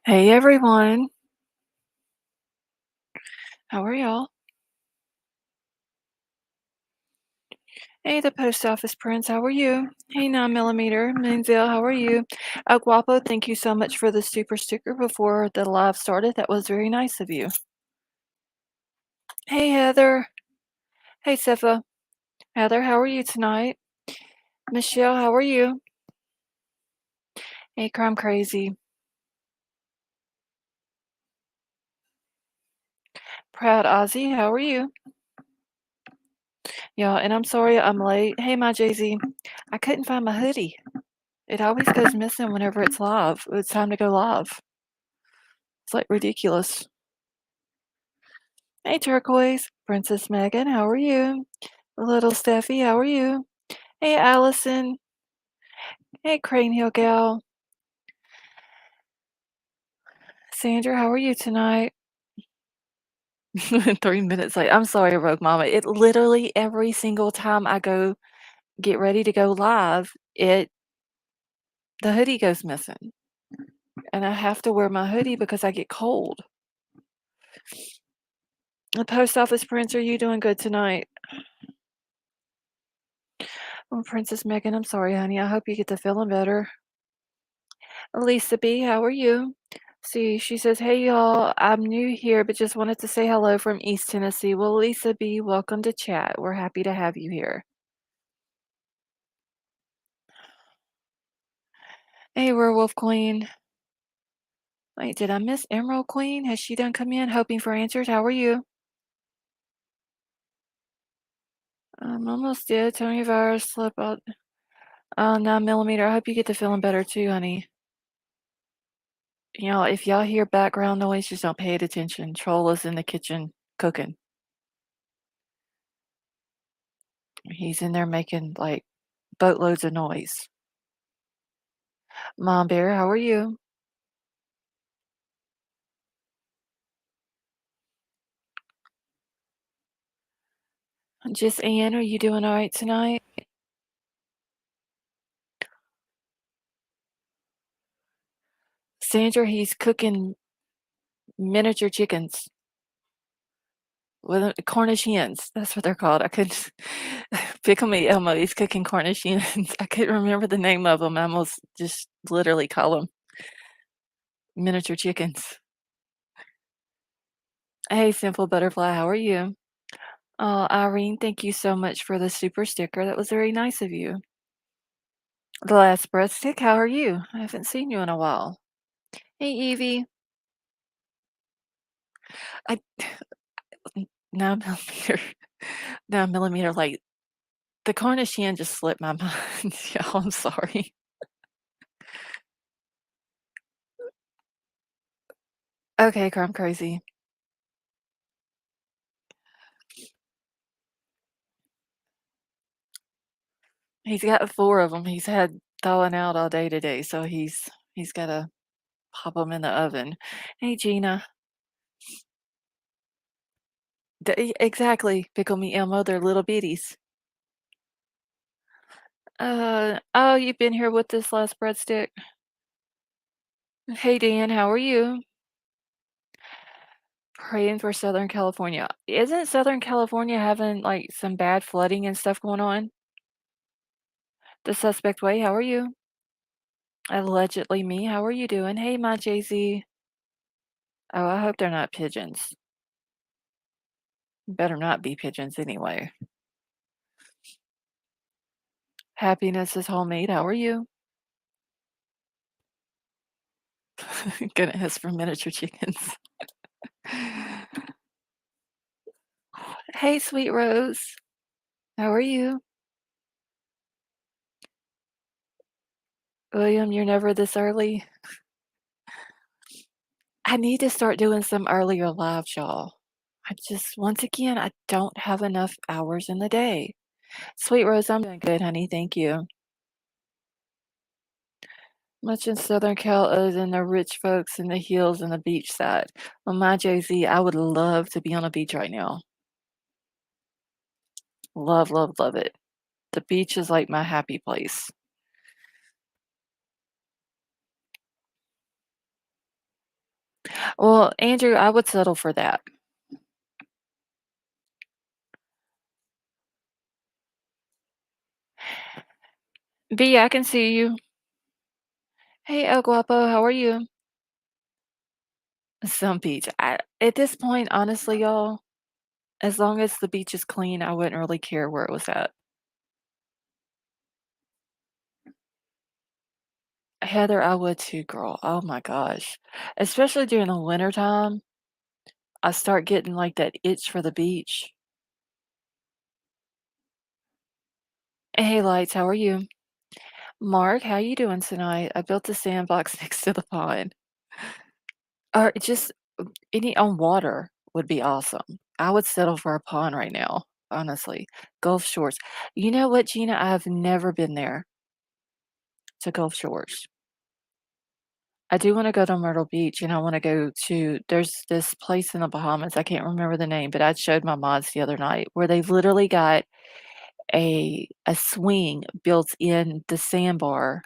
Hey everyone, how are y'all? Hey, the post office prince, how are you? Hey, 9 millimeter, Menzel, how are you? Guapo, thank you so much for the super sticker before the live started. That was very nice of you. Hey, Heather. Hey, Sifa. Heather, how are you tonight? Michelle, how are you? Hey, Crime Crazy. Proud Ozzy, how are you? Yeah, and I'm sorry I'm late. Hey, my Jay-Z, I couldn't find my hoodie. It always goes missing whenever it's live. It's time to go live. It's like ridiculous. Hey, Turquoise. Princess Megan, how are you? Little Steffi, how are you? Hey, Allison. Hey, Crane Hill Gal. Sandra, how are you tonight? 3 minutes late. I'm sorry, Rogue Mama. It literally every single time I go get ready to go live, the hoodie goes missing. And I have to wear my hoodie because I get cold. The post office prince, are you doing good tonight? Oh, Princess Megan, I'm sorry, honey. I hope you get to feeling better. Lisa B, how are you? See, she says, "Hey y'all, I'm new here, but just wanted to say hello from East Tennessee." Well, Lisa B, welcome to chat. We're happy to have you here. Hey, Werewolf Queen. Wait, did I miss Emerald Queen? Has she done come in? Hoping for answers. How are you? I'm almost dead. Tony virus, slip out. 9 millimeter. I hope you get to feeling better too, honey. If y'all hear background noise, just don't pay it attention. Troll is in the kitchen cooking. He's in there making like boatloads of noise. Mom Bear, how are you? Just Ann, are you doing all right tonight? Sandra, he's cooking miniature chickens with Cornish hens. That's what they're called. I couldn't pickle me Elmo. He's cooking Cornish hens. I couldn't remember the name of them. I almost just literally call them miniature chickens. Hey, Simple Butterfly, how are you? Irene, thank you so much for the super sticker. That was very nice of you. The last breadstick, how are you? I haven't seen you in a while. Hey, Evie. I 9 millimeter, 9 millimeter, like the Cornish hen just slipped my mind. Y'all, I'm sorry. Okay, I'm crazy. He's got 4 of them. He's had thawing out all day today, so he's gotta pop them in the oven. Hey, Gina. Exactly, pickle me Elmo, they're little bitties. Oh, you've been here with this last breadstick? Hey, Dan, how are you? Praying for Southern California. Isn't Southern California having, like, some bad flooding and stuff going on? The Suspect Way, how are you? Allegedly me, how are you doing? Hey, my Jay-Z. Oh, I hope they're not pigeons. Better not be pigeons anyway. Happiness is homemade, how are you? Gonna ask for miniature chickens. Hey, Sweet Rose. How are you? William, you're never this early. I need to start doing some earlier lives, y'all. Once again, I don't have enough hours in the day. Sweet Rose, I'm doing good, honey. Thank you. Much in Southern Cal other than the rich folks in the hills and the beach side. Well, my Jay-Z, I would love to be on a beach right now. Love, love, love it. The beach is like my happy place. Well, Andrew, I would settle for that. B, I can see you. Hey, El Guapo, how are you? Some beach. At this point, honestly, y'all, as long as the beach is clean, I wouldn't really care where it was at. Heather, I would too, girl. Oh my gosh. Especially during the winter time, I start getting like that itch for the beach. Hey, Lights, how are you? Mark, how you doing tonight? I built a sandbox next to the pond. Or just any on water would be awesome. I would settle for a pond right now, honestly. Gulf Shores. You know what, Gina? I have never been there to Gulf Shores. I do wanna go to Myrtle Beach, and I wanna go to there's this place in the Bahamas, I can't remember the name, but I showed my mods the other night where they've literally got a swing built in the sandbar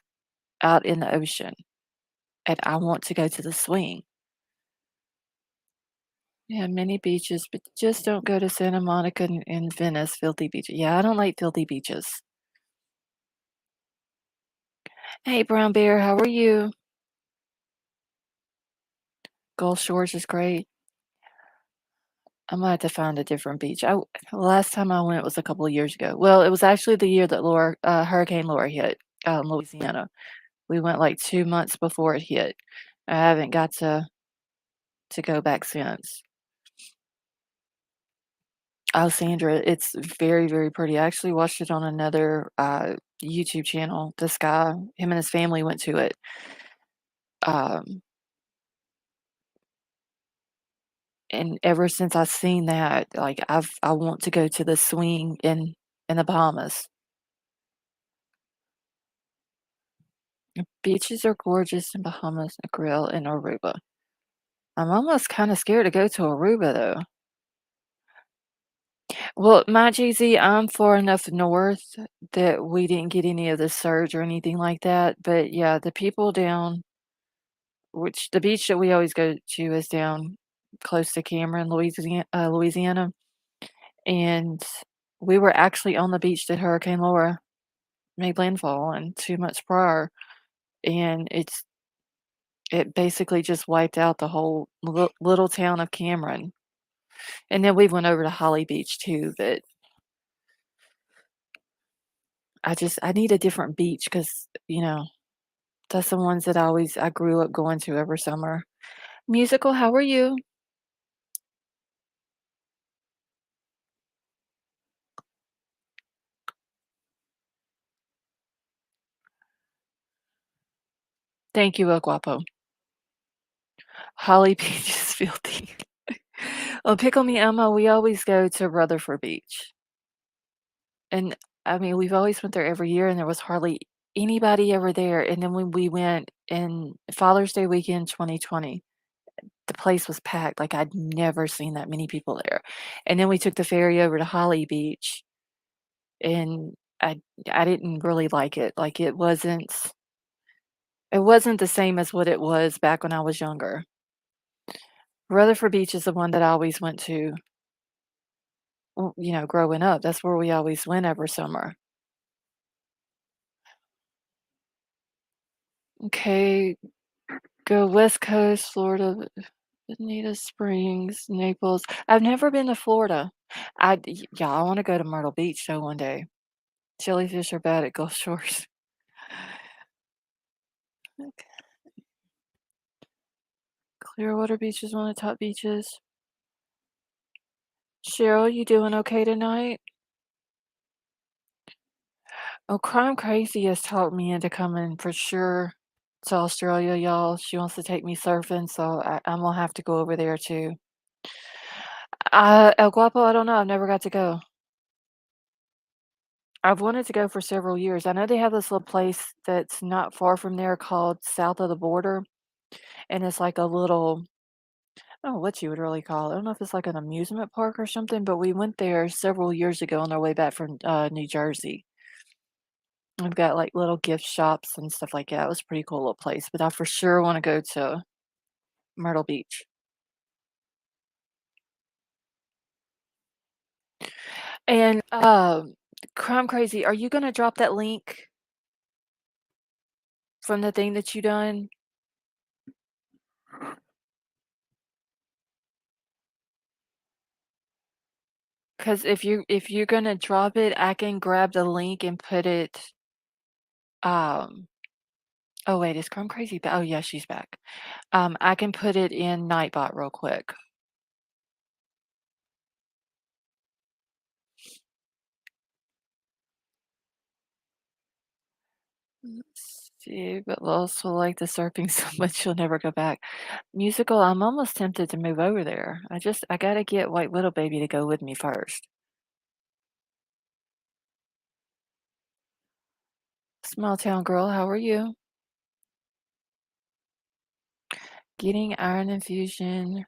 out in the ocean, and I want to go to the swing. Yeah, many beaches, but just don't go to Santa Monica and Venice, filthy beaches. Yeah, I don't like filthy beaches. Hey, Brown Bear, how are you? Gulf Shores is great. I might have to find a different beach. Last time I went was a couple of years ago. Well, it was actually the year that Hurricane Laura hit, Louisiana. We went like 2 months before it hit. I haven't got to go back since. Alexandra, it's very, very pretty. I actually watched it on another, YouTube channel. This guy, him and his family went to it. Um, and ever since I've seen that, like, I want to go to the swing in the Bahamas. Beaches are gorgeous in Bahamas, Negril, and Aruba. I'm almost kinda scared to go to Aruba, though. Well, my GZ, I'm far enough north that we didn't get any of the surge or anything like that, but, yeah, the people down which the beach that we always go to is down close to Cameron, Louisiana, and we were actually on the beach that Hurricane Laura made landfall on 2 months prior, and it basically just wiped out the whole little town of Cameron. And then we went over to Holly Beach too, but I need a different beach because that's the ones that I grew up going to every summer. Musical, how are you? Thank you, El Guapo. Holly Beach is filthy. Well, Pickle Me Emma, we always go to Rutherford Beach, and, I mean, we've always went there every year, and there was hardly anybody ever there, and then when we went in Father's Day weekend 2020, the place was packed, like, I'd never seen that many people there, and then we took the ferry over to Holly Beach, and I didn't really like it, like, it wasn't the same as what it was back when I was younger. Rutherford Beach is the one that I always went to, growing up, that's where we always went every summer. Okay, go West Coast, Florida, Bonita Springs, Naples. I've never been to Florida. Yeah, I wanna go to Myrtle Beach though one day. Jellyfish are bad at Gulf Shores. Okay. Clearwater Beach is one of the top beaches. Cheryl, you doing okay tonight? Oh, Crime Crazy has talked me into coming for sure to Australia, y'all. She wants to take me surfing, so I'm gonna have to go over there too. El Guapo, I don't know. I've never got to go. I've wanted to go for several years. I know they have this little place that's not far from there called South of the Border, and it's like a little, I don't know what you would really call it. I don't know if it's like an amusement park or something, but we went there several years ago on our way back from New Jersey. We've got like little gift shops and stuff like that. It was a pretty cool little place, but I for sure want to go to Myrtle Beach. And, Crime Crazy, are you gonna drop that link from the thing that you done? 'Cause if you're gonna drop it, I can grab the link and put it, um oh, wait, is Crime Crazy ba oh, yeah, she's back. I can put it in Nightbot real quick. Let's see, but Lois will like the surfing so much she'll never go back. Musical, I'm almost tempted to move over there. I gotta get White Widow Baby to go with me first. Small town girl, how are you? Getting iron infusion.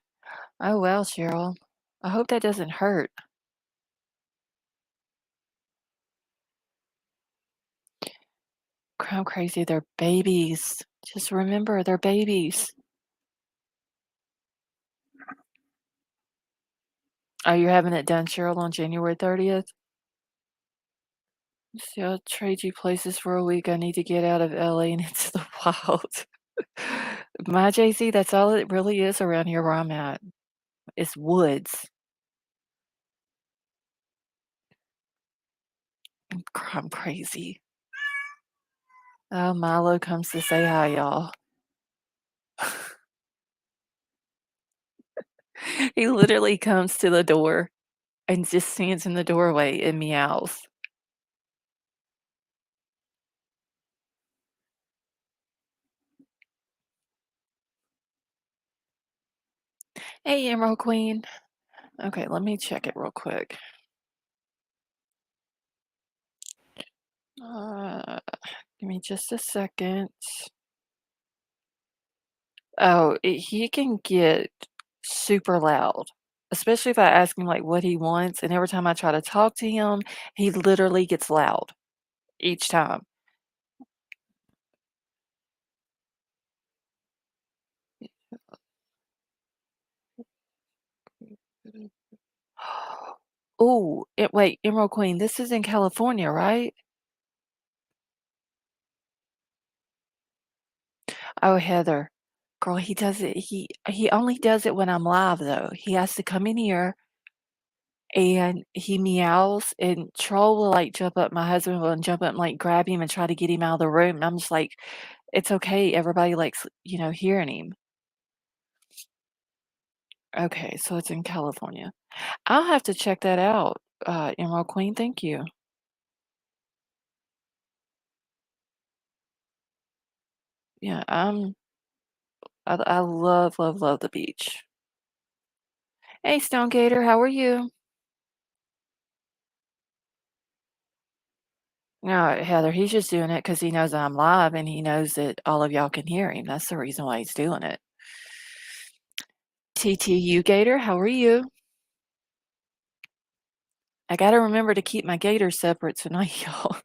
Oh, well, Cheryl. I hope that doesn't hurt. Crime Crazy, they're babies. Just remember, they're babies. Are you having it done, Cheryl, on January 30th? See, I'll trade you places for a week. I need to get out of LA and into the wild. My Jay-Z, that's all it really is around here where I'm at. It's woods. I'm crazy. Oh, Milo comes to say hi, y'all. He literally comes to the door and just stands in the doorway and meows. Hey, Emerald Queen. Okay, let me check it real quick. Uh, Give me just a second. Oh, he can get super loud, especially if I ask him like what he wants, and every time I try to talk to him, he literally gets loud each time. Oh, wait, Emerald Queen, this is in California, right? Oh, Heather. Girl, he does it. He only does it when I'm live though. He has to come in here and he meows and Troll will like jump up. My husband will jump up and like grab him and try to get him out of the room. And I'm just like, it's okay. Everybody likes, hearing him. Okay, so it's in California. I'll have to check that out, Emerald Queen. Thank you. Yeah, I love, love, love the beach. Hey, Stone Gator, how are you? No, Heather, he's just doing it because he knows I'm live and he knows that all of y'all can hear him. That's the reason why he's doing it. TTU Gator, how are you? I gotta remember to keep my gators separate tonight, y'all.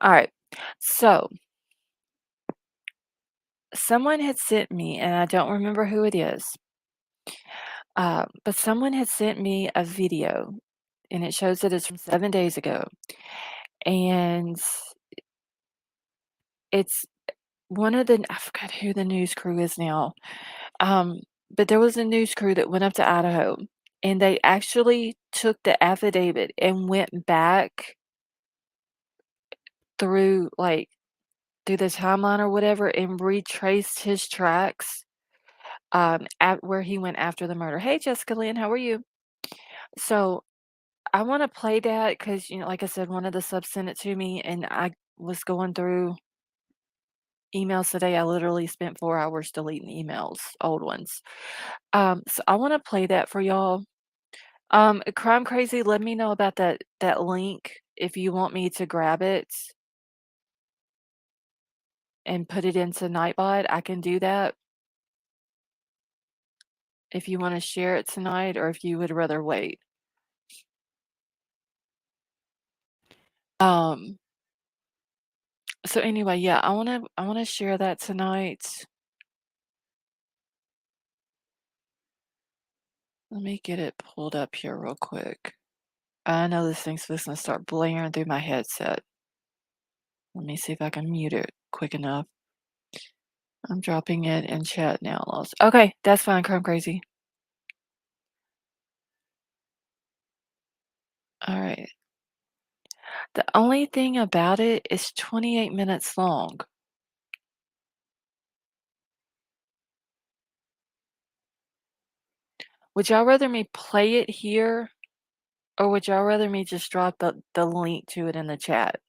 All right. So, someone had sent me, and I don't remember who it is, but someone had sent me a video, and it shows that it's from 7 days ago. And it's one of the, I forgot who the news crew is now. Um, but there was a news crew that went up to Idaho and they actually took the affidavit and went back through through the timeline or whatever and retraced his tracks at where he went after the murder. Hey Jessica Lynn, how are you? So I want to play that because like I said, one of the subs sent it to me and I was going through emails today. I literally spent 4 hours deleting emails, old ones. So I want to play that for y'all. Crime Crazy, let me know about that link if you want me to grab it and put it into Nightbot. I can do that if you want to share it tonight or if you would rather wait. Um, so anyway, yeah, I want to share that tonight. Let me get it pulled up here real quick. I know this thing's supposed to start blaring through my headset. Let me see if I can mute it quick enough. I'm dropping it in chat now, Lost. Okay, that's fine, Crumb Crazy. All right. The only thing about it is 28 minutes long. Would y'all rather me play it here, or would y'all rather me just drop the link to it in the chat?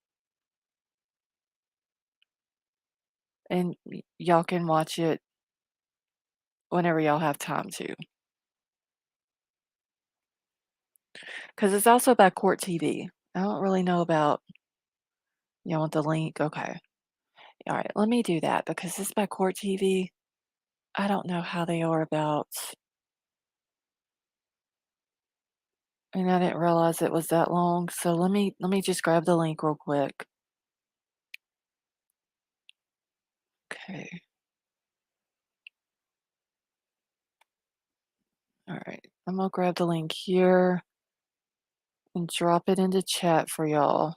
And y'all can watch it whenever y'all have time to. Because it's also about Court TV. I don't really know about, y'all want the link? Okay. All right, let me do that because it's by Court TV. I don't know how they are about, and I didn't realize it was that long. So let me just grab the link real quick. Okay. All right. I'm gonna grab the link here and drop it into chat for y'all.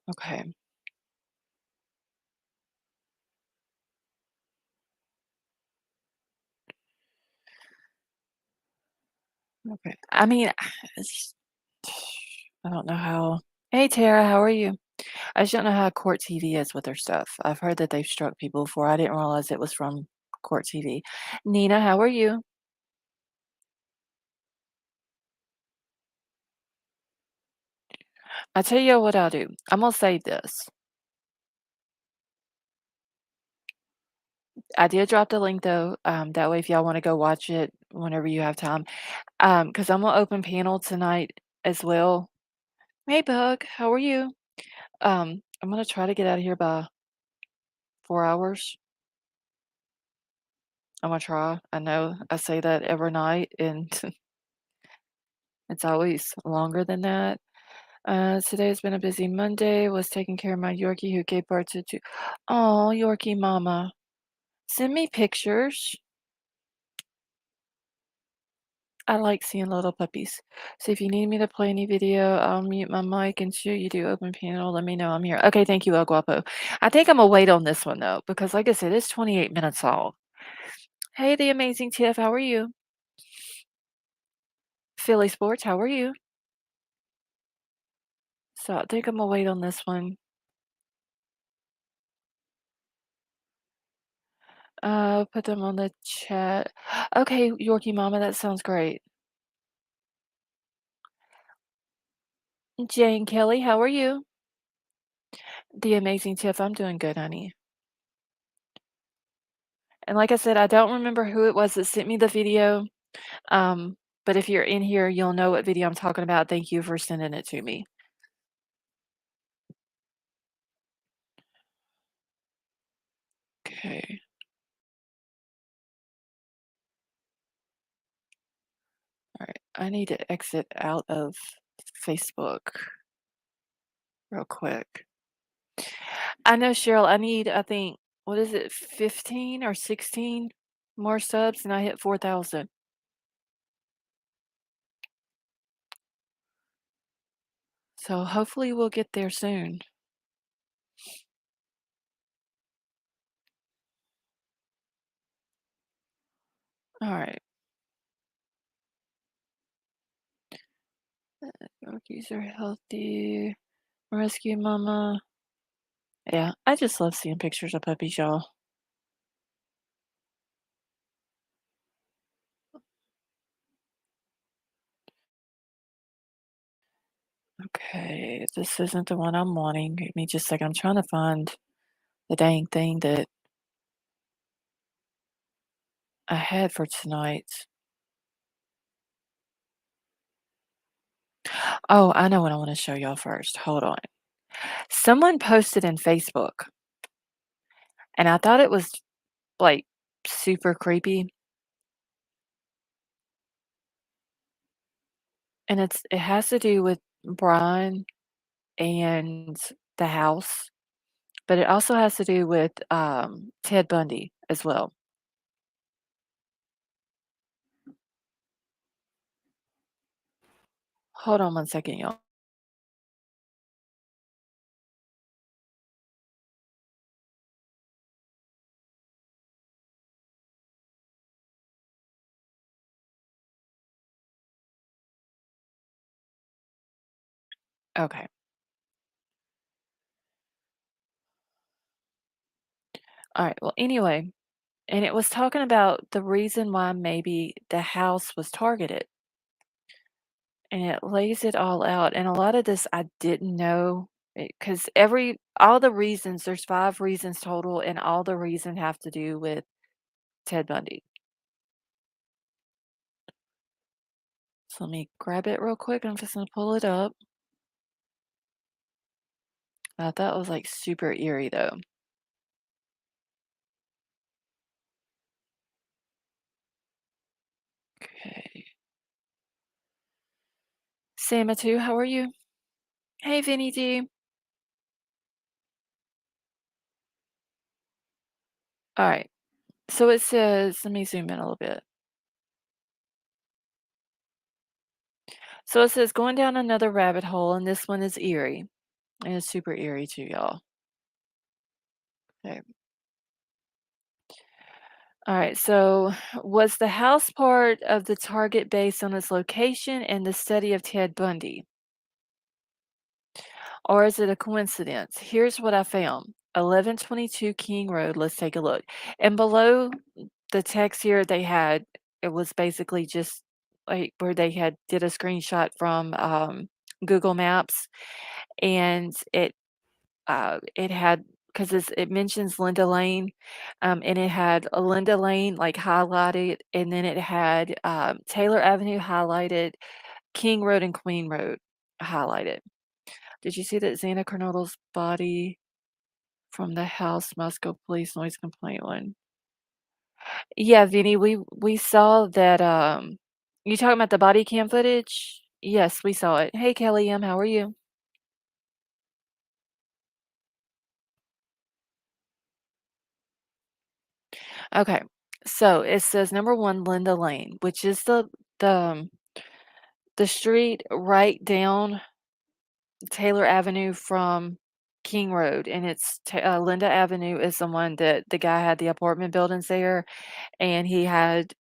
Okay. Okay. I mean, it's, I don't know how. Hey Tara, how are you? I just don't know how Court TV is with their stuff. I've heard that they've struck people before. I didn't realize it was from Court TV. Nina, how are you? I tell you what I'll do. I'm gonna save this. I did drop the link though. That way if y'all want to go watch it whenever you have time. Because I'm gonna open panel tonight as well. Hey Bug, how are you? I'm gonna try to get out of here by 4 hours. I'm gonna try. I know I say that every night and it's always longer than that. Today has been a busy Monday. Was taking care of my Yorkie who gave birth to two. Oh, Yorkie mama. Send me pictures. I like seeing little puppies. So if you need me to play any video, I'll mute my mic and shoot you do open panel. Let me know I'm here. Okay, thank you, El Guapo. I think I'm gonna wait on this one though, because like I said, it's 28 minutes long. Hey, the amazing Tiff, how are you? Philly Sports, how are you? So I think I'm gonna wait on this one. Put them on the chat. Okay, Yorkie Mama, that sounds great. Jane Kelly, how are you? The amazing Tiff, I'm doing good, honey. And like I said, I don't remember who it was that sent me the video. Um, but if you're in here, you'll know what video I'm talking about. Thank you for sending it to me. Okay. All right. I need to exit out of Facebook real quick. I know, Cheryl, I need, I think, what is it, 15 or 16 more subs, and I hit 4,000. So hopefully we'll get there soon. All right. Yorkies are healthy. Rescue mama. Yeah, I just love seeing pictures of puppies, y'all. Okay, this isn't the one I'm wanting. Give me just a second. I'm trying to find the dang thing that I had for tonight. Oh, I know what I want to show y'all first. Hold on. Someone posted in Facebook, and I thought it was like super creepy. And it has to do with Bryan and the house, but it also has to do with Ted Bundy as well. Hold on one second, y'all. Okay. All right. Well, anyway, and it was talking about the reason why maybe the house was targeted, and it lays it all out. And a lot of this I didn't know because all the reasons, there's 5 reasons total, and all the reasons have to do with Ted Bundy. So let me grab it real quick. I'm just gonna pull it up. I thought it was like super eerie though. Okay. Samatu, how are you? Hey, Vinny D. All right. So it says, let me zoom in a little bit. So it says going down another rabbit hole, and this one is eerie. And it's super eerie too, y'all. Okay. All right. So was the house part of the target based on its location and the study of Ted Bundy? Or is it a coincidence? Here's what I found. 1122 King Road. Let's take a look. And below the text here they had, it was basically just like where they had did a screenshot from Google Maps, and it had, because it mentions Linda Lane, and it had a Linda Lane like highlighted, and then it had Taylor Avenue highlighted, King Road and Queen Road highlighted. Did you see that Xana Kernodle's body from the house Moscow police noise complaint one? Yeah, Vinny, we saw that, you talking about the body cam footage? Yes, we saw it. Hey, Kelly M, how are you? Okay. So it says number 1, Linda Lane, which is the, um, the street right down Taylor Avenue from King Road, and Linda Avenue is the one that the guy had the apartment buildings there, and he had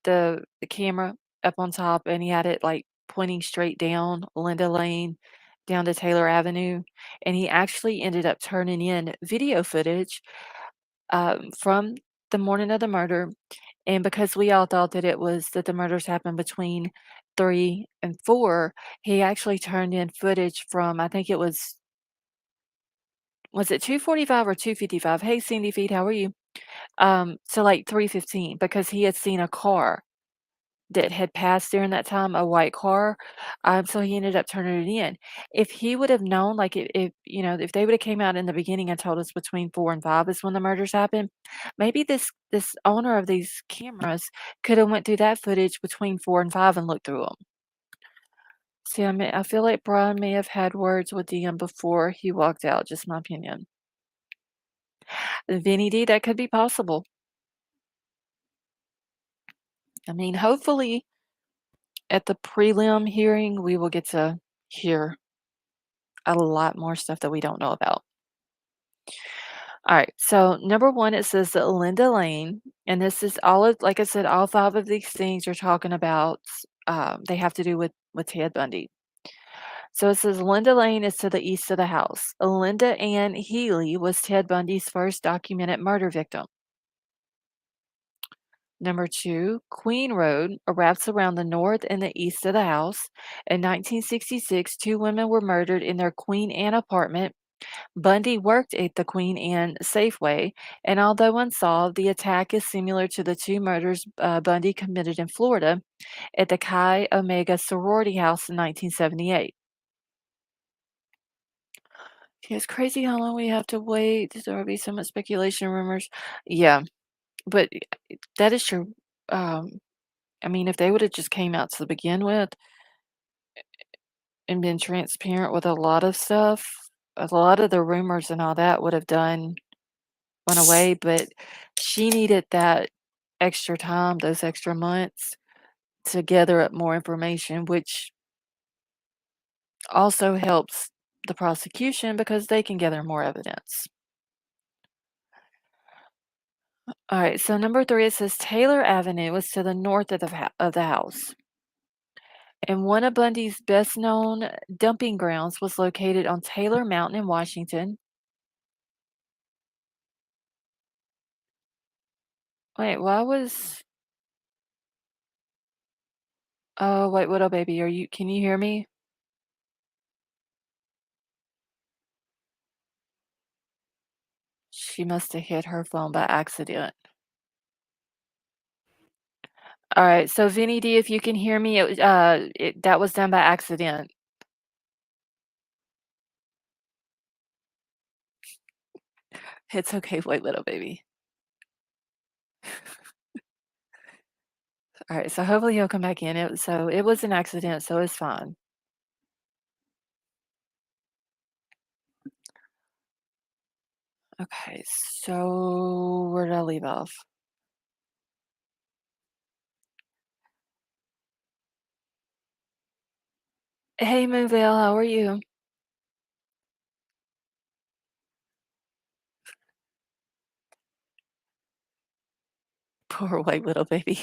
the camera up on top, and he had it, like, pointing straight down Linda Lane, down to Taylor Avenue, and he actually ended up turning in video footage, from the morning of the murder, and because we all thought that the murders happened between 3 and 4, he actually turned in footage from, I think it was it 2:45 or 2:55? Hey, Cindy Feed, how are you? So, like, 3:15, because he had seen a car that had passed during that time, a white car, so he ended up turning it in. If he would have known, like, if they would have came out in the beginning and told us between 4 and 5 is when the murders happened, maybe this owner of these cameras could have went through that footage between 4 and 5 and looked through them. See, I feel like Brian may have had words with DM before he walked out, just my opinion. Vinny D, that could be possible. I mean, hopefully, at the prelim hearing, we will get to hear a lot more stuff that we don't know about. All right. So number 1, it says that Linda Lane, and this is like I said, all 5 of these things are talking about, they have to do with Ted Bundy. So it says Linda Lane is to the east of the house. Linda Ann Healy was Ted Bundy's first documented murder victim. Number 2, Queen Road wraps around the north and the east of the house. In 1966, 2 women were murdered in their Queen Anne apartment. Bundy worked at the Queen Anne Safeway, and although unsolved, the attack is similar to the 2 murders Bundy committed in Florida at the Chi Omega sorority house in 1978. It's crazy how long we have to wait. There will be so much speculation, rumors. Yeah, but that is true. Um, I mean, if they would have just came out to begin with and been transparent with a lot of stuff, a lot of the rumors and all that would have went away, but she needed that extra time, those extra months to gather up more information, which Also helps the prosecution because they can gather more evidence. All right, so number 3, it says Taylor Avenue was to the north of the house, and one of Bundy's best-known dumping grounds was located on Taylor Mountain in Washington. Wait, why was oh, wait, little baby, can you hear me? She must have hit her phone by accident. All right, so Vinny D, if you can hear me, that was done by accident. It's okay, wait, little baby. All right, so hopefully he'll come back in. It was an accident, so it's fine. Okay, so where did I leave off? Hey, Moonvale, how are you? Poor white little baby.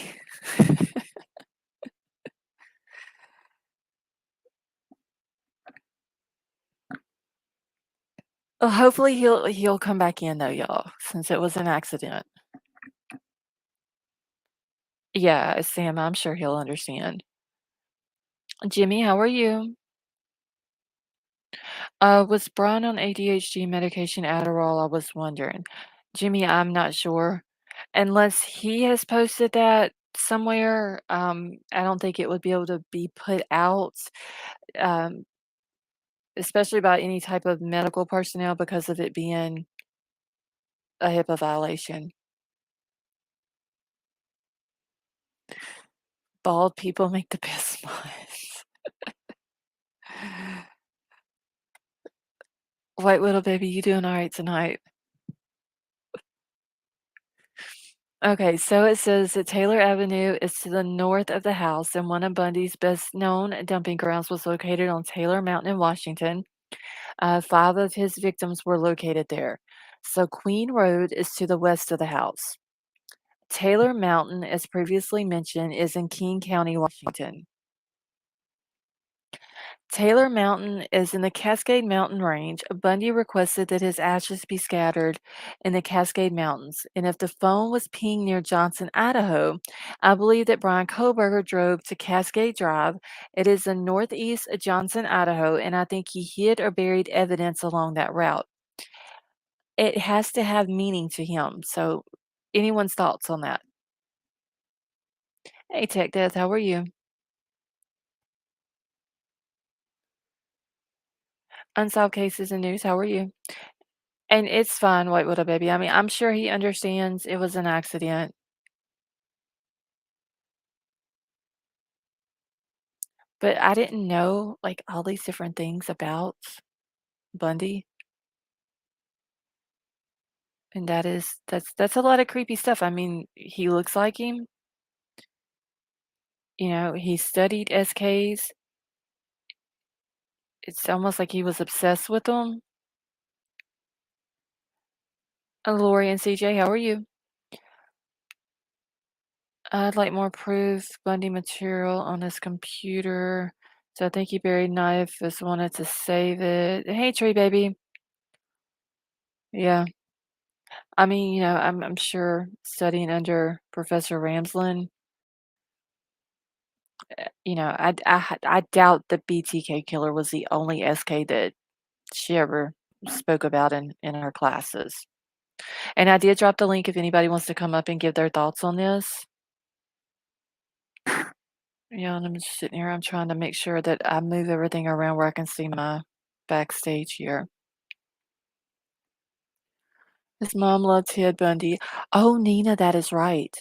Well, hopefully he'll come back in though, y'all, since it was an accident. Yeah, Sam, I'm sure he'll understand. Jimmy, how are you? Was Brian on ADHD medication Adderall? I was wondering. Jimmy, I'm not sure. Unless he has posted that somewhere, I don't think it would be able to be put out, um, especially by any type of medical personnel because of it being a HIPAA violation. Bald people make the best smiles. White little baby, you doing all right tonight? Okay, so it says that Taylor Avenue is to the north of the house, and one of Bundy's best known dumping grounds was located on Taylor Mountain in Washington. 5 of his victims were located there. So Queen Road is to the west of the house. Taylor Mountain, as previously mentioned, is in King County, Washington. Taylor Mountain is in the Cascade Mountain Range. Bundy requested that his ashes be scattered in the Cascade Mountains. And if the phone was pinged near Johnson, Idaho, I believe that Bryan Kohberger drove to Cascade Drive. It is in northeast of Johnson, Idaho, and I think he hid or buried evidence along that route. It has to have meaning to him. So, anyone's thoughts on that? Hey, Tech Death, how are you? Unsolved Cases and News, how are you? And it's fine, White Widow Baby. I mean, I'm sure he understands it was an accident, but I didn't know, like, all these different things about Bundy, and that's a lot of creepy stuff. I mean, he looks like him, he studied SKs. It's almost like he was obsessed with them. Lori and CJ, how are you? I'd like more proof, Bundy material on his computer. So I think he buried knife, just wanted to save it. Hey, Tree Baby. Yeah. I mean, I'm sure studying under Professor Ramsland, I doubt the BTK killer was the only SK that she ever spoke about in her classes. And I did drop the link if anybody wants to come up and give their thoughts on this. Yeah, and I'm just sitting here, I'm trying to make sure that I move everything around where I can see my backstage here. His mom loved Ted Bundy. Oh, Nina, that is right.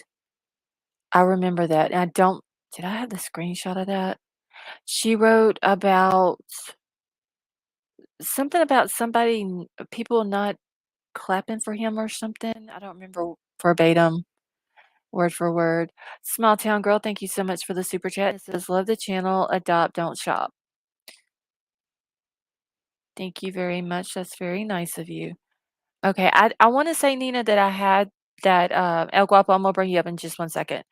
I remember that. And I don't did I have the screenshot of that? She wrote about something about people not clapping for him or something. I don't remember verbatim, word for word. Small Town Girl, thank you so much for the super chat. It says, "Love the channel, adopt, don't shop." Thank you very much. That's very nice of you. Okay, I wanna say, Nina, that I had that, El Guapo, Imma bring you up in just one second.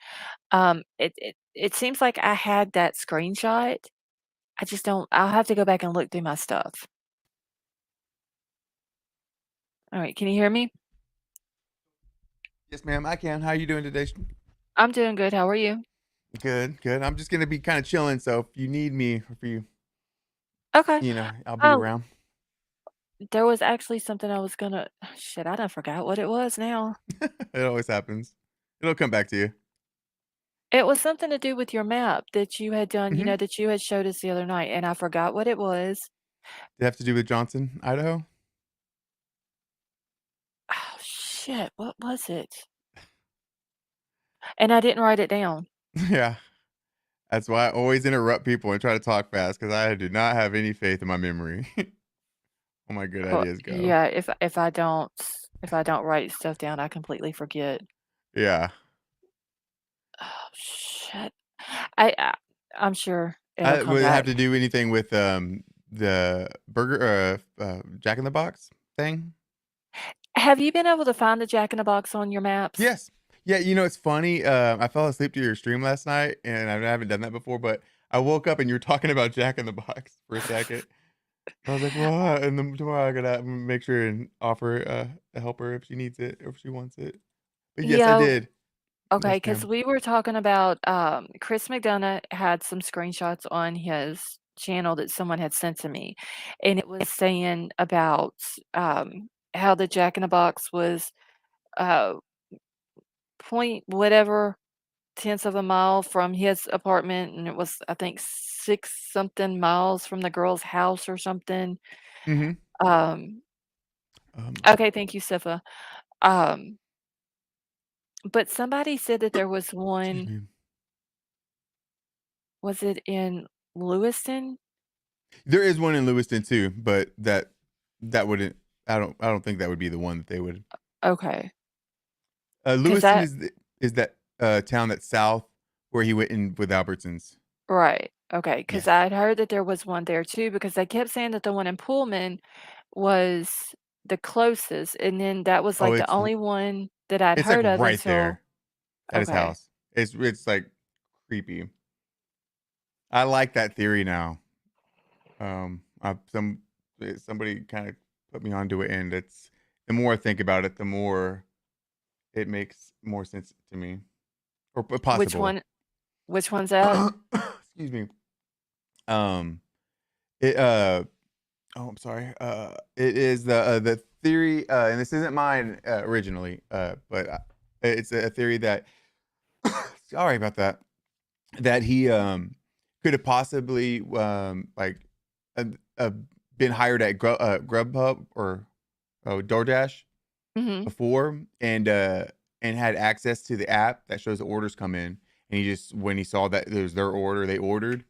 It seems like I had that screenshot. I just don't I'll have to go back and look through my stuff. Alright, can you hear me? Yes, ma'am, I can. How are you doing today? I'm doing good, how are you? Good, good. I'm just gonna be kind of chilling, so if you need me, if you, Okay. I'll be Oh, around. there was actually something I was gonna shit, I done forgot what it was now. It always happens. It'll come back to you. It was something to do with your map that you had done, Hmm. that you had showed us the other night, and I forgot what it was. Did it have to do with Johnson, Idaho? Oh, shit, what was it? And I didn't write it down. Yeah, that's why I always interrupt people and try to talk fast because I do not have any faith in my memory. All my good Well, ideas go. yeah, if I don't write stuff down, I completely forget. Yeah, Oh, shit. I I'm sure it'll come would it have back. to do anything with the burger, Jack in the Box thing? Have you been able to find the Jack in the Box on your maps? Yes. Yeah, it's funny, I fell asleep to your stream last night, and I haven't done that before, but I woke up and you were talking about Jack in the Box for a second. I was like, "What?" And then tomorrow I gotta make sure and offer, to help her if she needs it or if she wants it. But yes, I Yeah, did. okay, Yes, because ma'am. we were talking about, Chris McDonough had some screenshots on his channel that someone had sent to me, and it was saying about, how the Jack in the Box was, uh, point whatever tenths of a mile from his apartment, and it was, I think, 6 something miles from the girl's house or something. Mhm. Um, Um, okay, thank you, Sifa. Um, but somebody said that there was excuse one, me. was it in Lewiston? There is one in Lewiston too, but that wouldn't I don't think that would be the one that they would. Okay, because Lewiston that is that, town that's south where he went in with Albertsons. right, okay, because Yes. I'd heard that there was one there too, because they kept saying that the one in Pullman was the closest, and then that was, Oh, like, the only one that I'd it's, like, heard of right until there at his okay. house. It's, like, creepy. I like that theory now. Somebody kinda put me onto it, and it's the more I think about it, the more it makes more sense to me, or p Which possible. one which one's that? Excuse me. Um, it, oh, I'm sorry. It is the theory, and this isn't mine, originally, but, it's a theory that sorry about that. That he, could have possibly, like, uh, uh, been hired at Grubhub or, DoorDash Mhm. before, and had access to the app that shows the orders come in, and he just when he saw that it was their order, they ordered,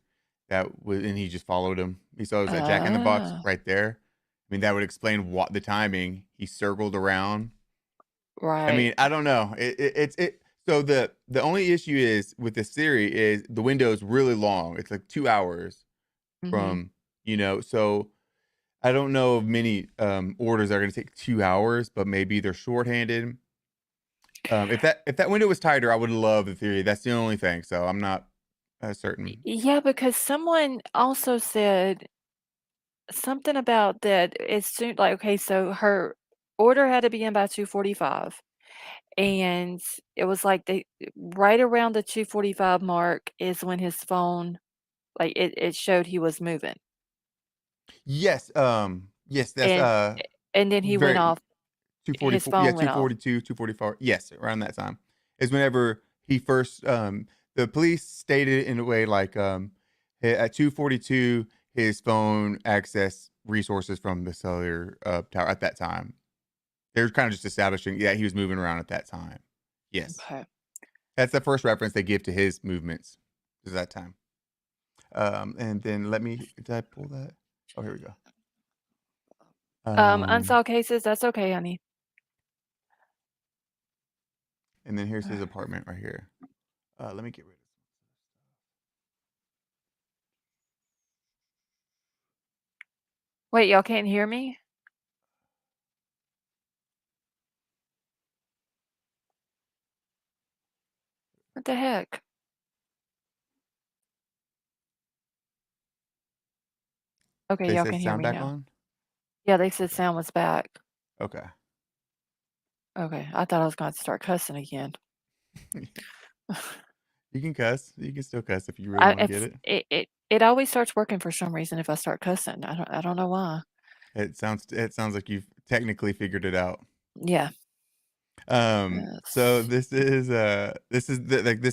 and he just followed him. He saw it was that Jack in the Box Oh, right there. I mean, that would explain what the timing. He circled around. I right. mean, I don't know. So the only issue is with this theory is the window is really long. It's like 2 hours Mhm. from, so I don't know of many, orders that are gonna take 2 hours, but maybe they're shorthanded. If that window was tighter, I would love the theory. That's the only thing, so I'm not, certain. Yeah, because someone also said something about that as soon like, okay, so her order had to be in by 2:45, and it was like they right around the 2:45 mark is when his phone, like, it showed he was moving, Yes, yes, that's, and and then he went very off, his 244, yeah, phone went off. 242, 244. Yes, around that time is whenever he first, the police stated in a way like, at 242, his phone accessed resources from the cellular, tower at that time. They were kind of just establishing, yeah, he was moving around at that time. Yes. Okay. That's the first reference they give to his movements is that time. And then did I pull that? Oh, here we go. Um, Unsolved cases, that's okay, honey. and then here's his apartment right here. Let me get rid of. Wait, y'all can't hear me? What the heck? Okay, They y'all said can hear sound me back now. on. Yeah, they said sound was back. Okay. Okay, I thought I was going to start cussing again. You can cuss. You can still cuss if you really I want to get it's it. it always starts working for some reason if I start cussing. I don't know why. It sounds like you've technically figured it out. Yeah. So Yes. this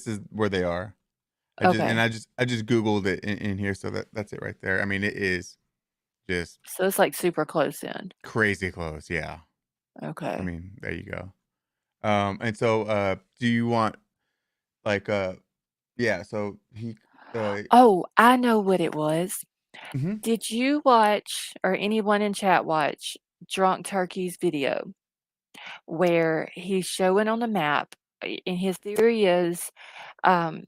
is where they are. Okay. I just googled it in here, so that's it right there. I mean, it is just So it's like super close in. crazy close. Yeah. I Okay. mean, there you go. And so do you want like yeah, so he uh Oh, I know what it was. mhm. Did you watch or anyone in chat watch Drunk Turkey's video where he's showing on the map? And his theory is um,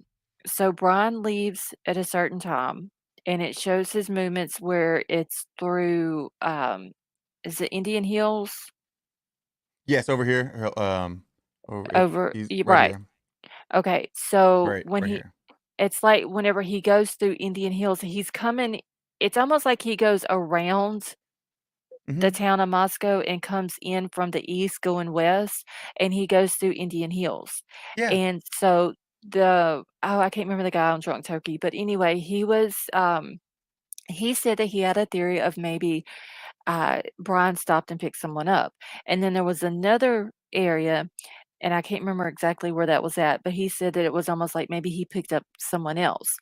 so Bryan leaves at a certain time and it shows his movements where it's through, is it Indian Hills? Yes, over here. Over it, Over, he's right right. here. Okay. So Right when here. it's like whenever he goes through Indian Hills, he's coming, it's almost like he goes around the Mhm. town of Moscow and comes in from the east going west, and he goes through Indian Hills. Yeah. And so I can't remember the guy on Drunk Turkey, but anyway, he said that he had a theory of maybe Brian stopped and picked someone up. And then there was another area, and I can't remember exactly where that was at, but he said that it was almost like maybe he picked up someone else.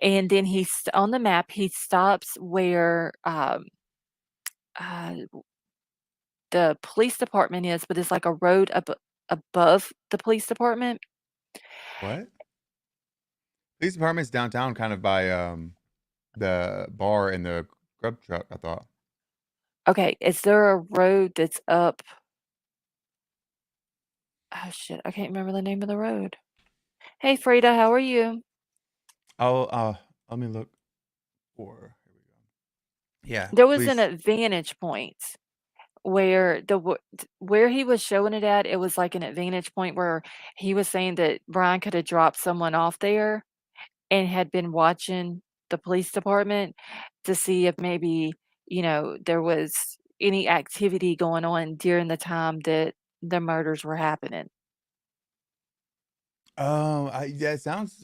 And then on the map, he stops where uh, the police department is, but it's like a road above the police department. What? Police department's downtown kind of by the bar and the grub truck, I thought. Okay, is there a road that's up? Oh shit, I can't remember the name of the road. Hey Frida, how are you? I'll let me look for here we go. Yeah, There was an police. advantage point where where he was showing it at, it was like an advantage point where he was saying that Brian could have dropped someone off there and had been watching the police department to see if maybe, there was any activity going on during the time that the murders were happening. Oh, yeah, it sounds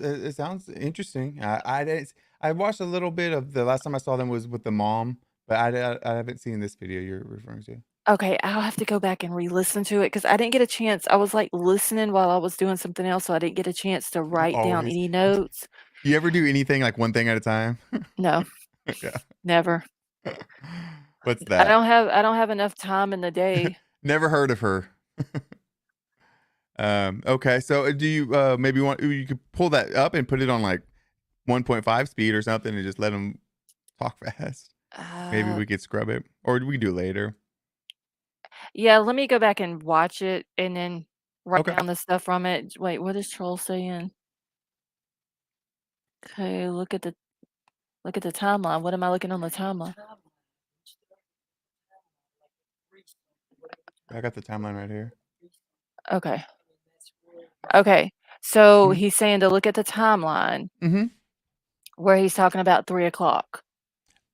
interesting. I watched a little bit of the last time I saw them was with the mom, but I haven't seen this video you're referring to. Okay, I'll have to go back and re-listen to it because I didn't get a chance. I was like listening while I was doing something else, so I didn't get a chance to write down Always. any notes. You ever do anything like one thing at a time? No, Yeah. never. What's I that? don't have I don't have enough time in the day. Never heard of her. Okay, so do you maybe you could pull that up and put it on like 1.5 speed or something and just let them talk fast. Maybe Uh, we could scrub it, or we could do it later. yeah, let me go back and watch it and then write Okay. down the stuff from it. Wait, what is Troll saying? Okay, look at the timeline. What am I looking on the timeline? I got the timeline right here. Okay. Okay. So Mm-hmm. he's saying to look at the timeline Mm-hmm. where he's talking about 3 o'clock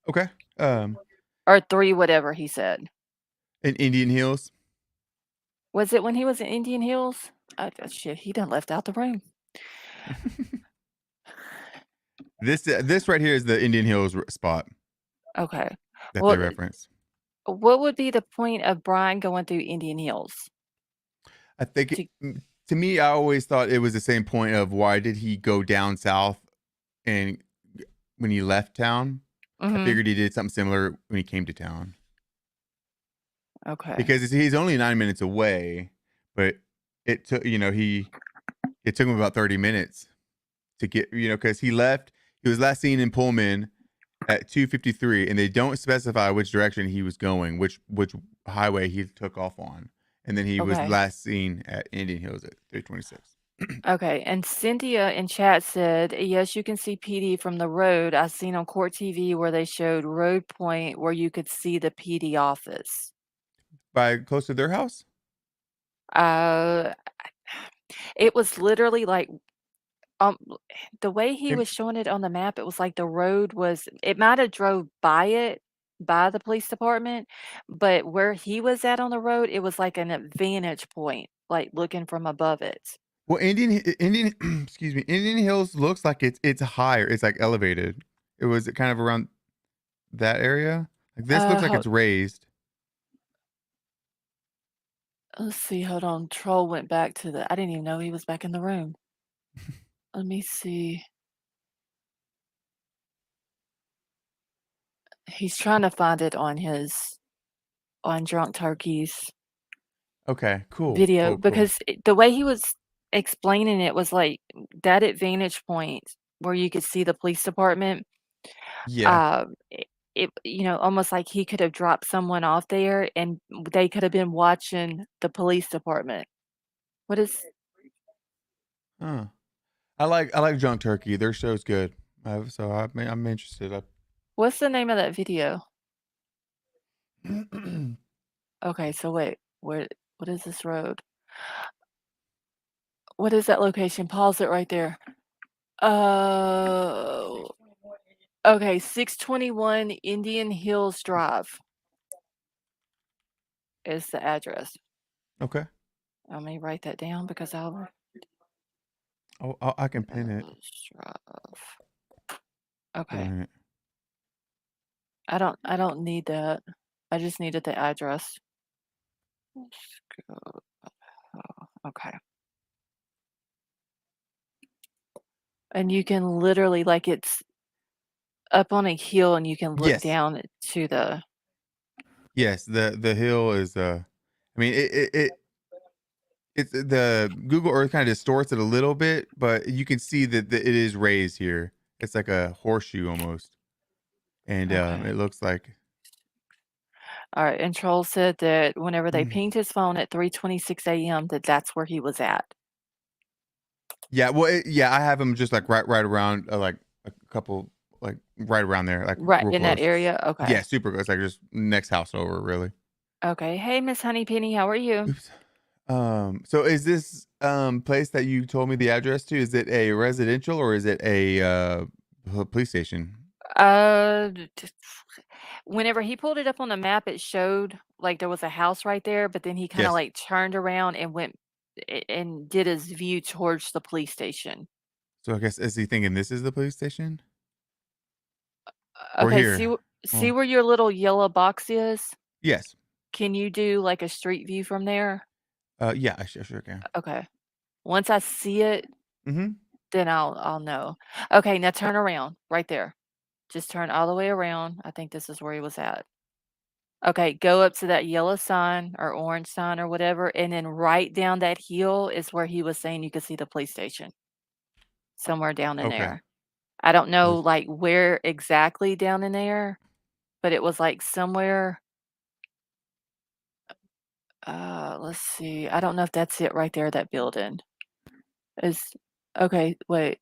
Okay. Um, or three, whatever he said. in Indian Hills. Was it when he was in Indian Hills? Shit, he done left out the room. This right here is the Indian Hills spot Okay. that they Well, reference. what would be the point of Brian going through Indian Hills? I think To to me, I always thought it was the same point of why did he go down south and when he left town. I Mhm. figured he did something similar when he came to town Okay. because he's only 9 minutes away, but it took it took him about 30 minutes to get because he left. He was last seen in Pullman at 2:53, and they don't specify which direction he was going, which highway he took off on, and then he was Okay. last seen at Indian Hills at 3:26. Okay, and Cynthia in chat said, "Yes, you can see PD from the road. I seen on Court TV where they showed Road Point where you could see the PD office." By close to their house? Uh, it was literally like, um, the way he Mayb was showing it on the map, it was like the road was it might have drove by it, by the police department, but where he was at on the road, it was like an vantage point, like looking from above it. Well, Indian excuse me, Indian Hills looks like it's higher, it's, like, elevated. It was kind of around that area? Like, this looks like Ho it's raised. let's see, hold on. Troll went back to the I didn't even know he was back in the room. Let me see. He's trying to find it on Drunk Turkey's Okay, cool, video cool, cool. because the way he was explaining it was like that advantage point where you could see the police department. Yeah. Uh, almost like he could have dropped someone off there and they could have been watching the police department. What is Huh. I like Junk Turkey, their show's good. So I'm interested. what's the name of that video? Okay, so wait, what is this road? What is that location? Pause it right there. Oh, okay, 621 Indian Hills Drive is the address. Okay. Let me write that down because I'll I can pin it. Hills Drive. Put it Okay. in it. I don't need that. I just needed the address. Let's go. Oh, okay. And you can literally like it's up on a hill and you can look Yes. down to the Yes, the hill is, I mean, it's the Google Earth kinda distorts it a little bit, but you can see that it is raised here. It's like a horseshoe almost, and, okay. it looks like Alright, and Troll said that whenever they pinged his phone at 3:26 AM, that that's where he was at. Yeah, well, yeah, I have him just, like, right around, like, a couple like, right around there, like, Right, real in that close. area? Yeah, Okay. super close, like, just next house over, really. Okay. Hey, Miss Honeypenny, how are you? Oops. So is this, place that you told me the address to, is it a residential or is it a, police station? Just whenever he pulled it up on the map, it showed like there was a house right there, but then he kinda, Yes. like, turned around and went and did his view towards the police station. So I guess is he thinking this is the police station? Or Okay, here? see Well, where your little yellow box is? yes. Can you do, like, a street view from there? Yeah, I sure can. Okay. Once I see it, Mhm. then I'll know. Okay, now turn around, right there. Just turn all the way around. I think this is where he was at. Okay, go up to that yellow sign or orange sign or whatever, and then right down that hill is where he was saying you could see the police station, somewhere down in Okay. there. I don't know, Was like, where exactly down in there, but it was, like, somewhere let's see. I don't know if that's it right there, that building. Is okay, wait.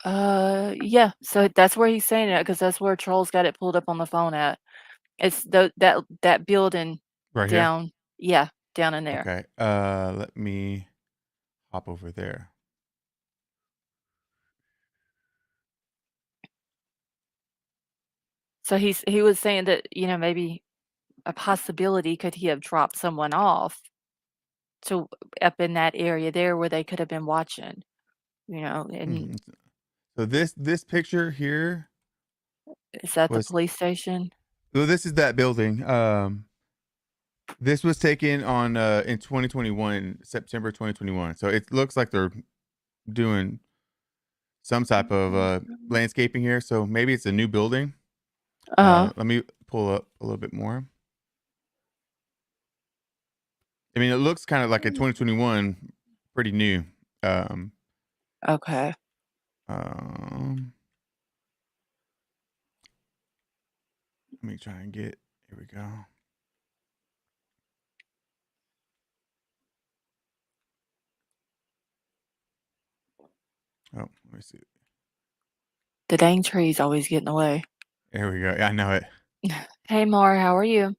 Yeah, so that's where he's saying it because that's where Troll's got it pulled up on the phone at. It's that building right here? down yeah, down in there. Okay. Let me hop over there. So he was saying that, maybe a possibility could he have dropped someone off to up in that area there where they could have been watching, and Mhm. So this picture here is that the was police station? well, this is that building. This was taken on in 2021, September 2021. So it looks like they're doing some type of landscaping here. So maybe it's a new building. Uh-huh. Let me pull up a little bit more. I mean, it looks kind of like a 2021, pretty new. Um, Okay. um, Let me try and get. Here we go. Oh, let me see. The dang trees always get in the way. There we go. Yeah, I know it. Hey, Mar, how are you?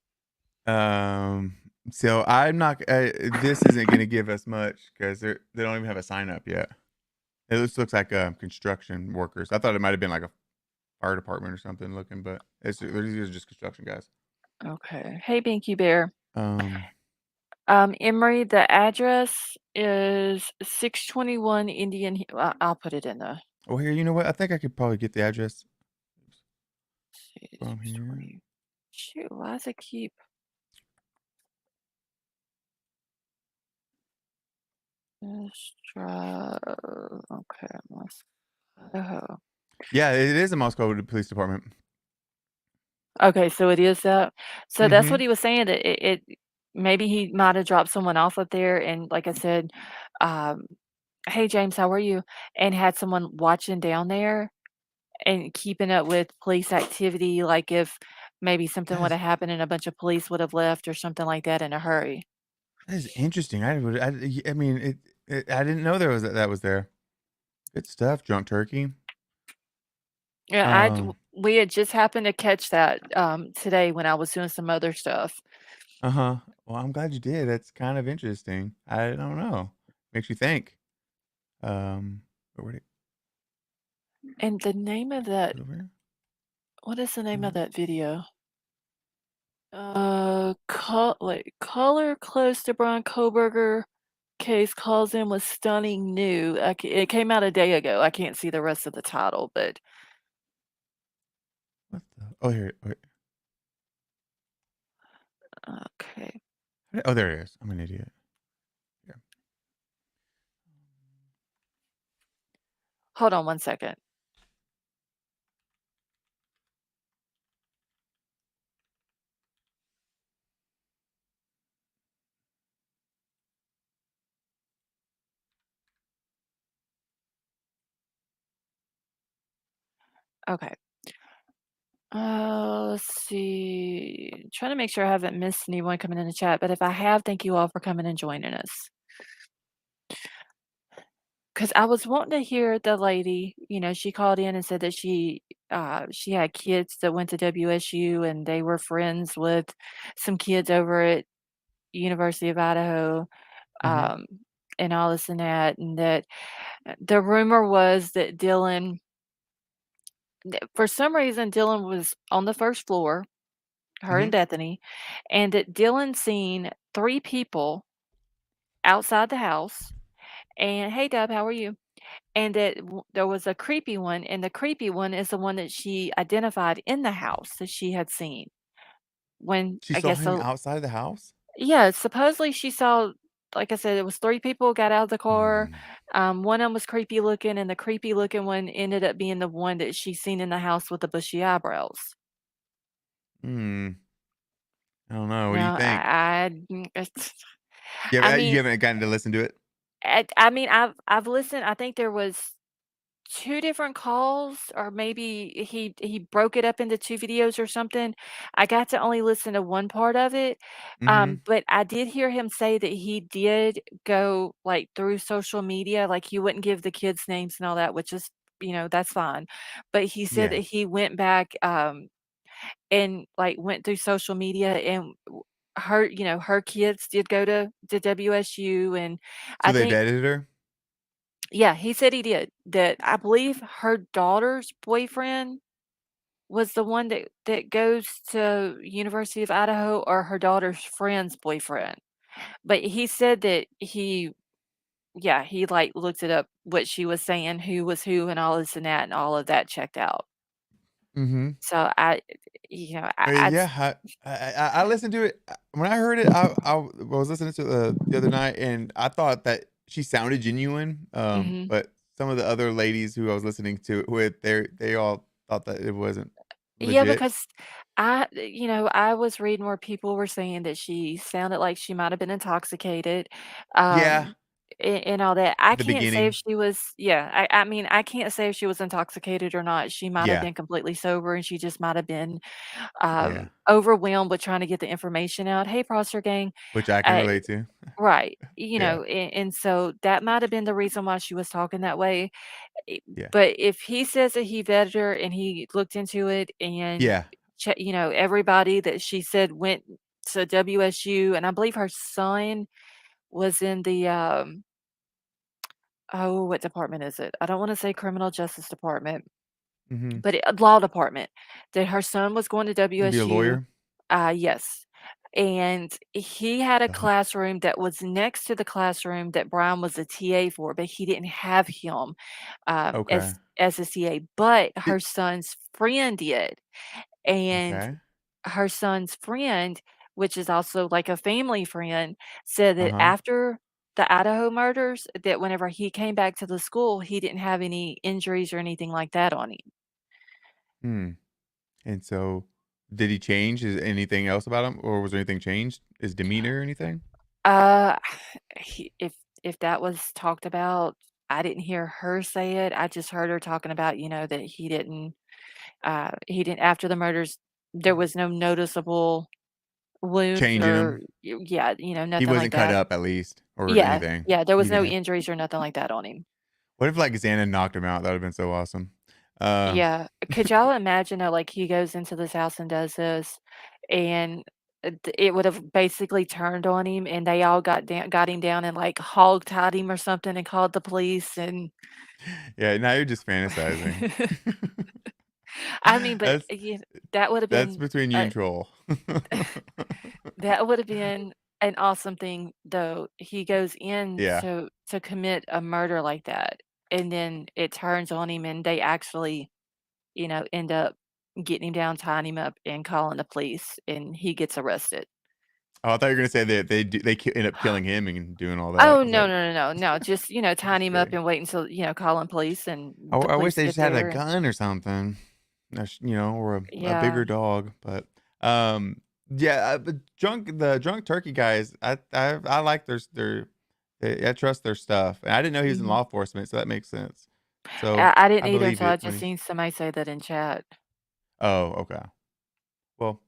Um, so I'm not. This isn't going to give us much because they don't even have a sign up yet. It looks like construction workers. I thought it might have been like a fire department or something looking, but these are just construction guys. Okay. Hey, Binky Bear. Um. Emery, the address is 621 Indian. I'll put it in the Oh, here. You know what? I think I could probably get the address from here. 620. Shoot, why does it keep? Okay, Idaho. Yeah, it is a Moscow Police Department. Okay, so it is that. So that's Mm-hmm. what he was saying. That maybe he might have dropped someone off up there, and like I said, um, "Hey James, how are you?" And had someone watching down there and keeping up with police activity, like if maybe something That would is have happened and a bunch of police would have left or something like that in a hurry. that is interesting. I would. I mean, I didn't know there was that was there. Good stuff, drunk turkey. Yeah, Um. we had just happened to catch that today when I was doing some other stuff. Uh-huh. Well, I'm glad you did. That's kind of interesting. I don't know. Makes you think. But where'd it And the name of that, go over here? what is the name of Uh, that video? Caller close to Bryan Kohberger case calls in with stunning new. It came out a day ago. I can't see the rest of the title, but what the oh, here. Wait. okay. Oh, there it is. I'm an idiot. Yeah. Hold on one second. Okay. Let's see. Trying to make sure I haven't missed anyone coming in the chat, but if I have, thank you all for coming and joining us. Because I was wanting to hear the lady, she called in and said that she had kids that went to WSU and they were friends with some kids over at University of Idaho, Mm-hmm. um, and all this and that, and that the rumor was that for some reason, Dylan was on the first floor, her Mm-hmm. and Bethany, and that Dylan seen 3 people outside the house. And hey, Deb, how are you? And that there was a creepy one, and the creepy one is the one that she identified in the house that she had seen when She I saw guess him so. outside of the house? Yeah, supposedly she saw, like I said, it was 3 people got out of the car. Hmm. One of them was creepy looking, and the creepy looking one ended up being the one that she seen in the house with the bushy eyebrows. Hmm. I don't know. What do you Now, think? I You mean, haven't gotten to listen to it? I've listened. I think there was 2 different calls, or maybe he broke it up into 2 videos or something. I got to only listen to one part of it, Mm-hmm. but I did hear him say that he did go, like, through social media, like, he wouldn't give the kids' names and all that, which is, that's fine, but he said that Yeah. he went back, and, like, went through social media and her kids did go to WSU, and So I they think vetted her? yeah, he said he did. That I believe her daughter's boyfriend was the one that goes to University of Idaho, or her daughter's friend's boyfriend. But he said that he, like, looked it up, what she was saying, who was who and all this and that, and all of that checked out. Mm-hmm. So I Yeah, I listened to it when I heard it. I was listening to it the other night, and I thought that she sounded genuine. mhm. But some of the other ladies who I was listening to it with, they all thought that it wasn't Yeah, legit. because I was reading where people were saying that she sounded like she might have been intoxicated. Yeah, Um and all that. I At the can't say if beginning? she was yeah, I mean, I can't say if she was intoxicated or not. She might have Yeah. been completely sober, and she just might have been, Yeah. overwhelmed with trying to get the information out. "Hey, Prosser Gang." Which I can Uh relate to. right, Yeah. and so that might have been the reason why she was talking that way. Eh, Yeah. but if he says that he vetted her and he looked into it and Yeah. everybody that she said went to WSU, and I believe her son was in the, oh, what department is it? I don't wanna say criminal justice department, Mhm. but law department, that her son was going to Be a WSU. lawyer? Yes, and he had a Uh-huh. classroom that was next to the classroom that Brian was a TA for, but he didn't have him, Okay. as a TA, but It her son's friend did, and okay. her son's friend, which is also like a family friend, said that Uh-huh. after the Idaho murders, that whenever he came back to the school, he didn't have any injuries or anything like that on him. Hmm. And so, did he change? Is anything else about him, or was there anything changed? His demeanor or anything? Uh, he if that was talked about, I didn't hear her say it. I just heard her talking about, that he didn't after the murders, there was no noticeable wounds Changing or him? yeah, He nothing like wasn't cut that. up at least, or Yeah, anything. yeah, there He was no didn't. injuries or nothing like that on him. What if, like, Xana knocked him out? That would've been so awesome. Um, Yeah. Could y'all imagine that, like, he goes into this house and does this, and it would have basically turned on him, and they all got him down and, like, hog-tied him or something and called the police, and yeah, now you're just fantasizing. I mean, but, That's that would have that's been between you a and Troll. that would have been an awesome thing, though. He goes in Yeah. to commit a murder like that, and then it turns on him, and they actually, end up getting him down, tying him up, and calling the police, and he gets arrested. Oh, I thought you were gonna say that they end up killing him and doing all that. Oh, I was no, like, no, no, no, no, just, tying just him up kidding. and wait until, calling police, and the I wish police they get just had a there, and gun or something. Or a yeah. bigger dog, but, yeah, but the drunk turkey guys, I like I trust their stuff, and I didn't know he was in Mhm. law enforcement, so that makes sense. So, I didn't I either believe until I it when just he seen somebody say that in chat. oh, okay. Well,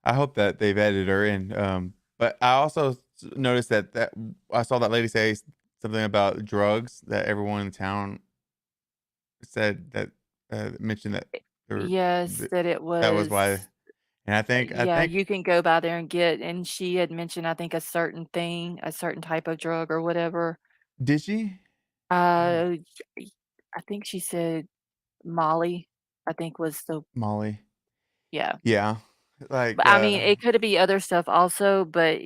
I hope that they've edited her in, but I also noticed that I saw that lady say something about drugs that everyone in town said that, mentioned that there Yes, th that it that was was why. And I yeah, think you can go by there and get and she had mentioned, I think, a certain thing, a certain type of drug or whatever. did she? Oh, Uh, y I think she said Molly, I think was the Molly. yeah. Yeah. Like, But, I mean, it coulda be other stuff also, but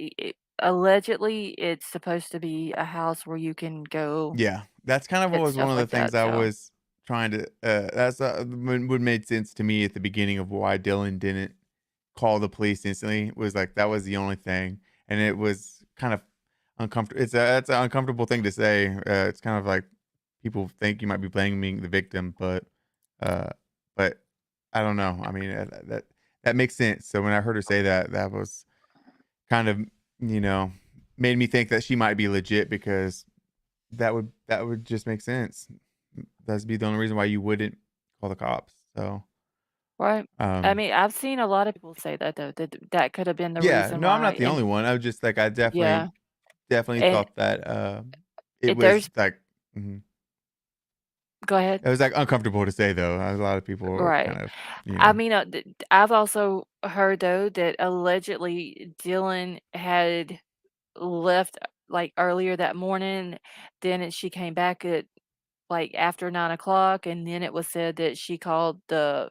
allegedly, it's supposed to be a house where you can go yeah, that's kind of what get was one stuff of the like things that, I so was trying to, that's, what made sense to me at the beginning of why Dylan didn't call the police instantly, was like, that was the only thing, and it was kind of uncomfortable. It's an uncomfortable thing to say, it's kind of like people think you might be blaming the victim, uh, but I don't know. I mean, that makes sense. So when I heard her say that, that was kind of, you know, made me think that she might be legit because that would just make sense. That'd be the only reason why you wouldn't call the cops. So, right. I um, mean, I've seen a lot of people say that though, that that could have been the yeah, reason no, I'm why, not the and only one. I was just like, I yeah, definitely and thought that, it was there's like, mhm. go ahead. It was like uncomfortable to say though. A lot of people were Right. kind of, I mean, I've also heard though that allegedly Dylan had left like earlier that morning, then she came back at like after 9 o'clock, and then it was said that she called the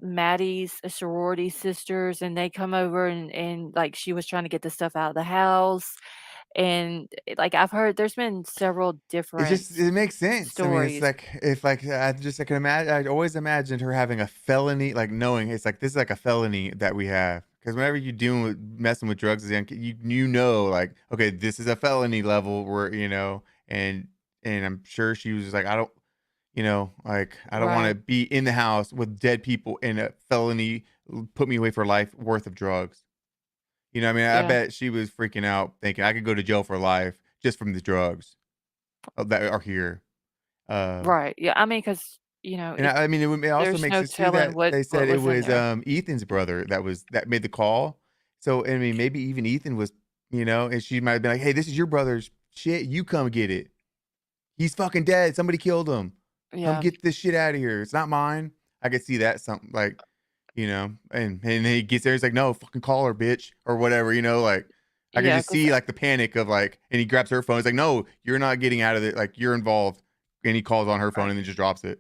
Maddie's sorority sisters, and they come over, and like she was trying to get the stuff out of the house, and like I've heard there's been several it different just it makes sense. I mean, it's stories. like if like I can imagine. I always imagined her having a felony, like knowing it's like this is like a felony that we have. Because whenever you're doing with messing with drugs, as a young kid, you know like okay, this is a felony level where and I'm sure she was just like I don't like I don't want to Right. be in the house with dead people in a felony put me away for life worth of drugs. You know what I mean? I Yeah. bet she was freaking out thinking, "I could go to jail for life just from the drugs, that are here." Uh, Right, yeah, I mean, 'cause, you know, and I mean, it also there's makes no sense too telling that they what said it was in was, there. Ethan's brother that made the call. So, I mean, maybe even Ethan was, and she might have been like, "Hey, this is your brother's shit, you come get it. He's fucking dead, somebody killed him. Come Yeah. get this shit out of here, it's not mine." I could see that something like, and he gets there, he's like, "No, fucking call her, bitch," or whatever, like, I could Yeah, just 'cause see, like, the panic of, like, and he grabs her phone, he's like, "No, you're not getting out of it, like, you're involved," and he calls on her phone right. and then just drops it.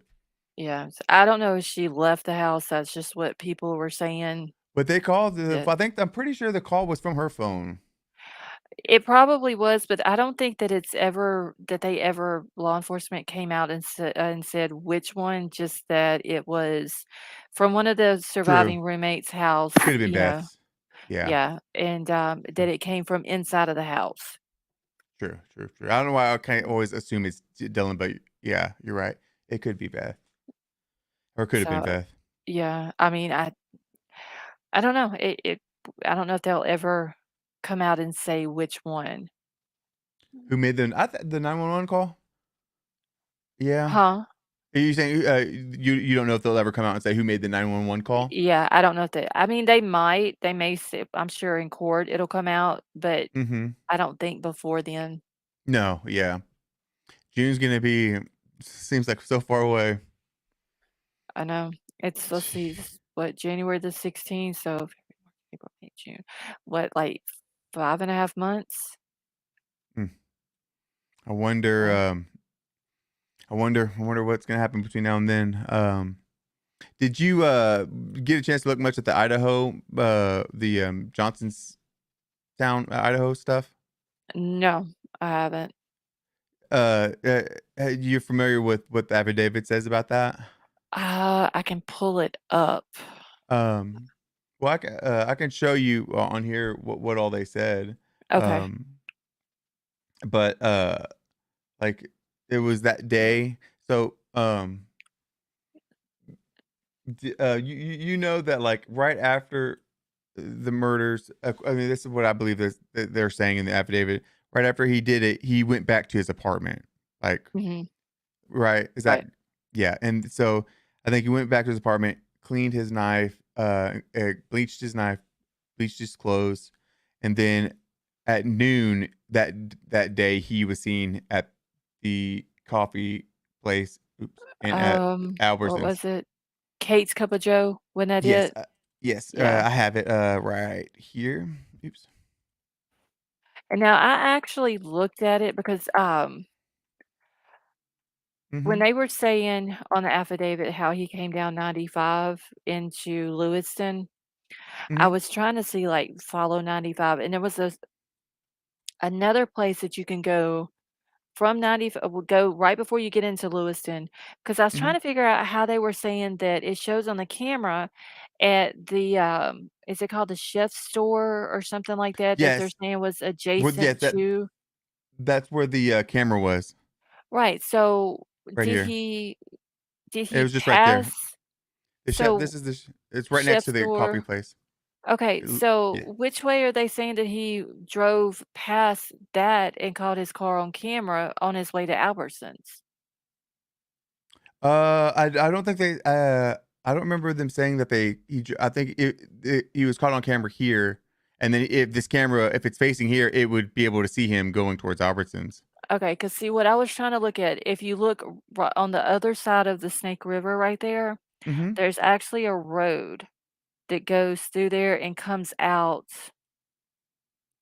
Yeah, I don't know if she left the house, that's just what people were saying But they called that I'm pretty sure the call was from her phone. it probably was, but I don't think that they ever law enforcement came out and said which one, just that it was from one of the True. surviving roommates' house, It could have been Beth's. Yeah. yeah, and, True. that it came from inside of the house. True, true, true. I don't know why I can't always assume it's Dylan, but yeah, you're right. It could be Beth. Or it could have been So, Beth. yeah, I mean, I don't know, I don't know if they'll ever come out and say which one. Who made the 911 call? Yeah. Huh? Are you saying, you don't know if they'll ever come out and say who made the 911 call? Yeah, I don't know if I mean, they may say I'm sure in court it'll come out, but Mhm. I don't think before then. No, yeah. June's gonna be seems like so far away. I know. Let's see, what, January the 16th, so April, May, June. What, like 5.5 months? Mm. I wonder, So I wonder what's gonna happen between now and then. Did you, get a chance to look much at the Idaho, Johnson's town, Idaho stuff? no, I haven't. Uh, uh, you're familiar with what the affidavit says about that? I can pull it up. Um, well, I can show you on here what all they said. Okay. Um, but like it was that day. So you know that like right after the murders, I mean, this is what I believe that they're saying in the affidavit. Right after he did it, he went back to his apartment. Like, Mhm. right? Is that, Right. yeah? And so I think he went back to his apartment, cleaned his knife, bleached his knife, bleached his clothes, and then at noon that day he was seen at the coffee place, oops, and at What Albertsons. was it? Kate's Cup of Joe, wasn't that Yes, it? yes, Yeah. I have it, right here. Oops. And now I actually looked at it because, when Mhm, they were saying on the affidavit how he came down 95 into Lewiston, I mhm, was trying to see, like, follow 95, and there was another place that you can go from 90 go right before you get into Lewiston, because I was trying mhm. to figure out how they were saying that it shows on the camera at is it called the Chef Store or something like that, that they're Yes. saying was Well, yeah, adjacent to. that's where the, camera was, Right, so right did here. he did It he was just right pass there. The chef so this is the ch it's right next Chef to the coffee Store. place. Okay, L so Yeah. which way are they saying that he drove past that and caught his car on camera on his way to Albertsons? I don't think I don't remember them saying that I think he was caught on camera here, and then if it's facing here, it would be able to see him going towards Albertsons. Okay, cause see, what I was trying to look at, if you look on the other side of the Snake River right there, Mhm. there's actually a road that goes through there and comes out,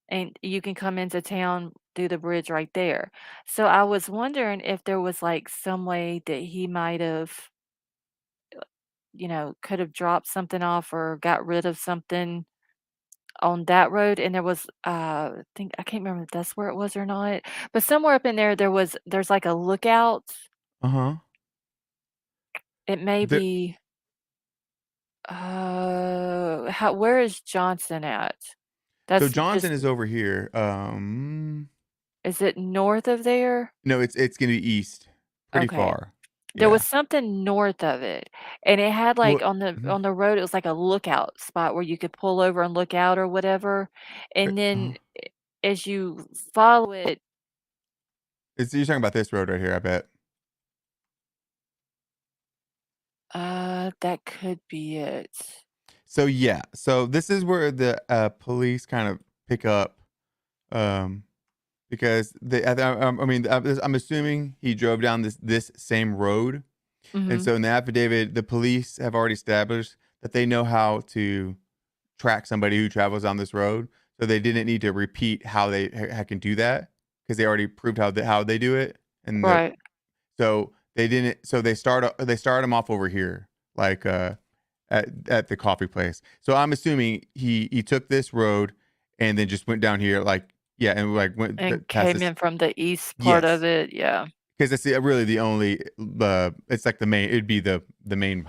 and you can come into town through the bridge right there. So I was wondering if there was like some way that he might have, could have dropped something off or got rid of something on that road, and there was, I can't remember if that's where it was or not, but somewhere up in there, there's like a lookout. Uh-huh. It may The be, where is Johnson at? So That's Johnson just is over here. is it north of there? No, it's gonna be east, pretty Okay, far. There was Yeah. something north of it, and it had, like, Well, on the mhm. on the road, it was like a lookout spot where you could pull over and look out or whatever, and Uh-huh. then as you follow it You're talking about this road right here, I bet. that could be it. So yeah, so this is where the police kind of pick up, um, because I mean, I'm assuming he drove down this same road, and Mhm. so in the affidavit, the police have already established that they know how to track somebody who travels on this road, so they didn't need to repeat how they can do that because they already proved how they do it, and Right. so they didn't. So they start him off over here, like at the coffee place. So I'm assuming he took this road and then just went down here, like yeah, and like went And past came this. in from the east part of Yes, it, yeah. because that's really the only. It's like the main. It'd be the main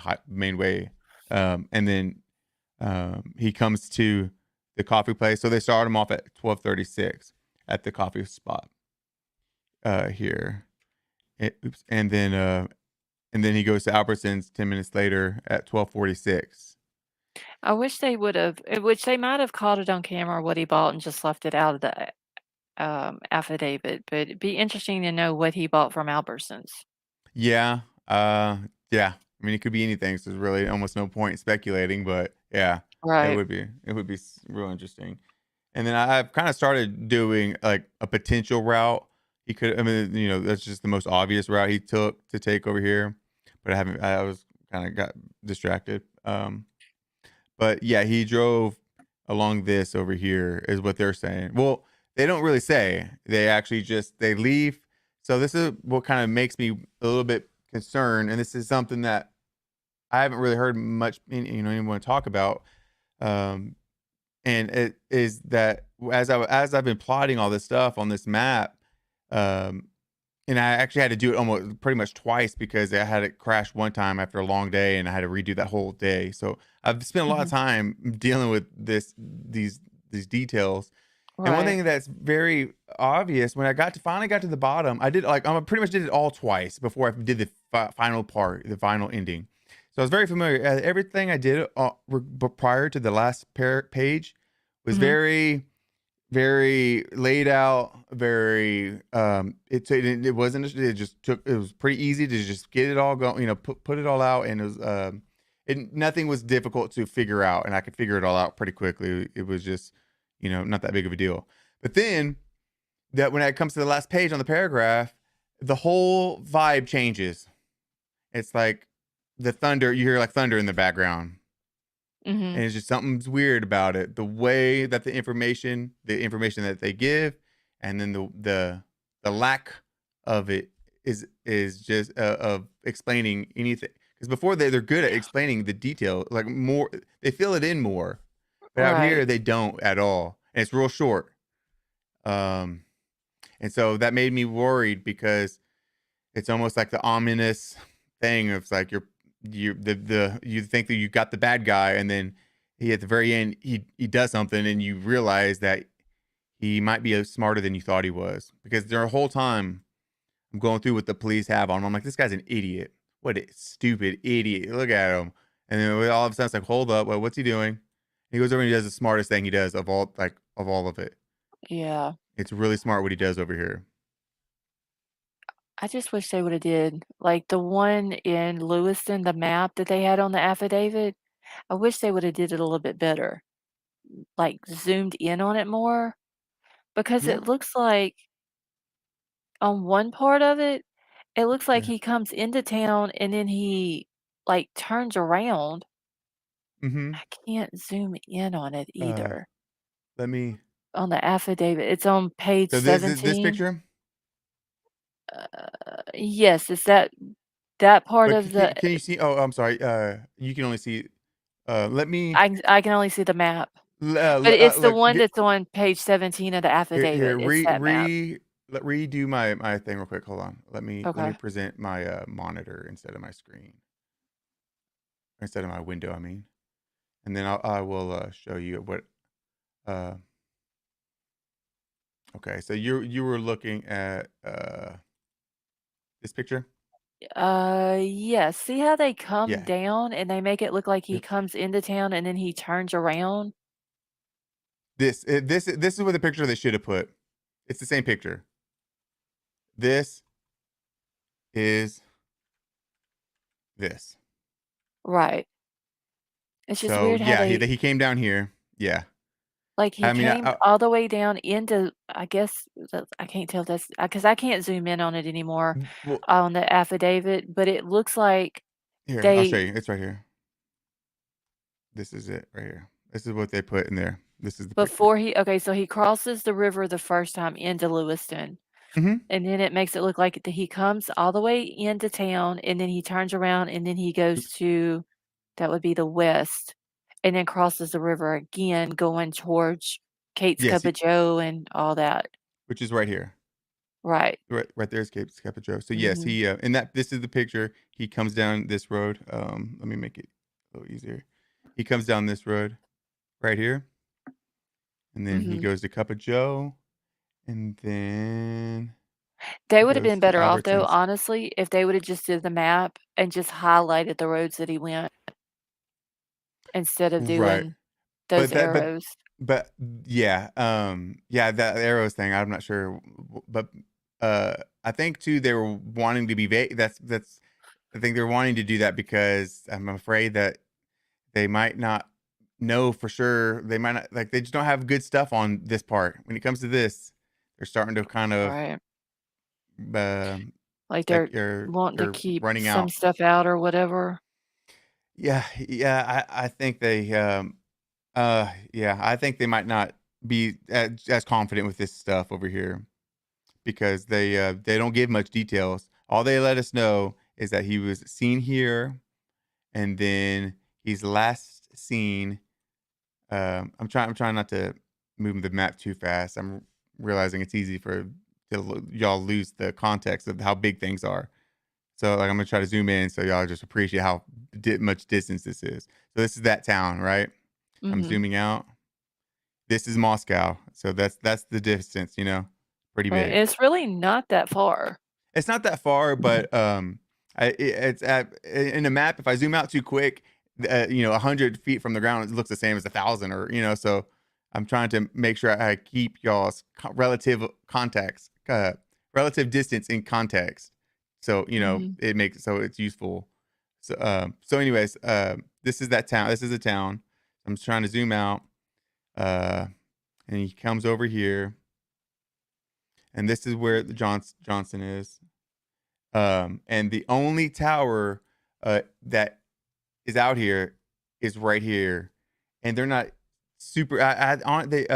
way. And then he comes to the coffee place. So they start him off at 12:36 at the coffee spot here. Oops, and then he goes to Albertsons 10 minutes later at 12:46. I wish they would've which they might have caught it on camera what he bought and just left it out of the, affidavit, but it'd be interesting to know what he bought from Albertsons. Yeah, yeah. I mean, it could be anything, so there's really almost no point speculating, but yeah, Right. it would be real interesting. And then I've kind of started doing like a potential route. He could, I mean, that's just the most obvious route he took to take over here, but I haven't. I was kind of got distracted. But yeah, he drove along this over here, is what they're saying. Well, they don't really say. They actually just they leave. So this is what kind of makes me a little bit concerned, and this is something that I haven't really heard much, anyone talk about. Um, and it is that as I've been plotting all this stuff on this map, um, and I actually had to do it almost pretty much twice because I had it crash one time after a long day, and I had to redo that whole day. So I've spent a lot of Mhm. time dealing with these details. And one Right. thing that's very obvious when I finally got to the bottom, I did like I pretty much did it all twice before I did the final part, the final ending. So I was very familiar. Everything I did prior to the last page was Mhm. very laid out, very it wasn't it just took it was pretty easy to just get it all going, put it all out, and it was nothing was difficult to figure out, and I could figure it all out pretty quickly. It was just, not that big of a deal. But then that when it comes to the last page on the paragraph, the whole vibe changes. It's like the thunder, you hear like thunder in the background, Mhm. and it's just something's weird about it. The way that the information that they give, and then the lack of it is just of explaining anything. Because before they're good at explaining the detail, like more, they fill it in more, but out here Right. they don't at all, and it's real short. Um, and so that made me worried because it's almost like the ominous thing of like you think that you got the bad guy, and then he at the very end he does something, and you realize that he might be smarter than you thought he was, because the whole time I'm going through what the police have on him, I'm like, this guy's an idiot. What a stupid idiot. Look at him. And then all of a sudden it's like, hold up, what's he doing? He goes over and he does the smartest thing he does of all of it. Yeah. It's really smart what he does over here. I just wish they woulda did like, the one in Lewiston, the map that they had on the affidavit, I wish they woulda did it a little bit better, like, zoomed in on it more, because Yeah. it looks like on one part of it, it looks like Yeah. he comes into town and then he, like, turns around. Mm-hmm. I can't zoom in on it Uh either. let me On the affidavit, it's on page So this 17. picture. Yes, it's that part But of the can you see? Oh, I'm sorry. You can only see. Let me I can only see the map, but it's the look. one that's on page 17 of the Here. affidavit, it's that map. Redo my thing real quick. Hold on. Let me Okay. present my monitor instead of my screen, instead of my window. I mean, and then I will show you what. Uh, okay. So you were looking at this picture. Yeah, see how they come Yeah. down and they make it look like he Yep. comes into town and then he turns around? This is what the picture they should have put. It's the same picture. This is this. Right. It's just So weird how yeah, they he came down here. Yeah. like, he I mean, came all the way down into I guess that's I can't tell that's because I can't zoom in on it anymore well, on the affidavit, but it looks like here, I'll show they you. It's right here. This is it right here. This is what they put in there. This is the picture. before he okay, so he crosses the river the first time into Lewiston, Mhm. and then it makes it look like he comes all the way into town, and then he turns around, and then he goes to that would be the west, and then crosses the river again going towards Kate's Yes, Cup of Joe and all that. which is right here. Right. Right there is Cape Joe. So yes, Mhm. he and that this is the picture. He comes down this road. Let me make it a little easier. He comes down this road right here, and then he Mhm. goes to Cup of Joe, and then They he would have goes been to better off, though, Albertsons. honestly, if they would've just did the map and just highlighted the roads that he went instead of Right. doing those But that arrows. but yeah, yeah, that arrows thing, I'm not sure, but, I think too they were wanting to be vague. That's I think they're wanting to do that because I'm afraid that they might not know for sure. They might not like, they just don't have good stuff on this part. When it comes to this, they're starting to kind of, Right. um, Like, like they're wanting to they're keep running some out. stuff out or whatever. Yeah, yeah, I think they, yeah, I think they might not be as confident with this stuff over here because they don't give much details. All they let us know is that he was seen here, and then he's last seen. I'm trying not to move the map too fast. I'm realizing it's easy for y'all lose the context of how big things are. So like I'm gonna try to zoom in so y'all just appreciate how much distance this is. So this is that town, right? I'm Mhm. zooming out. This is Moscow. So that's the distance, pretty Right, big. it's really not that far. It's not that far, but it's at in a map. If I zoom out too quick, 100 feet from the ground, it looks the same as 1,000, or So I'm trying to make sure I keep y'all's relative context, relative distance in context. So Mhm. it makes so it's useful. So anyways, this is that town. This is a town. I'm trying to zoom out, uh, and he comes over here, and this is where the Johnson is. And the only tower that is out here is right here, and they're not super. On they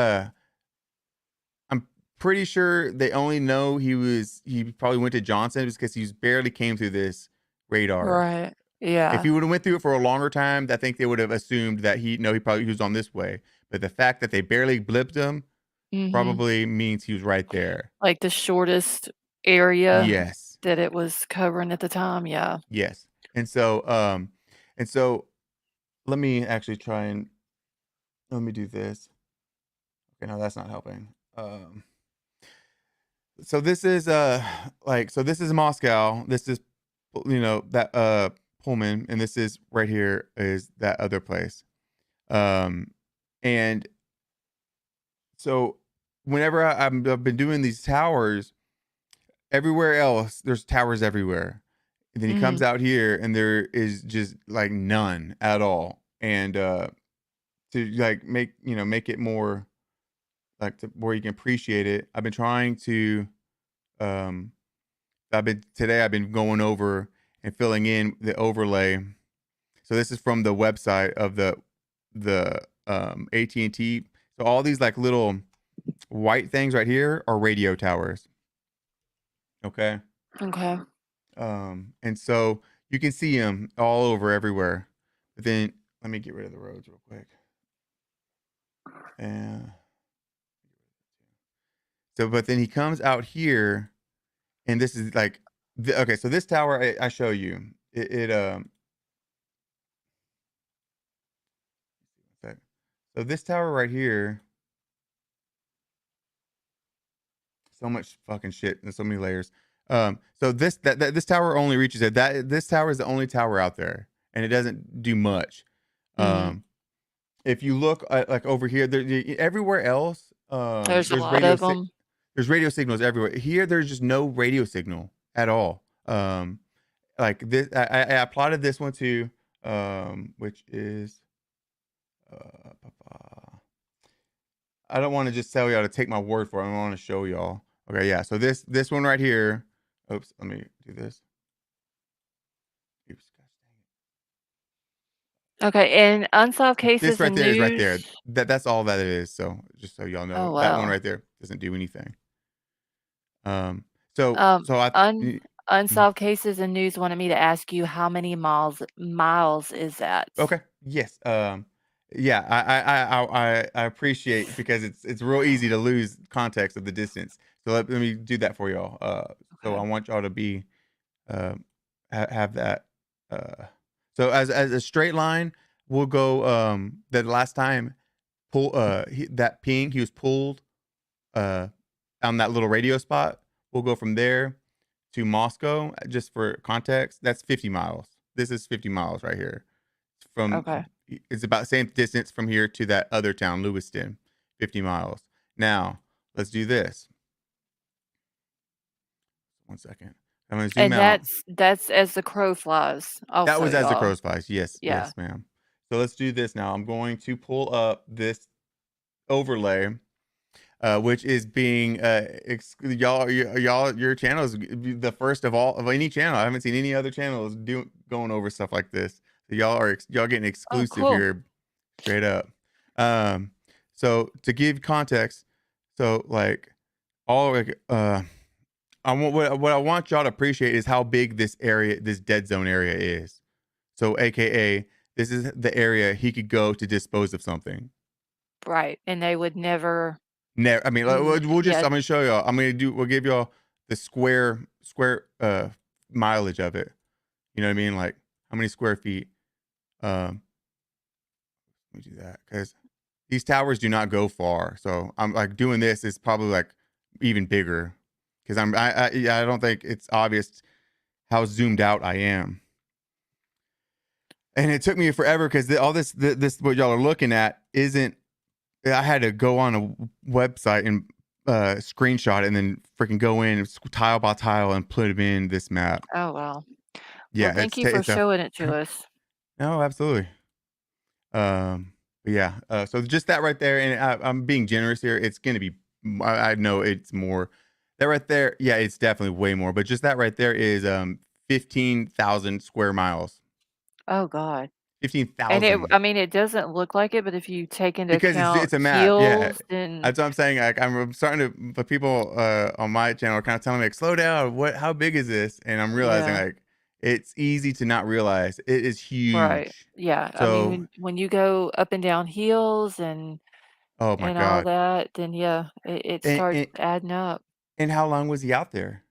I'm pretty sure they only know he probably went to Johnson because he's barely came through this radar. Right. If Yeah. he would have went through it for a longer time, I think they would have assumed that he was on this way. But the fact that they barely blipped him Mhm. probably means he was right there. Like, the shortest area Yes. that it was covering at the time, yeah. Yes. And so let me actually try and let me do this. Okay, no, that's not helping. So this is so this is Moscow. This is that Pullman, and this is right here is that other place. Um, and so whenever I've been doing these towers, everywhere else there's towers everywhere. And then he comes Mhm. out here, and there is just like none at all. And to like make it more like to where you can appreciate it. I've been trying to um I've been going over and filling in the overlay. So this is from the website of the AT&T. So all these like little white things right here are radio towers, okay? Okay. And so you can see them all over everywhere. But then let me get rid of the roads real quick. And so but then he comes out here, and this is like okay, so this tower I show you. It sec. So this tower right here, so much fucking shit. There's so many layers. So this tower only reaches it. That this tower is the only tower out there, and it doesn't do much. Mhm. Um, if you look at, like over here, everywhere else, There's a lot of them. there's radio signals everywhere. Here, there's just no radio signal at all. Like this, I plotted this one too, which is I don't want to just tell y'all to take my word for it. I want to show y'all. Okay, yeah. So this one right here. Oops, let me do this. Oops, gosh Okay, and unsolved dang it. This cases right and there is right news. there. That's all that it is. So just so y'all know, Oh, that one wow. right there doesn't do anything. Um. So Um, so I. un Mhm. unsolved cases and news wanted me to ask you how many miles is that? Okay. Yes. Yeah. I appreciate because it's real easy to lose context of the distance. So let me do that for y'all. So I Okay. want y'all to be um, have that. Uh, so as a straight line, we'll go. The last time that ping, he was pulled uh, on that little radio spot. We'll go from there to Moscow. Just for context, that's 50 miles. This is 50 miles right here. From Okay. it's about the same distance from here to that other town, Lewiston, 50 miles. Now let's do this. One second. I'm gonna zoom And out. that's as the crow flies That also, was as the y'all. crows flies. Yes, Yeah. yes, ma'am. So let's do this now. I'm going to pull up this overlay, which is being y'all your channel is the first of all of any channel. I haven't seen any other channels going over stuff like this. So y'all getting Oh, exclusive cool. here, straight up. Um, so to give context, so like all like I want what I want y'all to appreciate is how big this area, this dead zone area is. So, AKA, this is the area he could go to dispose of something. Right, and they would never Never. I mean, like, we'll just. yeah, I'm gonna show y'all. I'm gonna do. We'll give y'all the square mileage of it. You know what I mean? Like how many square feet? Let me do that because these towers do not go far. So I'm like doing this is probably like even bigger because yeah, I don't think it's obvious how zoomed out I am. And it took me forever because all this what y'all are looking at isn't. I had to go on a website and screenshot it and then freaking go in tile by tile and put them in this map. oh, wow. Well, Yeah, thank you for it's a showing it to us. no, absolutely. But yeah. So just that right there, and I'm being generous here. It's gonna be. I know it's more. That right there, yeah, it's definitely way more. But just that right there is 15,000 square miles. Oh, god. Fifteen And thousand. I mean, it doesn't look like it, but if you take into Because account it's a map, yeah. hills, then That's what I'm saying. Like I'm starting to, but people on my channel are kind of telling me like, slow down. How big is this? And I'm realizing yeah, like it's easy to not realize it is right. huge. Yeah, I mean, So, when you go up and down hills oh my and all god. that, then yeah, it And, starts and adding up. and how long was he out there?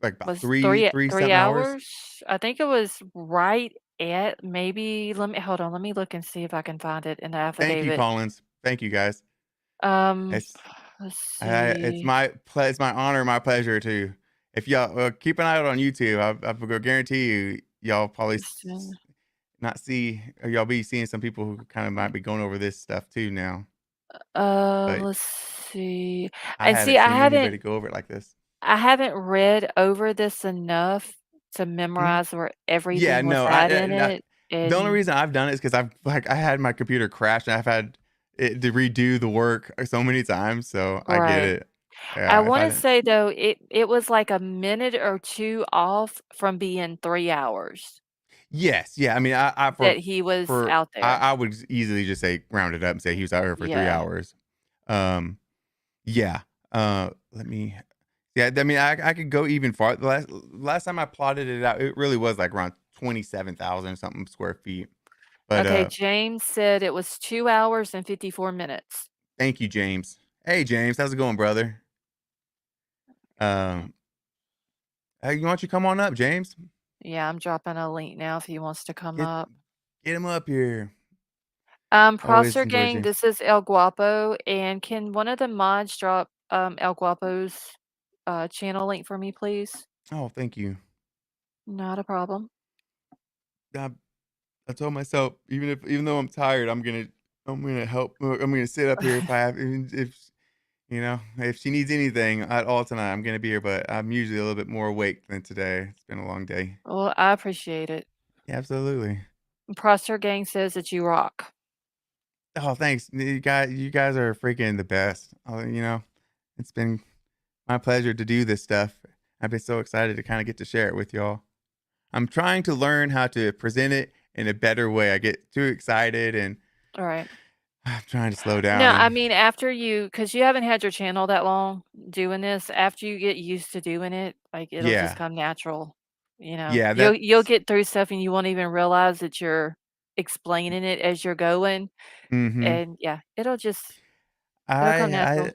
Like about Was three 3 something hours. hours? I think it was right at maybe let me hold on, let me look and see if I can find it in the Thank you, affidavit. Collins. Thank you, guys. Um, It's let's it's see. it's my honor, my pleasure to. If y'all keep an eye out on YouTube, I guarantee you, y'all probably not see or y'all be seeing some people who kind of might be going over this stuff too now. But Let's see. I And see, haven't seen anybody go over it like this. I haven't read over this enough to Mhm. memorize where Yeah, everything was no, at in not, it, the only and reason I've done it is because I've like I had my computer crash and I've had it to redo the work so many times, so I get right. it. I Yeah, if I wanna didn't. say, though, it was, like, a minute or 2 off from being 3 hours Yes, yeah. I mean, I that he was for out there. I would easily just say round it up and say he was out here for three Yeah. hours. Um, yeah. Let me. Yeah, I mean, I could go even far. The last time I plotted it out, it really was like around 27,000 something square feet. But Okay, James said it was 2 hours and 54 minutes. thank you, James. Hey, James, how's it going, brother? Um, hey, you want you come on up, James? Yeah, I'm dropping a link now if he wants to come Get up. get him up here. Always Proster enjoy Gang, James. this is El Guapo, and can one of the mods drop, El Guapo's? channel link for me, please? Oh, thank you. Not a problem. I, I told myself even though I'm tired, I'm gonna help. I'm gonna sit up here if I have even if if she needs anything at all tonight, I'm gonna be here. But I'm usually a little bit more awake than today. It's been a long day. Well, I appreciate it. Yeah, absolutely. Prosser Gang says that you rock. Oh, thanks. You guys are freaking the best. It's been my pleasure to do this stuff. I've been so excited to kind of get to share it with y'all. I'm trying to learn how to present it in a better way. I get too excited and All right. I'm trying to slow No, down I and mean, after because you haven't had your channel that long doing this, after you get used to doing it, like, it'll just yeah. come natural, you know? Yeah, You'll that's get through stuff and you won't even realize that you're explaining it as you're going, mhm. and yeah, it'll come I natural.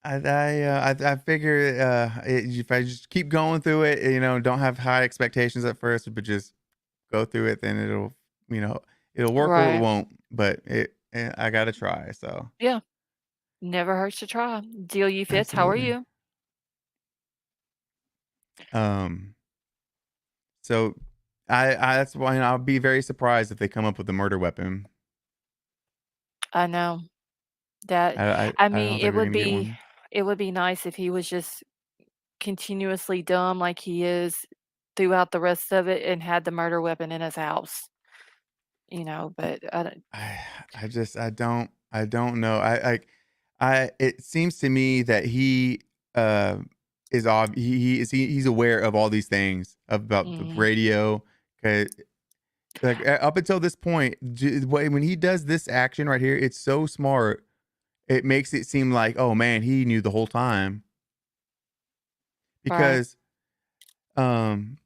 I figure if I just keep going through it, don't have high expectations at first, but just go through it, then you know, it'll work or it Right. won't. But I gotta try. So Yeah, never hurts to try. Deal you fits, how are absolutely. you? Um. So I that's why I'll be very surprised if they come up with a murder weapon. I know. That I I don't mean, think they're gonna get one. it would be nice if he was just continuously dumb like he is throughout the rest of it and had the murder weapon in his house, but I don't. I I don't know. I it seems to me that he uh he's aware of all these things about the Mhm. radio. 'Cause, like up until this point, when he does this action right here, it's so smart. It makes it seem like, oh man, he knew the whole time Right. because um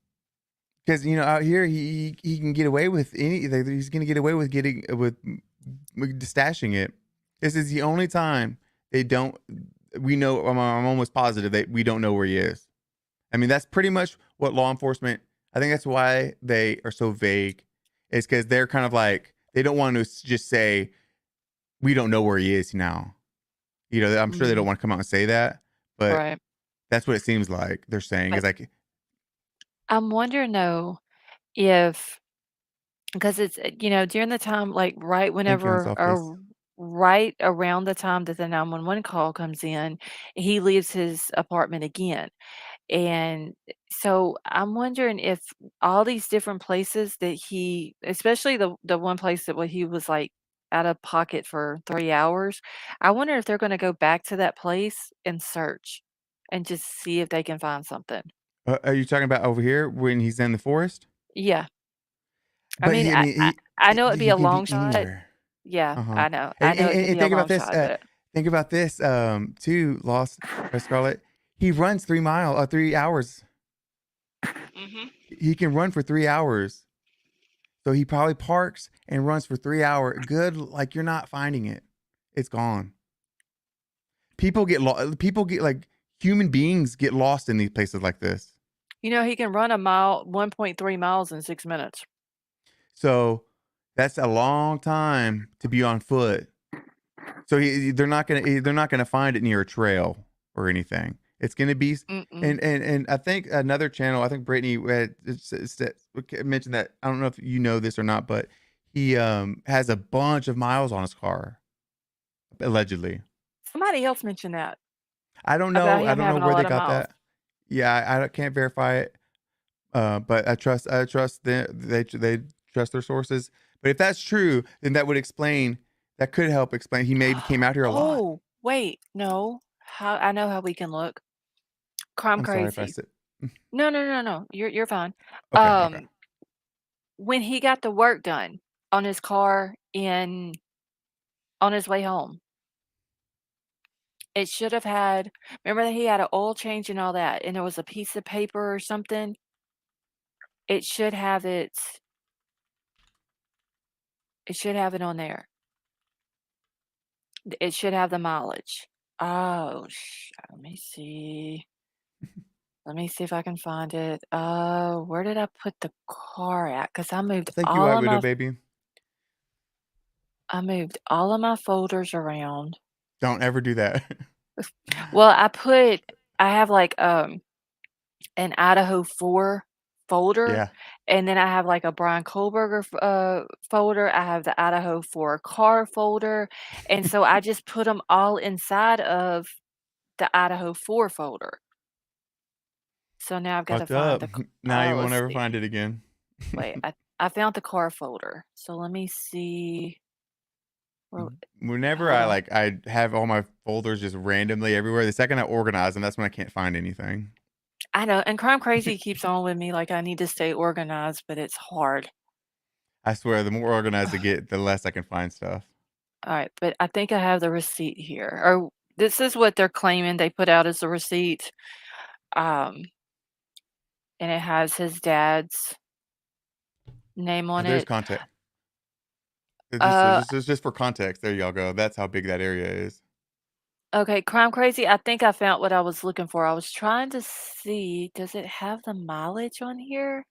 because out here he can get away with he's gonna get away with getting with stashing it. This is the only time they don't. We know. I'm almost positive that we don't know where he is. I mean, that's pretty much what law enforcement. I think that's why they are so vague. Is because they're kind of like they don't want to just say we don't know where he is now. I'm sure they don't Mhm. want to come out and say that, but Right. that's what it seems like they're saying. But Is like I'm wondering though if because it's during the time like thank you on softest. right around the time that the 911 call comes in, he leaves his apartment again. And so I'm wondering if all these different places that especially the one place that where he was like out of pocket for 3 hours, I wonder if they're gonna go back to that place and search and just see if they can find something. Are you talking about over here when he's in the forest? Yeah. I But mean, he, I mean, I know it'd be he a can be long shot. anywhere. Yeah, Uh-huh. I know. And I know and it and could and be a think long about this, shot, but too, Lost by Scarlet. He runs 3 hours. Mhm. He can run for 3 hours. So he probably parks and runs for 3 hours. Good, like, you're not finding it. It's gone. People get, like human beings get lost in these places like this. He can run a mile 1.3 miles in 6 minutes. So, that's a long time to be on foot. So they're not gonna find it near a trail or anything. It's gonna be Mm-mm. and I think another channel. I think Brittany mentioned that. I don't know if you know this or not, but he has a bunch of miles on his car allegedly. Somebody else mentioned that I don't about know. I him don't know having a where they lot of got miles. that. Yeah, can't verify it. But I trust they trust their sources. But if that's true, then that could help explain he maybe came out here a lot. Oh, wait, no. I know how we can look. Crime I'm sorry if I Crazy. said. No, no, no, no. You're fine. Okay, okay. Um, when he got the work done on his car on his way home, it should have had remember that he had an oil change and all that, and there was a piece of paper or something? It should have it on there. It should have the mileage. Oh, let me see. Let me see if I can find it. Where did I put the car at? Because Thank you, White Widow baby. I moved all of my folders around. Don't ever do that. Well, I put I have, like, an Idaho 4 folder, Yeah. and then I have, like, a Bryan Kohberger folder, I have the Idaho 4 car folder, and so I just put them all inside of the Idaho 4 folder. So now I've gotta Fucked find up. the c Now you won't let's ever find see. it again. Wait, I found the car folder, so let me see where Whenever hold I on. like, I have all my folders just randomly everywhere. The second I organize them, that's when I can't find anything. I know, and Crime Crazy keeps on with me like I need to stay organized, but it's hard. I swear, the more organized I get, the less I can find stuff. Alright, but I think I have the receipt here, or this is what they're claiming they put out as a receipt, um, and it has his dad's name on There's it. context. Uh, Just for context. There y'all go. That's how big that area is. okay, Crime Crazy, I think I found what I was looking for. I was trying to see, does it have the mileage on here?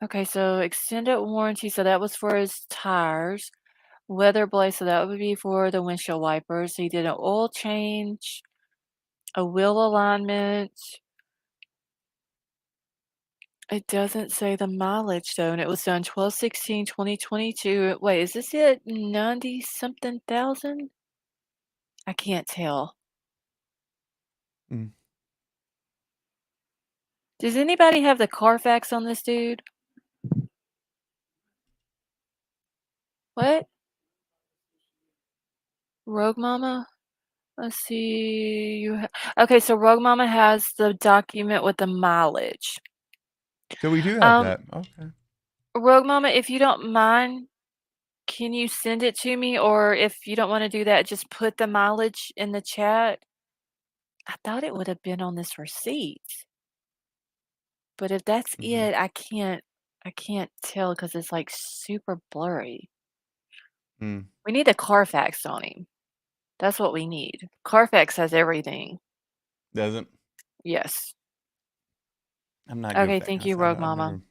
Okay, so extended warranty, so that was for his tires. Weather blade, so that would be for the windshield wipers. He did an oil change, a wheel alignment. It doesn't say the mileage though, and it was done 12/16/2022. Wait, is this it? 90 something thousand? I can't tell. Mm. Does anybody have the Carfax on this dude? What? Rogue Mama? Let's see. Okay, so Rogue Mama has the document with the mileage. So we do have Um, that. Okay. Rogue Mama, if you don't mind, can you send it to me? Or if you don't want to do that, just put the mileage in the chat. I thought it would have been on this receipt. But if that's Mhm. it, I can't tell because it's, like, super blurry. Mm. We need a Carfax on him. That's what we need. Carfax has everything. Doesn't. Yes. I'm not good with Okay, that thank kind of you, stuff. Rogue Mama.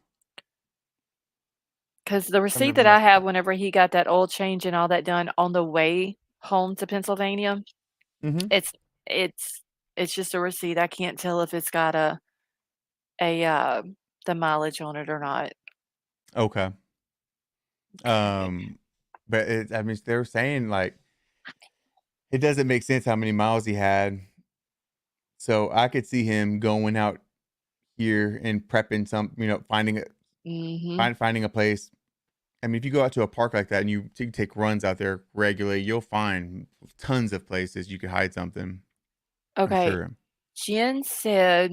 Because the I've receipt never that I messed with have that. whenever he got that oil change and all that done on the way home to Pennsylvania, Mhm. it's it's it's just a receipt. I can't tell if it's got a the mileage on it or not. Okay. Okay. But I mean, they're saying like it doesn't make sense how many miles he had. So I could see him going out here and prepping finding a Mhm. finding a place. I mean, if you go out to a park like that and you take runs out there regularly, you'll find tons of places you could hide something. I'm Okay. sure. Jen said,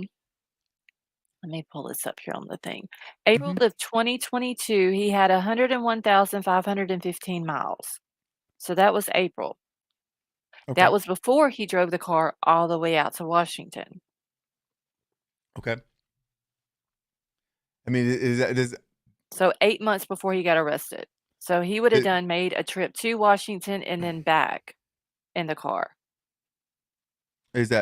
let me pull this up here on the thing. April Hmm. of 2022, he had 101,515 miles. So that was April. Okay. That was before he drove the car all the way out to Washington. Okay. I mean, is that does So 8 months before he got arrested. So he would have it, done made a trip to Washington and then back in the car. is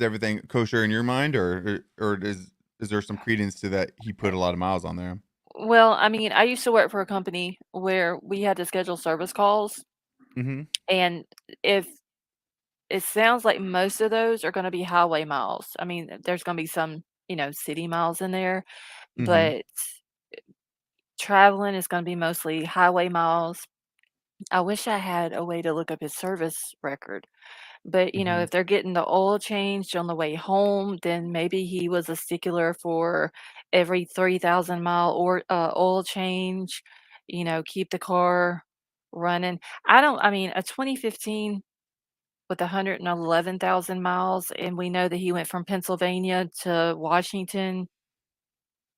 everything kosher in your mind, or is there some credence to that he put a lot of miles on there? Well, I mean, I used to work for a company where we had to schedule service calls, Hmm. and if it sounds like most of those are gonna be highway miles. I mean, there's gonna be some, city miles in there, Hmm. but traveling is gonna be mostly highway miles. I wish I had a way to look up his service record, but, Hmm. if they're getting the oil changed on the way home, then maybe he was a stickler for every 3,000-mile or oil change, keep the car running. I mean, a 2015 with 111,000 miles, and we know that he went from Pennsylvania to Washington.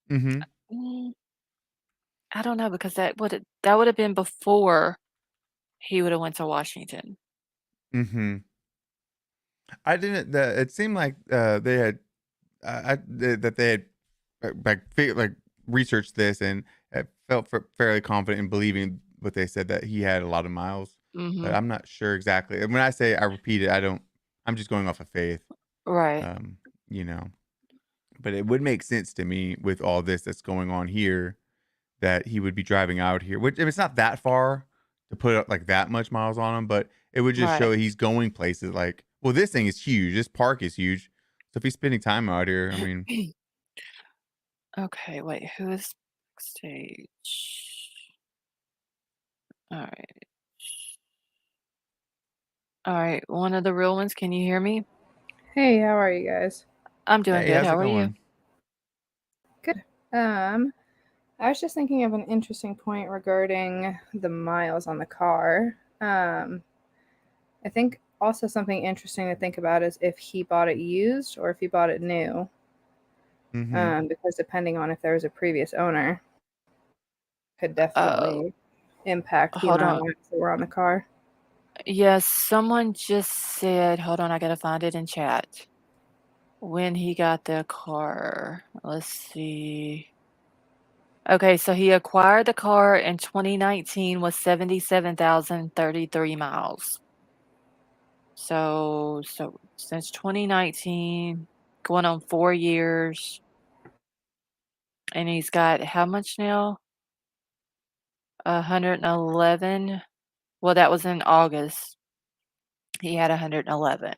Hmm. Mm, I don't know because that would have been before he would have went to Washington. Hmm. I didn't. It seemed like they had that they had like researched this and felt fairly confident in believing what they said that he had a lot of miles, but Mhm. I'm not sure exactly. And when I say I repeat it, I don't. I'm just going off of faith, Right. um, you know. But it would make sense to me with all this that's going on here that he would be driving out here. Which if it's not that far to put up like that much miles on him, but it would just Right. show he's going places. Like, Well, this thing is huge. This park is huge. So if he's spending time out here, I mean, Okay, wait, who is backstage? Alright. Alright, one of the real ones, can you hear me? Hey, how are you guys? I'm doing hey, good, how's how it are you? going? Good. I was just thinking of an interesting point regarding the miles on the car. I think also something interesting to think about is if he bought it used or if he bought it new. Mm-hmm. Because depending on if there was a previous owner, could Oh, definitely impact the hold amount on. of miles that were on the car. Yes, someone just said, hold on, I gotta find it in chat. When he got the car. Let's see. Okay, so he acquired the car in 2019 with 77,033 miles. So since 2019, going on 4 years, and he's got how much now? 111. Well, that was in August. He had 111.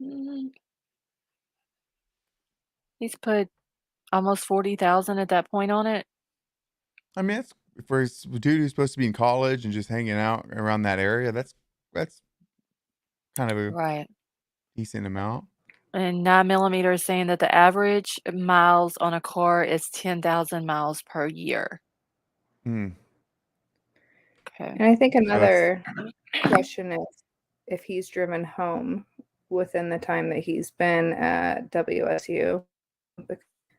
Mm, he's put almost 40,000 at that point on it. I mean, that's for a dude who's supposed to be in college and just hanging out around that area. That's kind of a Right. decent amount. And 9mm is saying that the average miles on a car is 10,000 miles per year. Hmm. Okay. And I think So that's another question is if he's driven home within the time that he's been at WSU.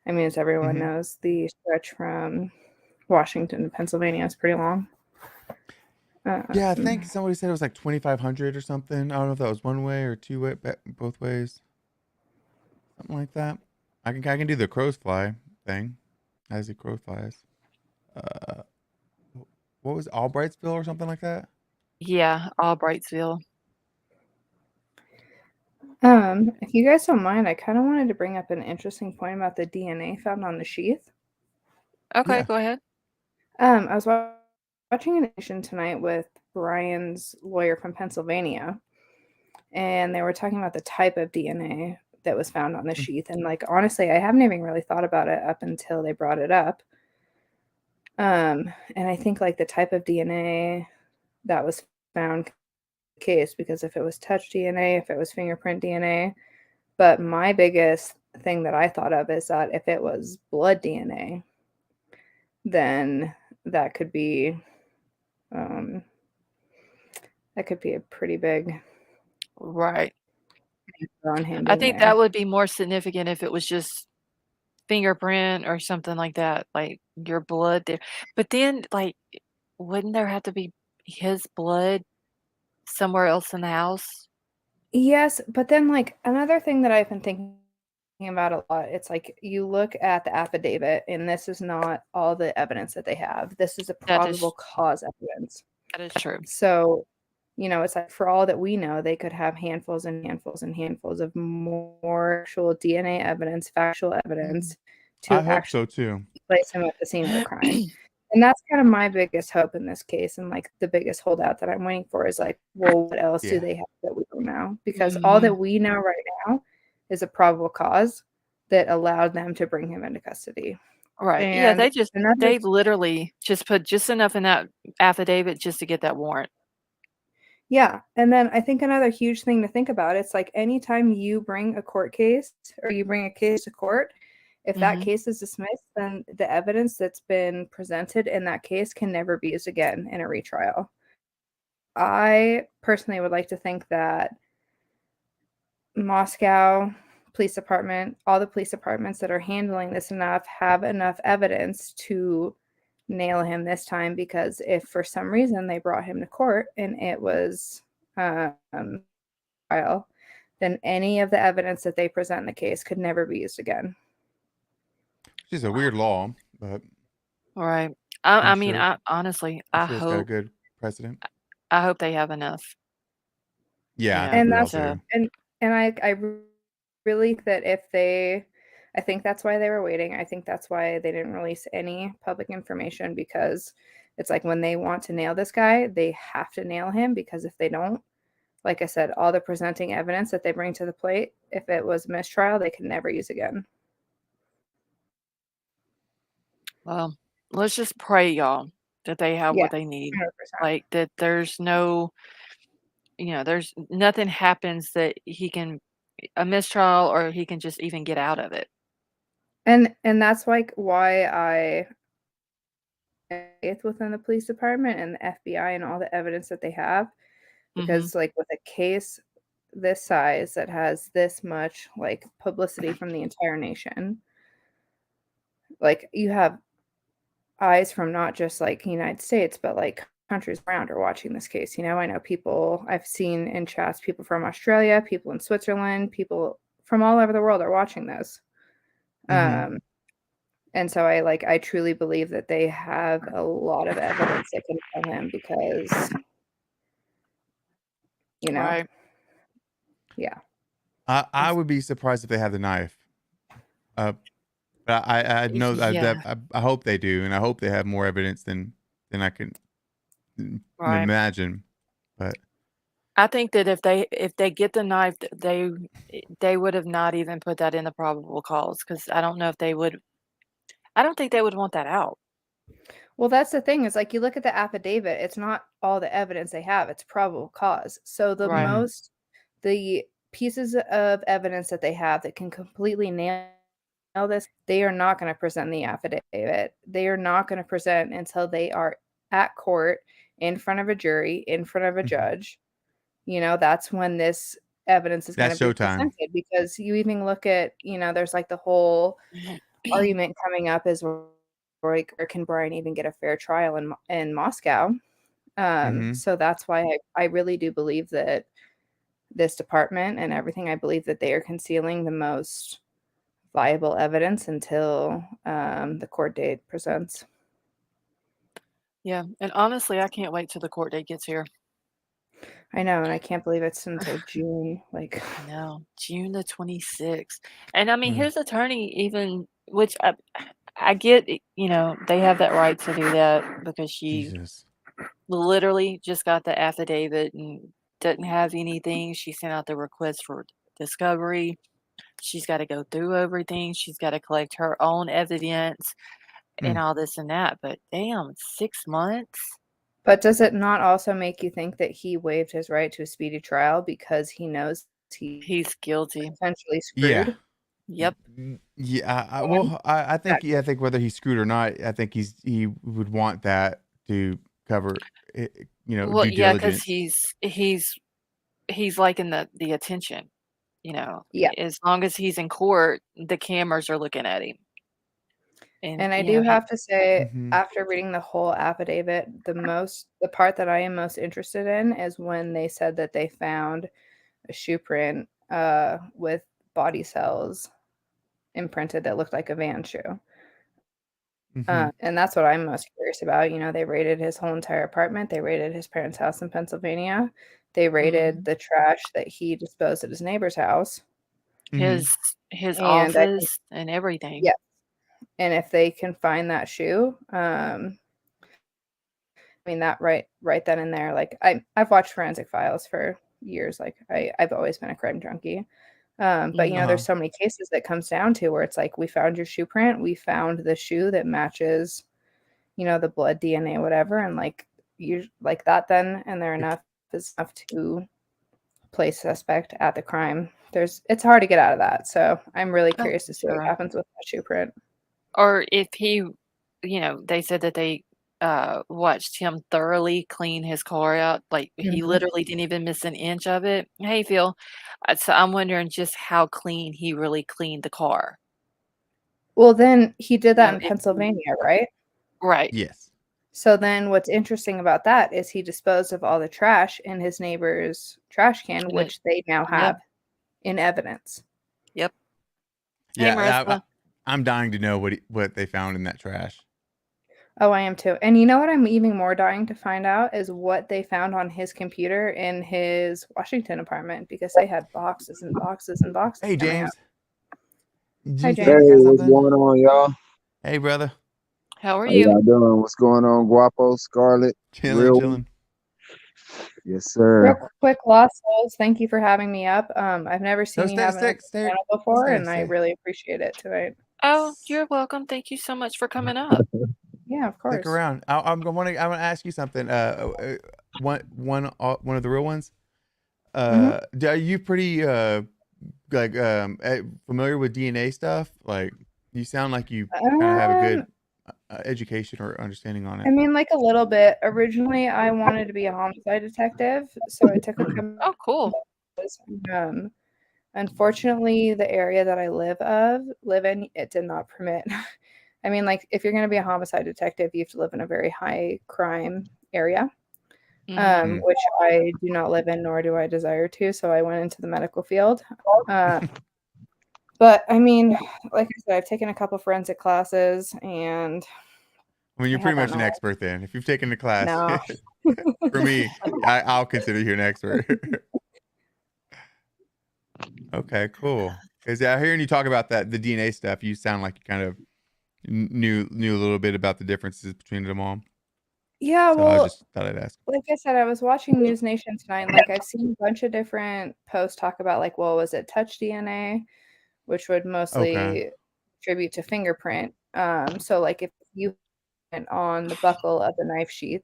I mean, as everyone mhm. knows, the stretch from Washington to Pennsylvania is pretty long. Yeah, I think Um, somebody said it was like 2,500 or something. I don't know if that was one way or two way, both ways, something like that. I can do the crows fly thing, as the crow flies. Uh, what was Albrightsville or something like that? Yeah, Albrightsville. if you guys don't mind, I kind of wanted to bring up an interesting point about the DNA found on the sheath. Okay, Yeah. go ahead. I was watching an edition tonight with Bryan's lawyer from Pennsylvania, and they were talking about the type of DNA that was found on the Mm. sheath. And like honestly, I haven't even really thought about it up until they brought it up. And I think like the type of DNA that was found case because if it was touch DNA, if it was fingerprint DNA, but my biggest thing that I thought of is that if it was blood DNA, then that could be um, that could be a pretty big Right. on him I being think that there. would be more significant if it was just fingerprint or something like that, like your blood there. But then, like, wouldn't there have to be his blood somewhere else in the house? Yes, but then like another thing that I've been thinking about a lot, it's like you look at the affidavit and this is not all the evidence that they have. This is a That probable is cause evidence. that is true. So, it's like for all that we know, they could have handfuls and handfuls and handfuls of more actual DNA evidence, factual Mhm. evidence to I hope actually so too. place him at the scene of the crime. And that's kind of my biggest hope in this case. And like the biggest holdout that I'm waiting for is like, well, what else do Yeah. they have that we don't know? Because all that Mhm. we know right now is a probable cause that allowed them to bring him into custody. Right. Yeah, And another they literally just put just enough in that affidavit just to get that warrant. Yeah, and then I think another huge thing to think about, it's like anytime you bring a court case or you bring a case to court, if that Mhm. case is dismissed, then the evidence that's been presented in that case can never be used again in a retrial. I personally would like to think that Moscow Police Department, all the police departments that are handling this enough have enough evidence to nail him this time because if for some reason they brought him to court and it was trial, then any of the evidence that they present in the case could never be used again. Which is a weird law, but Right. I'm I mean, sure I honestly, I'm sure it's got a good precedent. I hope they have enough, Yeah, I think And we all that's to do. and I really think that if they I think that's why they were waiting. I think that's why they didn't release any public information because it's like when they want to nail this guy, they have to nail him because if they don't, like I said, all the presenting evidence that they bring to the plate, if it was mistrial, they could never use again. Well, let's just pray, y'all, that they have Yeah, what they need. 100%. Like, that there's no, there's nothing happens that he can a mistrial or he can just even get out of it. And that's like why I faith within the police department and the FBI and all the evidence that they have, Mhm. because like with a case this size that has this much like publicity from the entire nation, like you have eyes from not just like the United States, but like countries around are watching this case. I know people I've seen in chats, people from Australia, people in Switzerland, people from all over the world are watching this. Mhm. And so I truly believe that they have a lot of evidence that can kill him because, Right. yeah. I would be surprised if they have the knife. But I know Yeah, I hope they do, and I hope they have more evidence than I can right. imagine. But I think that if they get the knife, they would have not even put that in the probable cause because I don't know if they would I don't think they would want that out. Well, that's the thing is like you look at the affidavit, it's not all the evidence they have, it's probable cause. So Right. the pieces of evidence that they have that can completely nail this, they are not going to present the affidavit. They are not going to present until they are at court in front of a jury, in front of a Mhm. judge. That's when this evidence is going That's to be showtime. presented because you even look at, there's like the whole argument coming up is like, or can Bryan even get a fair trial in Moscow? Mhm. So that's why I really do believe that this department and everything, I believe that they are concealing the most viable evidence until the court date presents. Yeah, and honestly, I can't wait till the court date gets here. I know, and I can't believe it's until June. Like, I know, June the 26th. And I mean, Mm. his attorney even which I get, they have that right to do that because she Jesus. literally just got the affidavit and doesn't have anything. She sent out the request for discovery. She's got to go through everything. She's got to collect her own evidence and Mm. all this and that. But damn, 6 months? but does it not also make you think that he waived his right to a speedy trial because he knows he's He's guilty. potentially Yeah. screwed? Yep. Yeah. And I think that yeah. I think whether he's screwed or not, I think he would want that to cover, Well, due yeah, because diligence. he's liking the attention, yeah. as long as he's in court, the cameras are looking at him. And, And I do he have to say, Mhm. after reading the whole affidavit, the part that I am most interested in is when they said that they found a shoe print with body cells imprinted that looked like a van shoe. Mhm. And that's what I'm most curious about. They raided his whole entire apartment. They raided his parents' house in Pennsylvania. They raided mhm. the trash that he disposed at his neighbor's house. His Mhm. his And I think, office and everything. yeah. And if they can find that shoe, I mean, that right then and there, like I've watched Forensic Files for years. Like I've always been a crime junkie. But Mhm. Uh-huh. there's so many cases that comes down to where it's like we found your shoe print, we found the shoe that matches, the blood, DNA, whatever, and like you like that then and there It- enough is enough to place suspect at the crime. It's hard to get out of that. So I'm really Oh, curious for to see what sure. happens with that shoe print. Or if he they said that they, watched him thoroughly clean his car out, like, he Mhm. literally didn't even miss an inch of it. Hey, Phil. So I'm wondering just how clean he really cleaned the car. Well, then he did that in If he Pennsylvania, right? Right. yes. So then what's interesting about that is he disposed of all the trash in his neighbor's trash can, And it which they now Yep, have in evidence. yep. Hey, Yeah. Marissa. I'm dying to know what they found in that trash. Oh, I am too. And you know what I'm even more dying to find out is what they found on his computer in his Washington apartment because they had boxes and boxes and boxes Hey, coming out. James. Hi, GT, James. you Hey, got what's something? going on, y'all? Hey, brother. How are How you? y'all doing? What's going on, Guapo, Scarlet, Chilling, Real One? chilling. Yes, Real sir. quick, Lost Souls, thank you for having me up. I've never No, seen you have an open stay, channel before, stay, and I stay. really appreciate it tonight. Oh, you're welcome. Thank you so much for coming up. Yeah, of Stick course. around. I'm gonna ask you something. One of the real ones. Are you pretty like familiar with DNA stuff? Like, you sound like you kind of have a good education or understanding on I it. mean, like a little bit. Originally, I wanted to be a homicide detective, so I took a Oh, cool. um, unfortunately, the area that I live in, it did not permit. I mean, like if you're going to be a homicide detective, you have to live in a very high crime area, which I do not live in, nor do I desire to. So I went into the medical field. But I mean, like I said, I've taken a couple forensic classes, and I mean, you're I pretty have that much an knowledge. expert then. If you've taken the class, No. for me, I'll consider you an expert. Okay, cool. Because hearing you talk about the DNA stuff, you sound like you kind of knew a little bit about the differences between them all. Yeah, So I well, just thought I'd ask. like I said, I was watching News Nation tonight, and like I've seen a bunch of different posts talk about like, well, was it touch DNA, which would Okay. mostly attribute to fingerprint. So like if you went on the buckle of the knife sheath,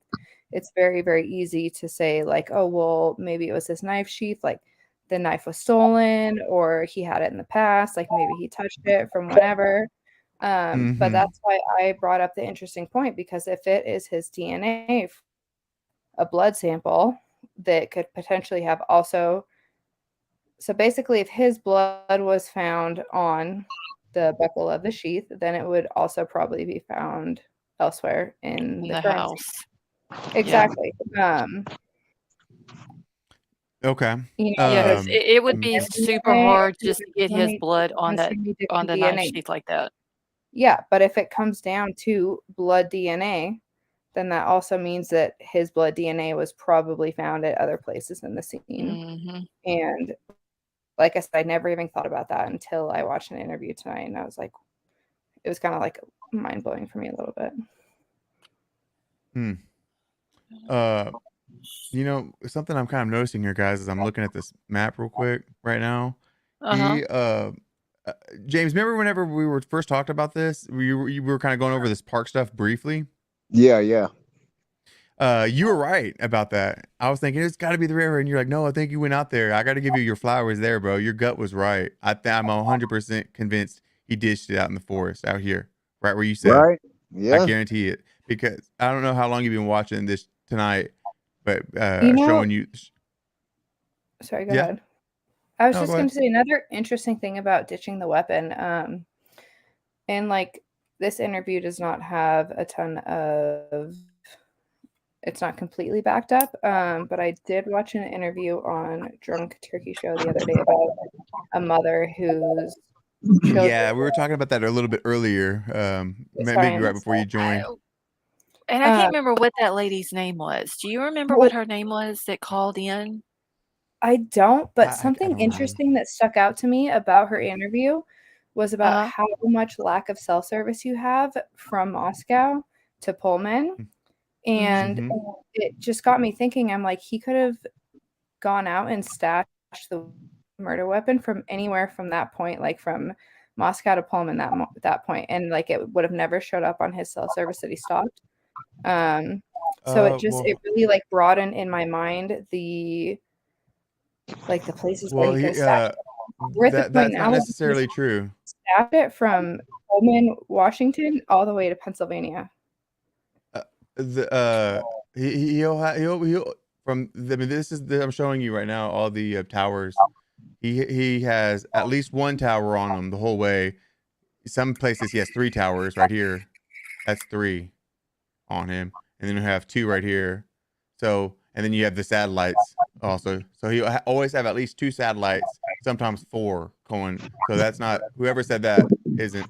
it's very, very easy to say like, oh, well, maybe it was this knife sheath, like the knife was stolen, or he had it in the past, like maybe he touched it from whenever. But that's why I brought up the interesting point, because if it is his DNA, a blood sample that could potentially have also, so basically if his blood was found on the buckle of the sheath, then it would also probably be found elsewhere in the crime house. scene. Exactly. Okay. Yeah, because it would be super hard just to get his blood on that knife sheath like that. Yeah, but if it comes down to blood DNA, then that also means that his blood DNA was probably found at other places in the scene. And like I said, I never even thought about that until I watched an interview tonight, and I was like, it was kind of like mind blowing for me a little bit. You know, something I'm kind of noticing here, guys, is I'm looking at this map real quick right now. James, remember whenever we were first talking about this, you were kind of going over this park stuff briefly? Yeah. You were right about that. I was thinking it's got to be the river, and you're like, no, I think you went out there. I got to give you your flowers there, bro. Your gut was right. I'm 100% convinced he dished it out in the forest out here, right where you said. Right. I Yeah. guarantee it, because I don't know how long you've been watching this tonight, but showing you. Sorry, go ahead. I was just go going ahead. to say another interesting thing about ditching the weapon. And like this interview does not have a ton of, it's not completely backed up. But I did watch an interview on Drunk Turkey Show the other day about a mother whose children. Yeah, we were talking about that a little bit earlier. Maybe right before you joined. And I can't remember what that lady's name was. Do you remember what her name was that called in? I don't, but I something don't interesting that stuck out to me about her interview was about how much lack of cell service you have from Moscow to Pullman. And it just got me thinking, I'm like, he could have gone out and stashed the murder weapon from anywhere from that point, like from Moscow to Pullman that point, and like it would have never showed up on his cell service that he stopped. So it really like broadened in my mind the places where he could have stashed it. We're at the point that's now not where necessarily true. Stashed it from Pullman, Washington, all the way to Pennsylvania. He'll from I mean, I'm showing you right now all the towers. He has at least one tower on him the whole way. Some places he has 3 towers right here. That's 3 on him, and then you have 2 right here. So, and then you have the satellites also. So he always have at least 2 satellites, sometimes 4 going. So that's not, whoever said that isn't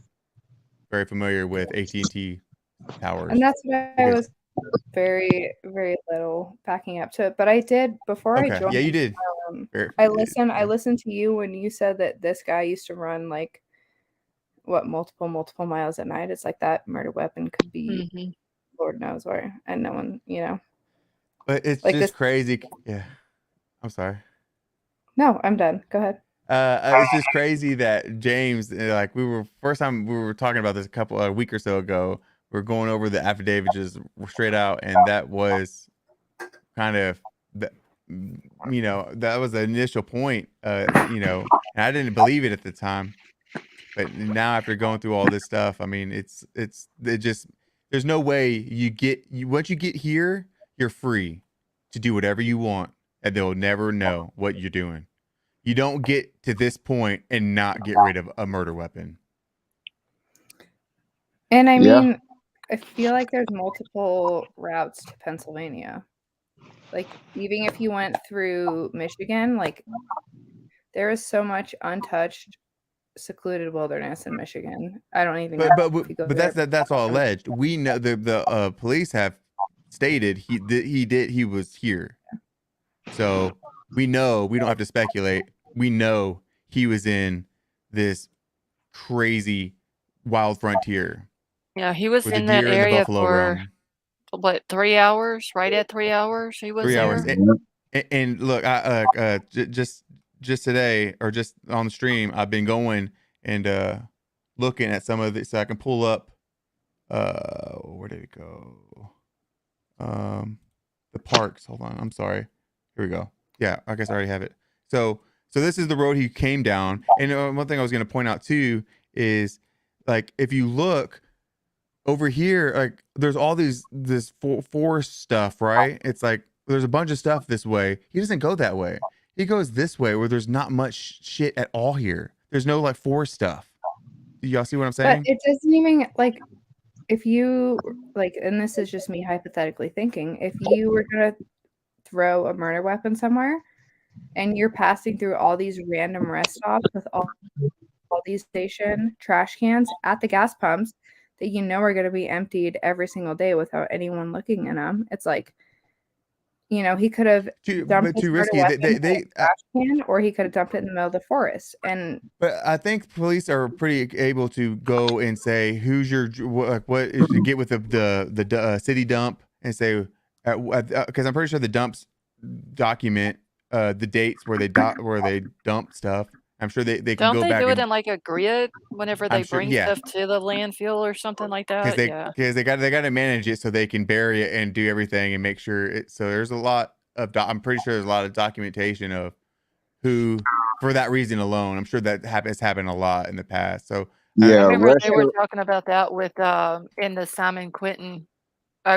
very familiar with AT&T towers. And that's what I was very, very little backing up to it. But I did before I joined. Yeah, you did. I listened to you when you said that this guy used to run like multiple miles at night. It's like that murder weapon could be Lord knows where, and no one, But it's Like just this. crazy. Yeah. I'm sorry. No, I'm done. Go ahead. It's just crazy that James, like first time we were talking about this a week or so ago. We are going over the affidavit just straight out, and that was kind of the, that was the initial point. And I didn't believe it at the time, but now after going through all this stuff, I mean, it just there's no way once you get here, you're free to do whatever you want, and they'll never know what you're doing. You don't get to this point and not get rid of a murder weapon. And I Yeah. mean, I feel like there's multiple routes to Pennsylvania. Like, even if you went through Michigan, like, there is so much untouched, secluded wilderness in Michigan. I don't even know if you go But there. that's all alleged. We know the police have stated he was here, so we know we don't have to speculate. We know he was in this crazy wild frontier Yeah, he was where the in that deer and the area buffalo for roam. what, 3 hours? Right at 3 hours he was 3 hours. there? And look, just today or just on the stream, I've been going and looking at some of this, so I can pull up. Where did it go? The parks. Hold on. I'm sorry. Here we go. Yeah, I guess I already have it. So this is the road he came down. And one thing I was going to point out too is, like, if you look over here, like, there's all this forest stuff, right? It's like there's a bunch of stuff this way. He doesn't go that way. He goes this way where there's not much shit at all here. There's no like forest stuff. Do y'all see what I'm But saying? it doesn't even, like, if you, like, and this is just me hypothetically thinking, if you were going to throw a murder weapon somewhere and you're passing through all these random rest stops with all these station trash cans at the gas pumps that you know are going to be emptied every single day without anyone looking in them, it's like, he could have dumped his Too murder risky. weapon in a trash can, or he could have dumped it in the middle of the forest. And But I think police are pretty able to go and say who's your what is to get with the city dump and say, because I'm pretty sure the dumps document the dates where they dump stuff. I'm sure they can Don't go they back do it and in, like, a grid whenever I'm they sure, bring yeah, stuff to the landfill or something like because that? Yeah. they got to manage it so they can bury it and do everything and make sure it. So there's a lot of I'm pretty sure there's a lot of documentation of who, for that reason alone. I'm sure that has happened a lot in the past. So I Yeah. remember they were Restaurant. talking about that with, in the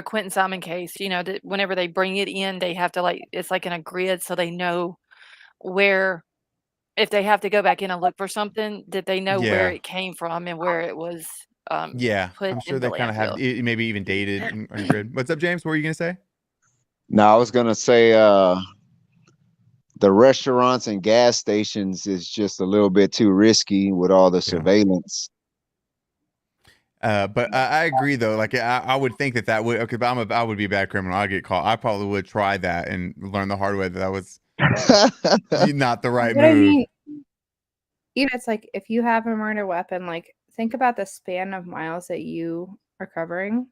Quentin Simon case, that whenever they bring it in, they have to, like, it's like in a grid so they know where, if they have to go back in and look for something, that they know where yeah, it came from and where it was, yeah, put I'm sure in the they kind of have landfill. it, maybe even dated on grid. What's up, James? What were you gonna say? Now I was gonna say the restaurants and gas stations is just a little bit too risky with all the Yeah. surveillance. But I agree though. Like I would think that would, okay, but I would be a bad criminal. I'd get caught. I probably would try that and learn the hard way that was not the right but I move. mean, even it's like, if you have a murder weapon, like, think about the span of miles that you are covering.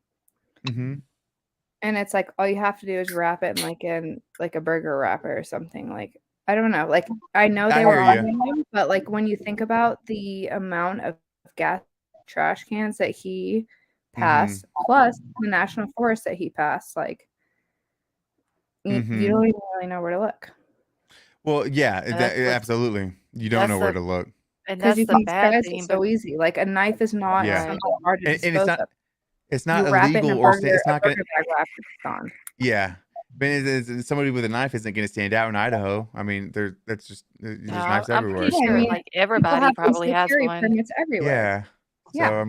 Mm-hmm. And it's like all you have to do is wrap it in like a burger wrapper or something. Like, I don't know. Like, I know I they were hear on you. him, but like when you think about the amount of gas trash cans that he Mm-hmm. passed, plus the national forest that he passed, like, you Mm-hmm. don't even really know where to look. Well, yeah, And that's what's absolutely. You don't that's know where the to look. and Because that's you the can bad disguise it thing, so easy. Like, a knife is not Yeah. Right. something hard to And dispose of. it's You not wrap it in illegal a it's not gonna. burger bag wrap, it's gone. Yeah. But somebody with a knife isn't going to stand out in Idaho. I mean, there's knives I'm everywhere. pretty Yeah, I sure, mean, like, people everybody have probably concealed has carry one. permits everywhere. Yeah. Yeah. So I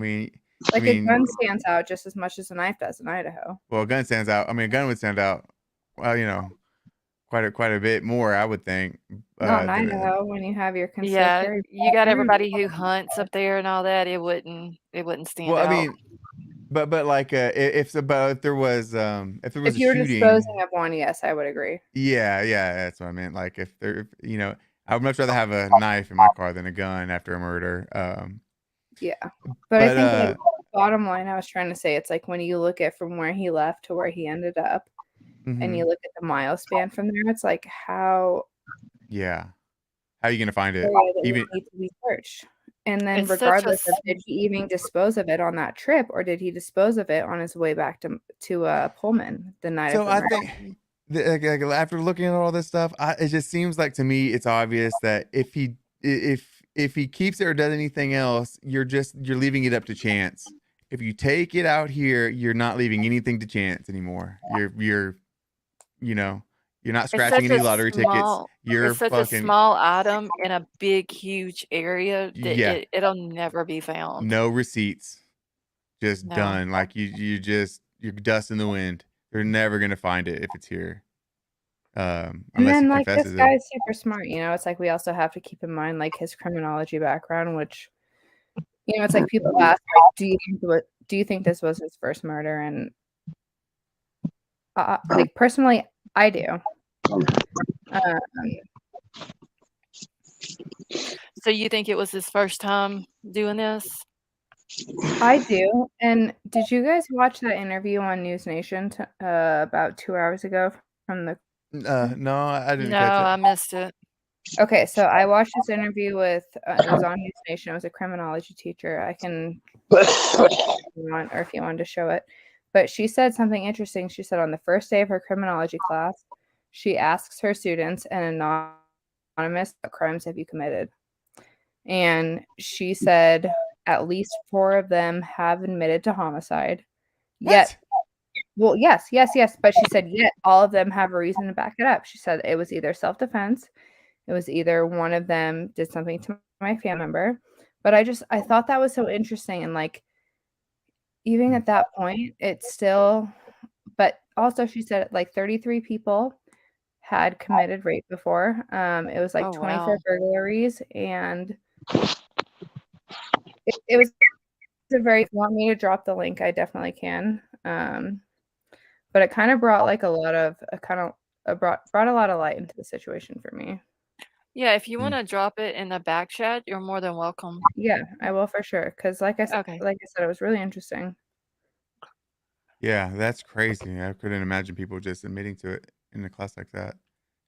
Like, a mean, gun stands out just as much as a knife does in Idaho. well, a gun stands out. I mean, a gun would stand out. Well, quite a bit more, I would think. Not in Than Idaho when you have your concealed Yeah, carry you got everywhere. everybody who hunts up there and all that, it wouldn't stand well, I out. mean, but like if there was If a you were shooting, disposing of one, yes, I would agree. yeah, that's what I meant. Like I would much rather have a knife in my car than a gun after a murder. Yeah. But I think, like, but bottom line, I was trying to say, it's like when you look at from where he left to where he ended up, and you look at the mile span from there, it's like how Yeah. How are you gonna find it? area that Even would need to be searched. And then It's such a regardless of did he even dispose of it on that trip, or did he dispose of it on his way back to Pullman the night of so the I murder? think like, after looking at all this stuff, it just seems like to me it's obvious that if he keeps it or does anything else, you're leaving it up to chance. If you take it out here, you're not leaving anything to chance anymore. You know, you're not it's scratching such any a lottery tickets. small You're it's such a fucking small item in a big, huge area that yeah, it'll never be found. no receipts. Just No. done. Like you're dust in the wind. You're never gonna find it if it's here. And Unless he then like this confesses it. guy's super smart, it's like we also have to keep in mind like his criminology background, which it's like people ask, like, do you think this was his first murder? And like personally, I do. So you think it was his first time doing this? I do. And did you guys watch that interview on News Nation about 2 hours ago from the? No, I didn't No, catch it. I missed it. Okay, so I watched this interview with it was on News Nation. It was a criminology teacher. I can if you wanted to show it. But she said something interesting. She said on the first day of her criminology class, she asks her students an anonymous, what crimes have you committed? And she said at least 4 of them have admitted to homicide. Yet, well, yes. But she said, yet all of them have a reason to back it up. She said it was either self-defense, it was either one of them did something to my family member. But I thought that was so interesting. And like, even at that point, it's still, but also she said like 33 people had committed rape before. It was like Oh, 24 wow. burglaries, and it was a very, if you want me to drop the link, I definitely can. But it kind of brought like brought a lot of light into the situation for me. Yeah, if you wanna drop it in the back chat, you're more than welcome. Yeah, I will for sure. Because Okay. like I said, it was really interesting. Yeah, that's crazy. I couldn't imagine people just admitting to it in a class like that.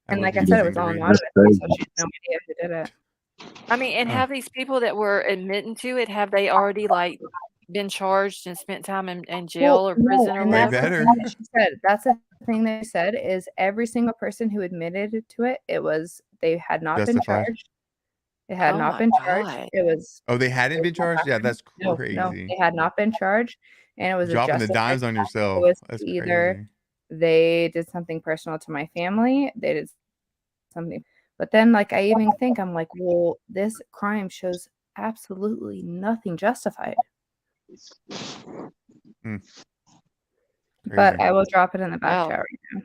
That And would like be I said, it insane was to all read. anonymous, so she had no idea who did it. I mean, and have these people that were admitting to it, have they already, like, been charged and spent time in jail or No, prison or and They that's whatever? the thing better. that she said. That's the thing they said is every single person who admitted to it, they had not been Justified. charged. It had Oh not my been charged. god. It was Oh, they hadn't been charged? Yeah, that's no, crazy. they had not been charged, and it was a Dropping the justified. dimes on It yourself. was That's either crazy. they did something personal to my family, they did something, but then like I even think I'm like, well, this crime shows absolutely nothing justified. But Crazy. I will drop it in the back Wow. chat right now.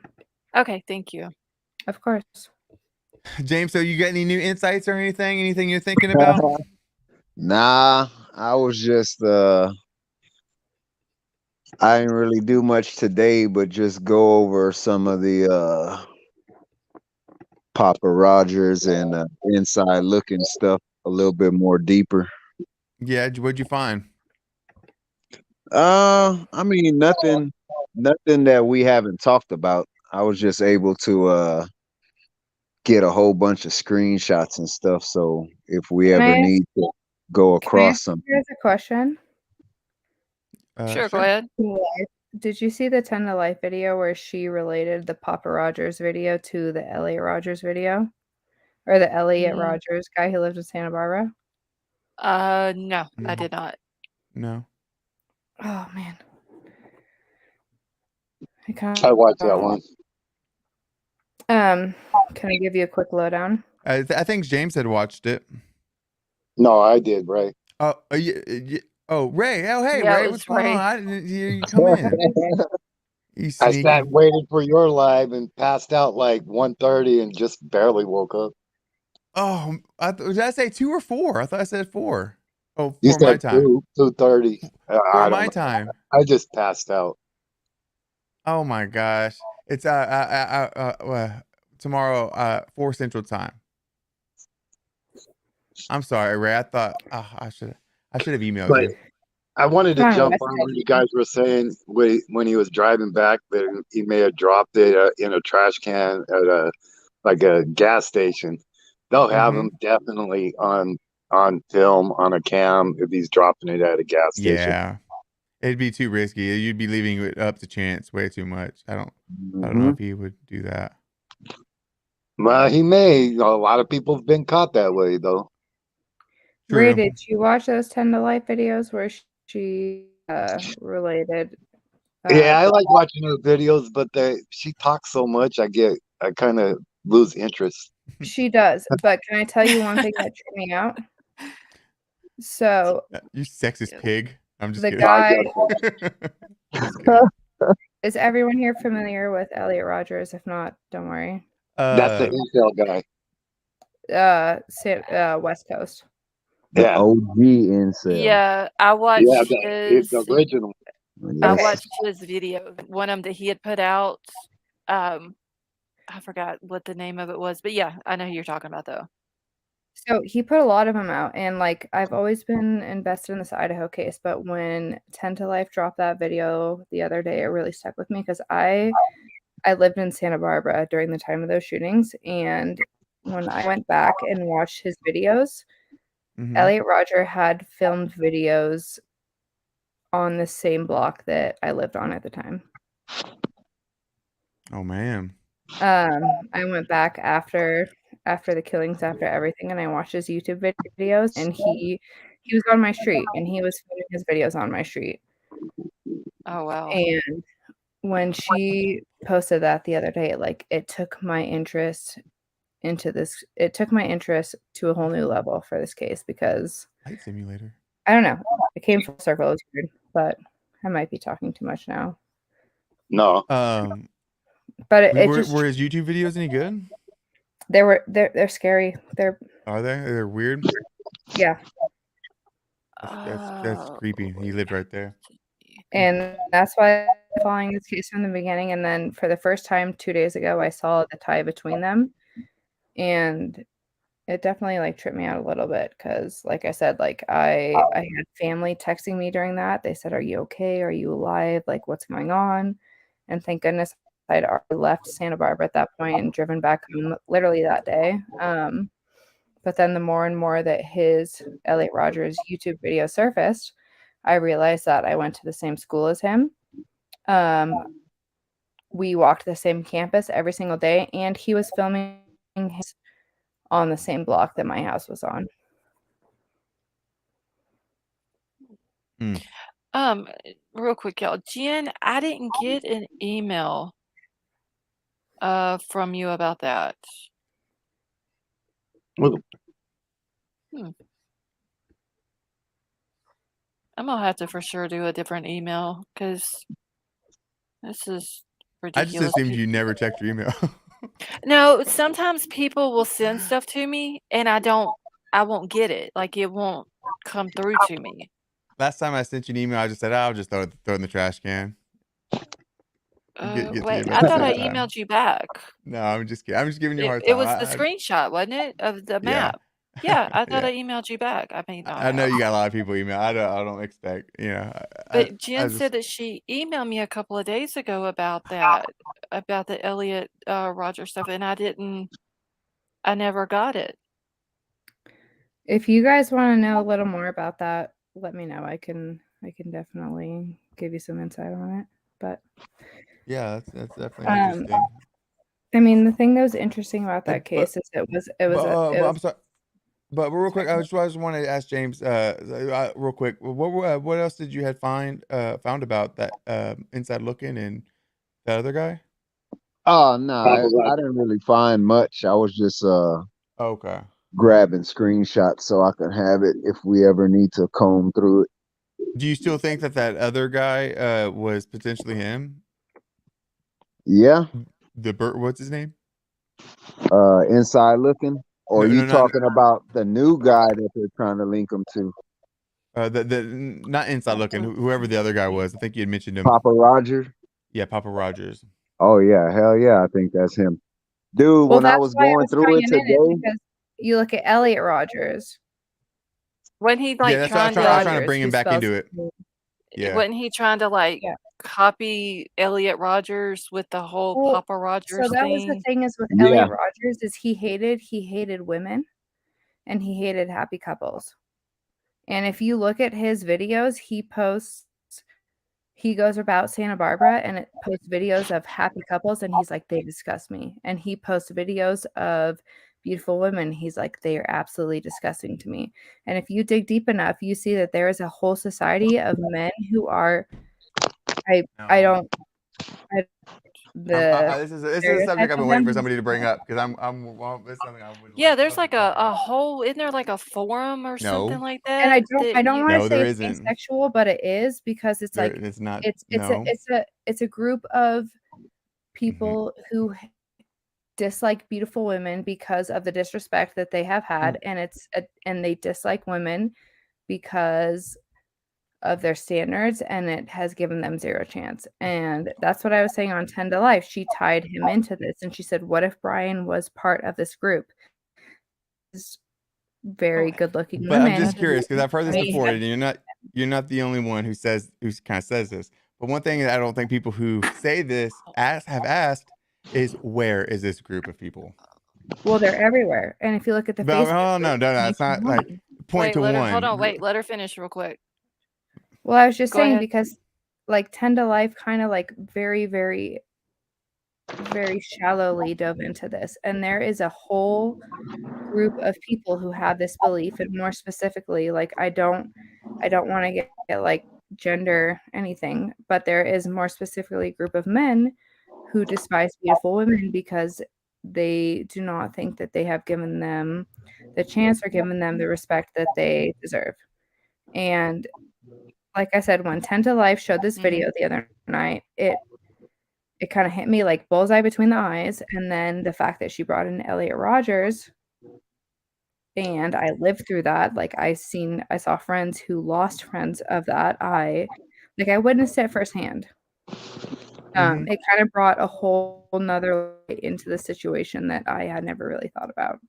Okay, thank you. Of course. James, so you got any new insights or anything? Anything you're thinking about? Nah, I was just I didn't really do much today, but just go over some of the Papa Rogers and inside looking stuff a little bit more deeper. Yeah, what'd you find? I mean nothing that we haven't talked about. I was just able to get a whole bunch of screenshots and stuff. So if we Can ever I need to go Can I across ask something, you guys a question? Sure, go Sure. ahead. Did you see the 10 to Life video where she related the Papa Rogers video to the Elliot Rogers video? Or the Elliot Mm. Rogers guy who lived in Santa Barbara? No, I Mm. did not. No. Oh man. I watched that one. Can I give you a quick lowdown? I think James had watched it. No, I did, right? Oh, Ray. Oh, hey, Yeah, it Ray. was What's going Ray. on? I didn't hear you come in. You I sneaky. sat waiting for your live and passed out like 1:30 and just barely woke up. Oh, did I say 2 or 4? I thought I said 4. Oh, You for my said time. 2:30. For I my don't know. time. I just passed out. Oh my gosh. It's tomorrow 4 Central Time. I'm sorry, Ray. I thought I should have emailed But you. I wanted to Come on, jump West on Coast. what you guys were saying when he was driving back that he may have dropped it in a trash can at a gas station. They'll have him definitely on film on a cam if he's dropping it at a gas station. Yeah, it'd be too risky. You'd be leaving it up to chance way too much. I don't know Mhm. if he would do that. Well, he may. A lot of people have been caught that way, though. Ray, True. did you watch those 10 to Life videos where she related? Yeah, I like watching her videos, but she talks so much, I kind of lose interest. She does, but can I tell you one thing that tripped me out? So You sexist pig. I'm just the kidding. guy, Just kidding. is everyone here familiar with Elliot Rogers? If not, don't worry. That's the incel guy. West Coast. The Yeah. OG incel. Yeah, I watched It's his. the original. I Yes. watched his video, one of them that he had put out. I forgot what the name of it was, but yeah, I know who you're talking about though. So he put a lot of them out, and like I've always been invested in this Idaho case, but when 10 to Life dropped that video the other day, it really stuck with me because I lived in Santa Barbara during the time of those shootings, and when I went back and watched his videos, Elliot Roger had filmed videos on the same block that I lived on at the time. Oh man. I went back after the killings, after everything, and I watched his YouTube videos, and he was on my street, and he was filming his videos on my street. Oh wow. And when she posted that the other day, like it took my interest to a whole new level for this case because Flight simulator. I don't know. It came full circle. It was weird, but I might be talking too much now. No. But it were just his YouTube videos any good? they're scary. Are they? They're weird. Yeah. That's creepy. He lived right there. And that's why I'm following this case from the beginning. And then for the first time 2 days ago, I saw the tie between them. And it definitely like tripped me out a little bit because, like I said, like I had family texting me during that. They said, "Are you okay? Are you alive? Like, what's going on?" And thank goodness I'd already left Santa Barbara at that point and driven back home literally that day. But then the more and more that his Elliot Rogers YouTube video surfaced, I realized that I went to the same school as him. We walked the same campus every single day, and he was filming his on the same block that my house was on. Real quick, y'all. Jen, I didn't get an email from you about that. I'm gonna have to for sure do a different email because this is I just ridiculous. assumed you never checked your email. No, sometimes people will send stuff to me and I won't get it. Like it won't come through to me. Last time I sent you an email, I just said, "I'll just throw it in the trash can." Get to Wait, you I about the thought I same time. emailed you back. No, I'm just kidding. I'm just giving you a hard It time. was the screenshot, wasn't it, of the map? Yeah, I thought Yeah. I emailed you back. I mean, I know you got a lot of people email. I don't expect, But Jen said that she emailed me a couple of days ago about that, about the Elliot Roger stuff, and I never got it. If you guys want to know a little more about that, let me know. I can definitely give you some insight on it. But yeah, that's definitely interesting. I mean, the thing that was interesting about that case is it was I'm sorry. But real quick, I just wanted to ask James, real quick, what else did you found about that inside looking and that other guy? Oh no, I didn't really find much. I was just Okay. grabbing screenshots so I can have it if we ever need to comb through it. Do you still think that other guy was potentially him? Yeah. What's his name? Inside looking. Or No, are you no, talking about the new guy that they're trying to link him to? Not inside looking. Whoever the other guy was, I think you had mentioned him. Papa Roger. Yeah, Papa Rogers. Oh yeah, hell yeah, I think that's him, dude. Well, when I was going through it today, because you look at Elliot Rogers. When he Yeah, that's why I was trying to bring him back into it. Yeah. Wasn't he trying to, like, Yeah. copy Elliot Rodgers with the whole Well, Papa so Rogers that was the thing? thing is with Yeah. Elliot Rodgers is he hated women and he hated happy couples. And if you look at his videos, he goes about Santa Barbara and it posts videos of happy couples and he's like, they disgust me. And he posts videos of beautiful women. He's like, they are absolutely disgusting to me. And if you dig deep enough, you see that there is a whole society of men who are I don't the this is a stereotype subject I've been of waiting them for somebody to bring up because it's something I would Yeah, love there's to like talk a about. whole isn't there like a forum or something No, like and I that don't you wanna no, say there it's isn't. asexual, but it is because it's There, like it's not. it's No. a group of Mm-hmm. people who dislike beautiful women because of the disrespect that they have had, and they dislike women because of their standards, and it has given them zero chance. And that's what I was saying on 10 to Life. She tied him into this, and she said, "What if Bryan was part of this group?" These very good-looking But I'm women just curious because I've heard this may before, have and you're not the only one who kind of says this. But one thing that I don't think people who say this have asked is where is this group of people? well, they're everywhere. And if you look at the But Facebook no, group, it's not like point Wait, to hold on, one. wait, let her finish real quick. well, I was just Go saying ahead. because like 10 to Life kind of like very, very, very shallowly dove into this. And there is a whole group of people who have this belief, and more specifically, like I don't want to get like gender anything, but there is more specifically a group of men who despise beautiful women because they do not think that they have given them the chance or given them the respect that they deserve. And like I said, when 10 to Life showed this video the other night, it kind of hit me like bullseye between the eyes. And then the fact that she brought in Elliot Rodgers, and I lived through that. Like I saw friends who lost friends of that. I witnessed it firsthand. It kind of brought a whole nother light into the situation that I had never really thought about.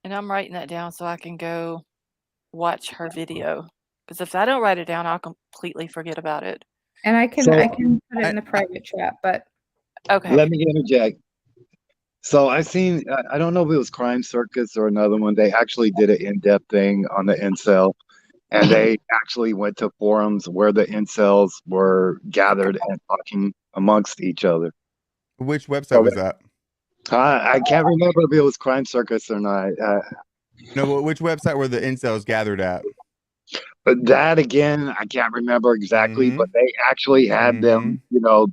And I'm writing that down so I can go watch her video. Because if I don't write it down, I'll completely forget about it. And I can So- put it in the private chat, but Okay. Let me interject. So I've seen, I don't know if it was Crime Circus or another one. They actually did an in-depth thing on the incel, and they actually went to forums where the incels were gathered and talking amongst each other. Which website was that? I can't remember if it was Crime Circus or not. No, but which website were the incels gathered at? But that again, I can't remember exactly, but they actually had them,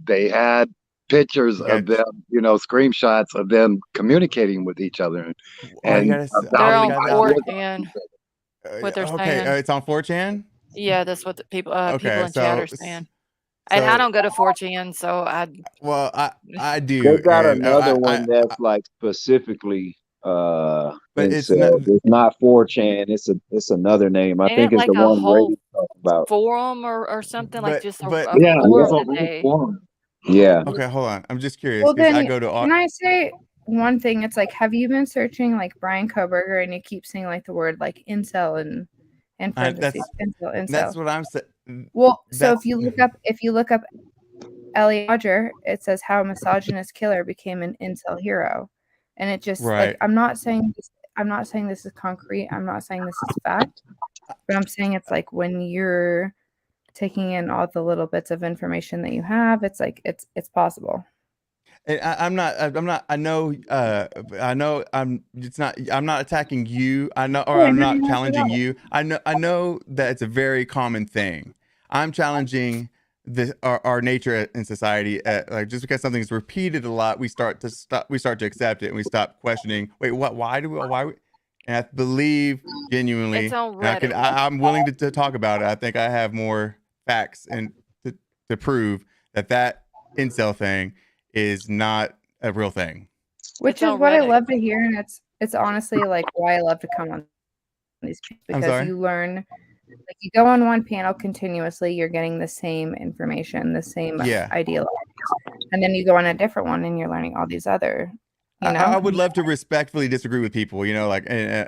they had pictures of them, screenshots of them communicating with each other. And They're on 4chan. What they're saying. It's on 4chan? Yeah, that's what the people in chat are saying. And So- I don't go to 4chan, so I do. They got and, another one that's like specifically but it's incel. It's not 4chan. It's another name. I ain't think it it's like the a one whole Ray's talking about. forum or something like just a yeah, forum it's a today? forum. Yeah. Okay, hold on. I'm just curious well, because then I go to can I say one thing? It's like, have you been searching like Bryan Kohberger and you keep saying like the word like incel and parentheses incel. That's what I'm saying. Well, so if you look up Elliot Rodger, it says how a misogynist killer became an incel hero. And it just like I'm not saying this is concrete. I'm not saying this is fact. But I'm saying it's like when you're taking in all the little bits of information that you have, it's like it's possible. I'm not I know I'm not attacking you. I'm not challenging you. I know that it's a very common thing. I'm challenging our nature in society. Like just because something's repeated a lot, we start to accept it and we stop questioning. Wait, what? Why? And I believe genuinely, It's on Reddit. I'm willing to talk about it. I think I have more facts and to prove that incel thing is not a real thing. Which It's is on what I Reddit. love to hear, and it's honestly like why I love to come on these because you learn, like you go on one panel continuously, you're getting the same information, the same ideologies, and then you go on a different one and you're learning all these other. I would love to respectfully disagree with people, like, and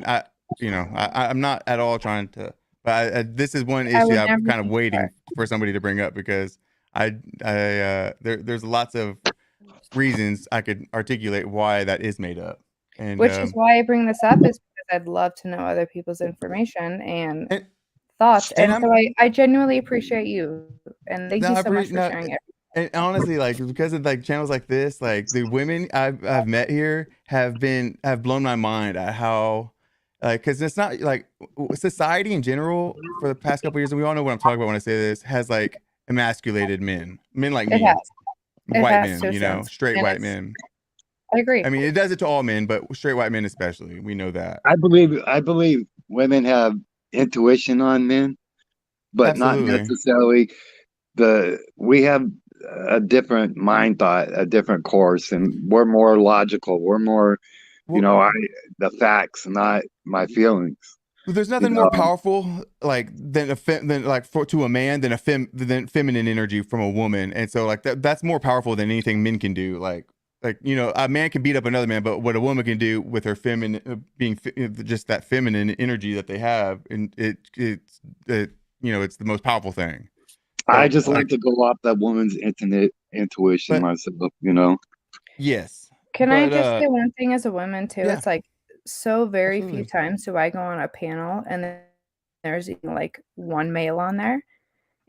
I'm not at all trying to But this is one I issue would I'm never kind of think waiting that. for somebody to bring up because there's lots of reasons I could articulate why that is made up. And Which is why I bring this up, is because I'd love to know other people's information and and, thoughts. and And so I genuinely appreciate you. And thank no, you I so much pre- for no, sharing it. and honestly, like because of like channels like this, like the women I've met here have blown my mind at how, like, because it's not like society in general for the past couple of years, and we all know what I'm talking about when I say this, has like emasculated men like It me, has. It white has men, to a you know, sense. straight And white it's, men. I agree. I mean, it does it to all men, but straight white men especially. We know that. I believe women have intuition on men, but not Absolutely. necessarily we have a different mind thought, a different course, and we're more logical. We're more, Well, the facts, not my feelings. there's You nothing more know, powerful like than like to a man than than feminine energy from a woman, and so like that's more powerful than anything men can do. Like you know, a man can beat up another man, but what a woman can do with her feminine just that feminine energy that they have, and it's you know it's the most powerful thing. I So just like like, to go off that woman's intuition but myself. You know, yes, Can I but just say one thing as a woman too? yeah, It's like so very few absolutely. times do I go on a panel and then there's even like one male on there.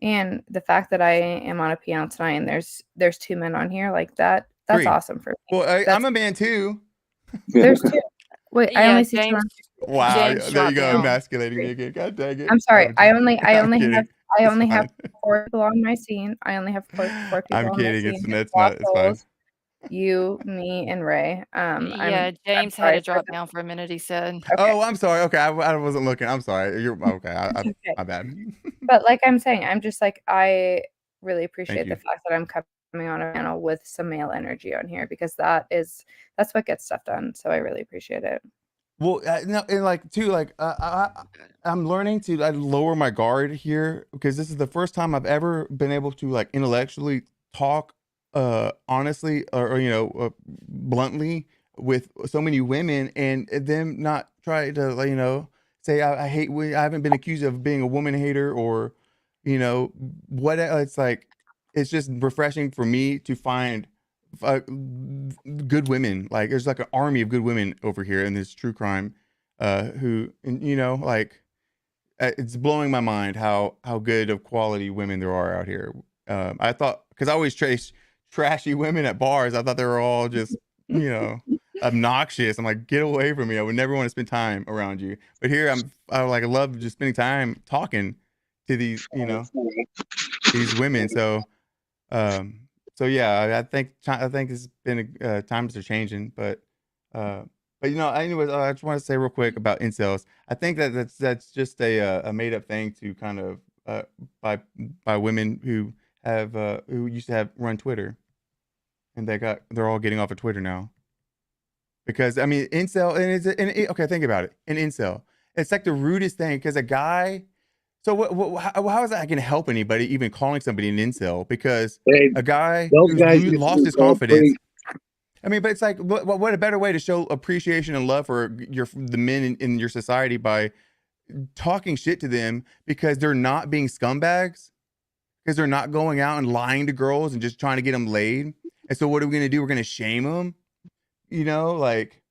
And the fact that I am on a panel tonight and there's two men on here, like that's 3. awesome for me. Well, I'm That's a man too. there's two. Wait, I Yeah, only see two on. Wow, James there you dropped go, down. emasculating me again. God dang it. I'm sorry. I I'm only have kidding. It's fine. 4 people on my scene. I only have four people I'm on my kidding. scene. It's Lost not. It's fine. Souls, you, me, and Ray. Yeah, I'm James had sorry to for drop down for a minute, he said. okay. Oh, I'm sorry. Okay, I wasn't looking. I'm sorry. You're okay. It's okay. My bad. But like I'm saying, I'm just like I really Thank appreciate the you. fact that I'm coming on a panel with some male energy on here because that's what gets stuff done. So I really appreciate it. Well, no, and like too, like I'm learning to lower my guard here because this is the first time I've ever been able to like intellectually talk, honestly or you know, bluntly with so many women and them not try to like, you know, say I hate. I haven't been accused of being a woman hater or, you know, what it's like. It's just refreshing for me to find good women. Like there's like an army of good women over here in this true crime, who, and, you know, like it's blowing my mind how good of quality women there are out here. I thought because I always trace trashy women at bars. I thought they were all just, you know, obnoxious. I'm like, get away from me. I would never want to spend time around you. But here I like I love just spending time talking to these, you know, these women. Um, so yeah, I think it's been times are changing, uh, but you know, anyways, I just want to say real quick about incels. I think that that's just a made up thing to kind of uh, by by women who have who used to have run Twitter, and they're all getting off of Twitter now because I mean, incel okay, think about it, an incel. It's like the rudest thing because a guy. So how is that going to help anybody even calling somebody an incel? Because hey, a guy those who's guys used to lost be his called confidence. priests. I mean, but it's like what a better way to show appreciation and love for the men in your society by talking shit to them because they're not being scumbags, because they're not going out and lying to girls and just trying to get them laid. And so what are we going to do? We're going to shame them, you know, like.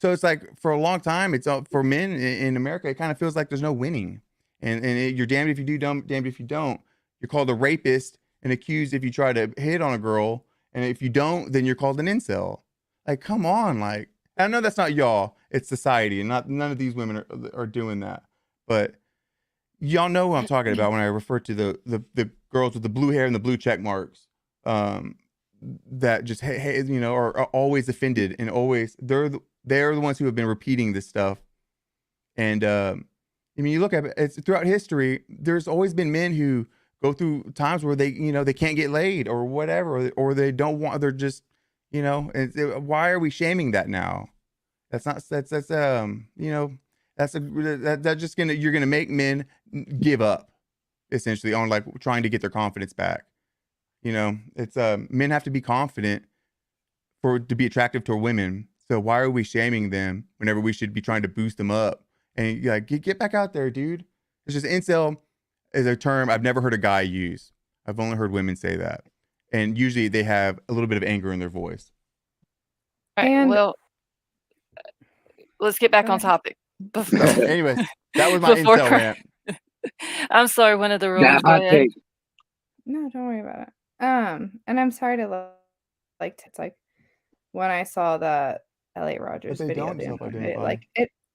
So it's like for a long time, it's for men in America, it kind of feels like there's no winning, and you're damned if you do, damned if you don't. You're called a rapist and accused if you try to hit on a girl, and if you don't, then you're called an incel. Like, come on, like I know that's not y'all, it's society, and not none of these women are doing that, but y'all know what I'm talking about when I refer to the girls with the blue hair and the blue check marks. Um, that just hey, you know, are always offended and always they're the ones who have been repeating this stuff. And I mean, you look at it, it's throughout history. There's always been men who go through times where they, you know, they can't get laid or whatever, or they don't want. They're just, you know, why are we shaming that now? That's not that's you know, that just gonna you're gonna make men give up essentially on like trying to get their confidence back. You know, it's men have to be confident to be attractive to women. So why are we shaming them whenever we should be trying to boost them up? And like get back out there, dude. It's just incel is a term I've never heard a guy use. I've only heard women say that. And usually they have a little bit of anger in their voice. All right, And well, let's get back Go on ahead. topic. So, anyways, that was my Before incel Cra- rant. I'm sorry, one of the That rules. Go hot ahead. take. no, don't worry about it. And I'm sorry to it's like when I saw that Elliot Rogers they video, don't doing self-identify.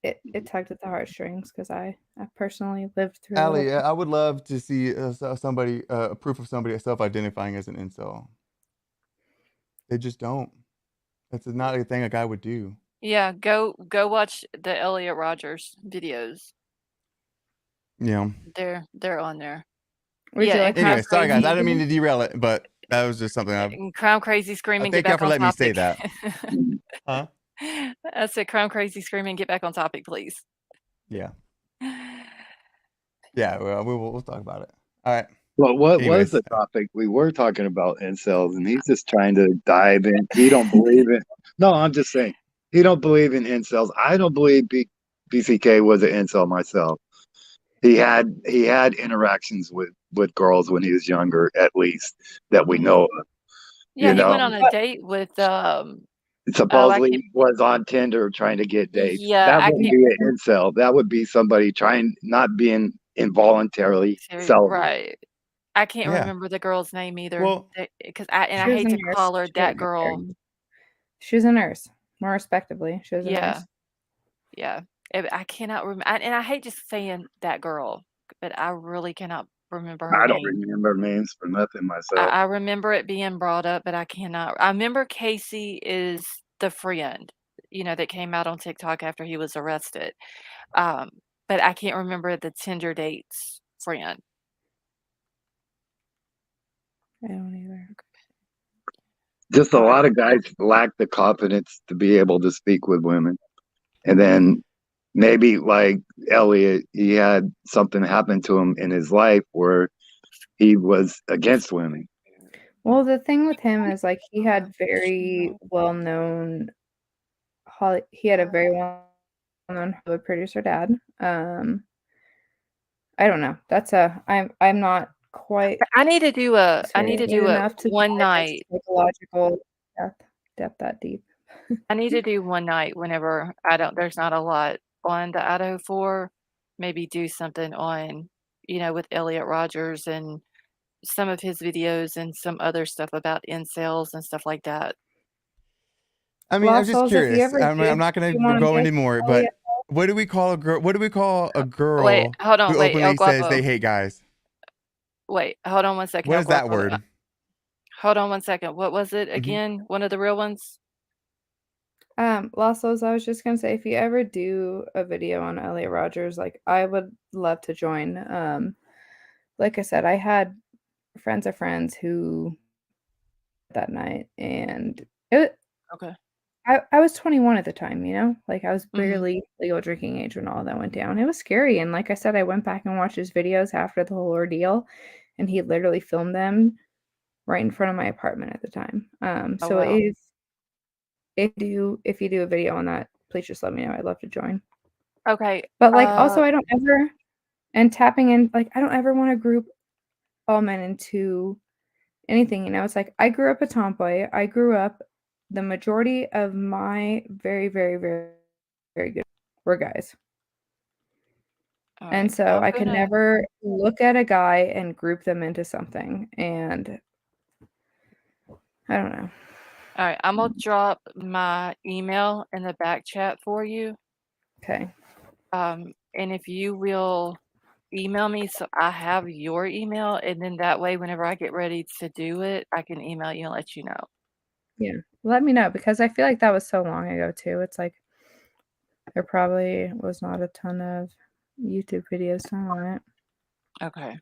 it tugged at the heartstrings because I personally lived through a little Allie, I would love to see somebody, proof of somebody self-identifying as an incel. They just don't. That's not a thing a guy would do. Yeah, go watch the Elliot Rogers videos. Yeah. They're on there. Would Yeah, you and like Anyway, sorry guys, I Crazy- didn't mean to derail it, but that was just something I've. and Crown Crazy Screaming. thank Get y'all back for on letting me say topic. Huh? I said Crown Crazy Screaming. Get back on topic, please. Yeah. Yeah. Well, we'll talk about it. All right. Well, what Anyways. was the topic? We were talking about incels, and he's just trying to dive in. He don't believe it. No, I'm just saying he don't believe in incels. I don't believe BCK was an incel myself. He had interactions with girls when he was younger, at least that we know of. Yeah, You he know? went on a date with Supposedly can't- was on Tinder trying to get dates. Yeah, that I wouldn't can't- be an incel. That would be somebody trying not being involuntarily celibate. right. I can't Yeah. remember the girl's name either. Well- because I She hate was to a nurse. call her She that was a girl. She was a nurse, more respectably. She was a Yeah. nurse. Yeah. I cannot remember, and I hate just saying that girl, but I really cannot remember her I don't name. remember names for nothing myself. I remember it being brought up, but I cannot. I remember Casey is the friend, that came out on TikTok after he was arrested. But I can't remember the Tinder dates friend. I don't either. Just a lot of guys lack the confidence to be able to speak with women. And then maybe like Elliot, he had something happen to him in his life where he was against women. Well, the thing with him is like he had very well-known he had a very well-known Hollywood producer dad. I don't know. I'm not quite I need to do a enough to one dive into night. psychological depth that deep. I need to do one night whenever there's not a lot on the Idaho 4. Maybe do something on, with Elliot Rogers and some of his videos and some other stuff about incels and stuff like that. I mean, I'm just Lossos, if you curious. ever I'm not going you to wanna go make anymore, but Elliot- what do we call a girl? What do we call a girl Wait, hold on. who Wait, El openly says Guapo. they hate guys? Wait, hold on one second. What El is that Guapo. word? Hold on one second. What was it Mhm. again? One of the real ones? Lossos, I was just gonna say if you ever do a video on Elliot Rogers, like I would love to join. Like I said, I had friends of friends who that night, and it Okay. I was 21 at the time, like I was Mhm. barely legal drinking age when all that went down. It was scary, and like I said, I went back and watched his videos after the whole ordeal, and he literally filmed them right in front of my apartment at the time. So wow. if you do a video on that, please just let me know. I'd love to join. Okay. But like also I don't ever tapping in, like I don't ever want to group all men into anything, it's like I grew up a tomboy. I grew up the majority of my very, very, very, very good were guys. all And right, so I'm I could gonna- never look at a guy and group them into something. And I don't know. All right, I'm gonna drop my email in the back chat for you. Okay. And if you will email me so I have your email, and then that way whenever I get ready to do it, I can email you and let you know. Yeah. Let me know, because I feel like that was so long ago too. It's like there probably was not a ton of YouTube videos done on it. Okay.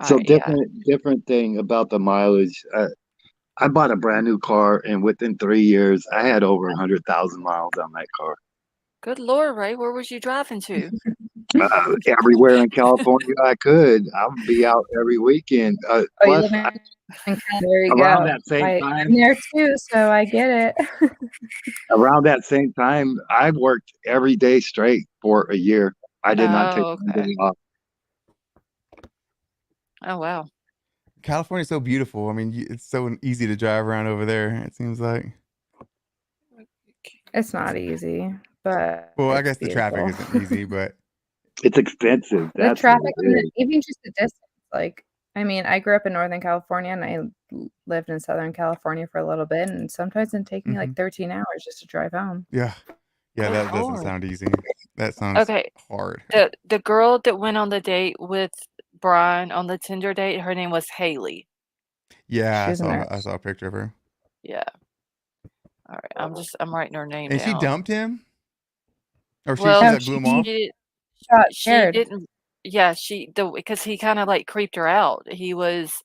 All So right, yeah. different thing about the mileage. I bought a brand new car, and within 3 years, I had over 100,000 miles on that car. Good Lord, Ray, where was you driving to? Everywhere in California I could. I would be out every weekend. Oh, you Plus, live in there you around go. that same time, I'm there too, so I get it. around that same time, I worked every day straight for a year. I did not take Oh, one okay. day off. Oh, wow. California's so beautiful. I mean, it's so easy to drive around over there. It seems like. It's not easy, but Well, I it's guess the traffic beautiful. isn't easy, but It's expensive. The That's traffic, what it and is. even just the distance. Like, I mean, I grew up in Northern California, and I lived in Southern California for a little bit, and sometimes it take me like 13 hours just to drive home. yeah, Good that doesn't Lord. sound easy. That sounds Okay, hard. the girl that went on the date with Bryan on the Tinder date, her name was Haley. Yeah, She was a I nurse. saw a picture of her. Yeah. All right, I'm writing her name And she down. dumped him, or she Well, No, like blew him off. shot she Jared. didn't. Yeah, because he kind of like creeped her out. He was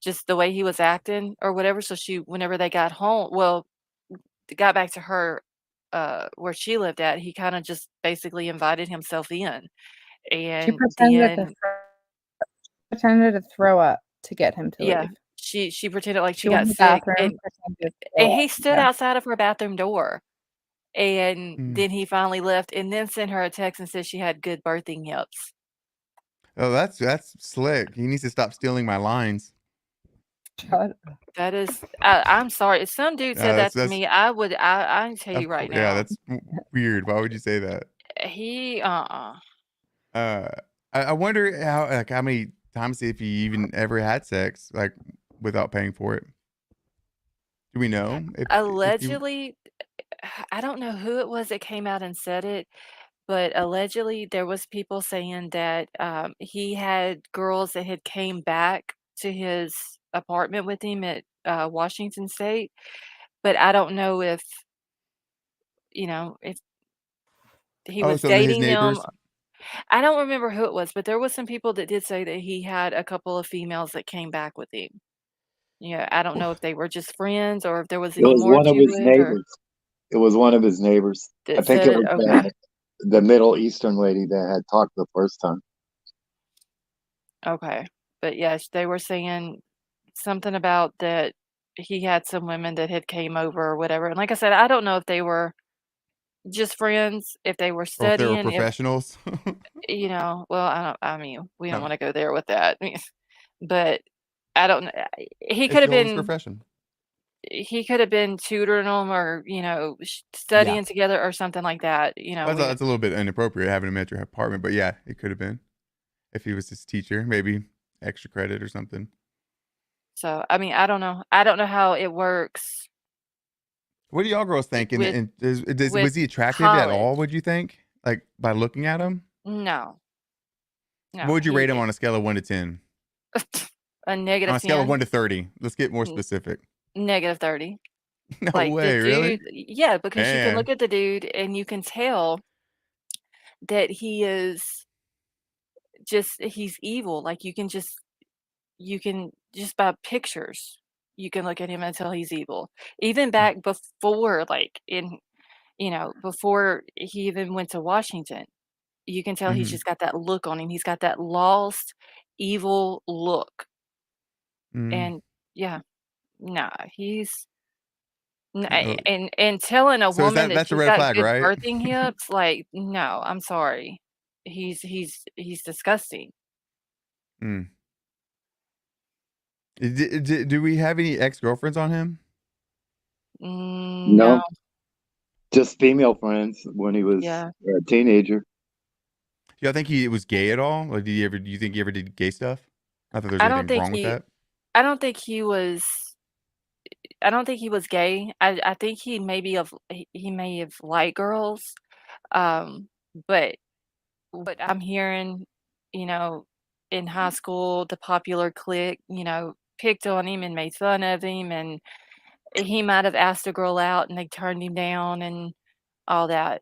just the way he was acting or whatever. So whenever they got home, well, got back to her, where she lived at, he kind of just basically invited himself in, She and pretended then to throw up to get him to yeah, leave. she pretended like she She went got to the sick, bathroom, pretended to and throw he up. stood Yeah. outside of her bathroom door, and Mm. then he finally left, and then sent her a text and said she had good birthing hips. Oh, that's slick. He needs to stop stealing my lines. Shut up. That is, I'm sorry. If some dude said that to That's me, I tell you right yeah, now, that's weird. Why would you say that? he, Uh, I wonder how many times if he even ever had sex like without paying for it. Do we know if he? allegedly, I don't know who it was that came out and said it, but allegedly there was people saying that he had girls that had came back to his apartment with him at Washington State, but I don't know if he Oh, was so his dating them. neighbors. I don't remember who it was, but there was some people that did say that he had a couple of females that came back with him. Yeah, I don't know if they were just friends or if there was It any was more one to of his it or neighbors. It was one of his neighbors. I that think said it it. was Okay. the Middle Eastern lady that had talked the first time. Okay. But yes, they were saying something about that he had some women that had came over or whatever. And like I said, I don't know if they were just friends, if they were Or if they were studying, if professionals. well, I mean, we don't No, want to go there with that. But I don't know. He it's could have still his been profession. he could have been tutoring them or, Yeah, studying together or something like that. that's a little bit inappropriate having him at your apartment, but yeah, it could have been if he was his teacher, maybe extra credit or something. So, I mean, I don't know. I don't know how it works What do y'all girls think? with And with was he attractive at college. all? Would you think, like by looking at him? No, What no, would you rate him on a scale of 1 to 10? a On negative a scale of 10, 1 to 30, let's get more n specific. negative 30. No Like, the way, really? dude yeah, because you can Man, look at the dude and you can tell that he's evil. Like, you can just by pictures, you can look at him and tell he's evil. Even back before, like, before he even went to Washington, you can tell he's mm-hmm. just got that look on him. He's got that lost, evil look. Mm. And yeah, nah, he's n Uh, and telling a So is woman that that's a she's red got flag, good right? birthing hips, like, no, I'm sorry. He's disgusting. Mm. Do we have any ex girlfriends on him? No, No, just female friends when he was yeah. a teenager. Do y'all think he was gay at all? Like, do you think he ever did gay stuff? Not that there's I don't anything think wrong with that. I don't think he was I don't think he was gay. I think he may have liked girls, um, but what I'm hearing, you know, in high school, the popular clique, picked on him and made fun of him, and he might have asked a girl out and they turned him down and all that.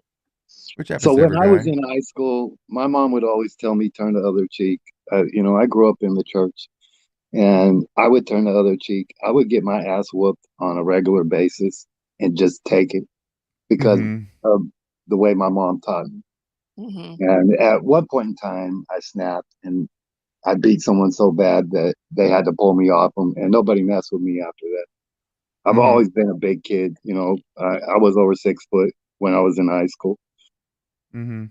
Which So happens to when every I was guy. in high school, my mom would always tell me turn the other cheek. I grew up in the church, and I would turn the other cheek. I would get my ass whooped on a regular basis and just take it because Mm-hmm. of the way my mom taught me. Hmm. And at one point in time, I snapped and I beat someone so bad that they had to pull me off them, and nobody messed with me after that. I've Mm-hmm. always been a big kid. I was over 6 foot when I was in high school. Mm-hmm.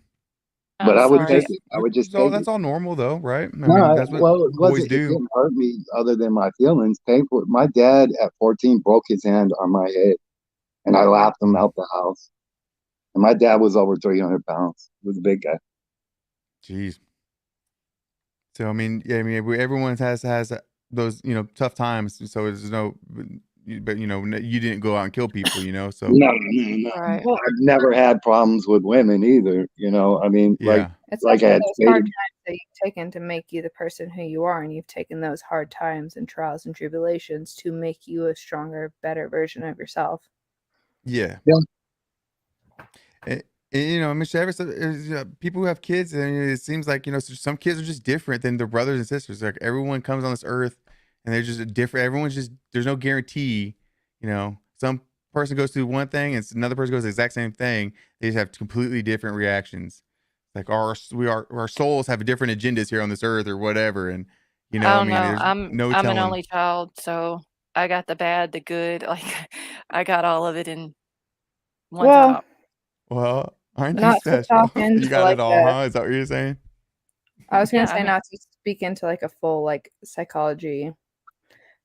But I'm I would Which sorry. take is it. I would just take that's it. all normal though, right? I No, mean, that's what well, it boys wasn't. It do. didn't hurt me other than my feelings. Painful. My dad at 14 broke his hand on my head, and I laughed him Mm, out the house. And my dad was over 300 pounds. He was a big guy. Jeez. So I mean, yeah, I mean, everyone has those tough times. So there's no, but you didn't go out and kill people, So No, no, no. Right. Well, I've never had problems with women either. I mean, yeah, it's like I also had those hard stated. times that you've taken to make you the person who you are, and you've taken those hard times and trials and tribulations to make you a stronger, better version of yourself. yeah. Yeah. I mean, people who have kids, and it seems like some kids are just different than their brothers and sisters. Like everyone comes on this earth, and they're just different. Everyone's just there's no guarantee. Some person goes through one thing, and another person goes the exact same thing. They just have completely different reactions. Like our souls have different agendas here on this earth, or whatever. And I I don't mean, know. there's no I'm an telling. only child, so I got the bad, the good, like I got all of it in one Well, top. Well, aren't you not to talk special? You into got like it all, a, huh? Is that what you're saying? I was gonna Yeah, I say mean, not to speak into like a full like psychology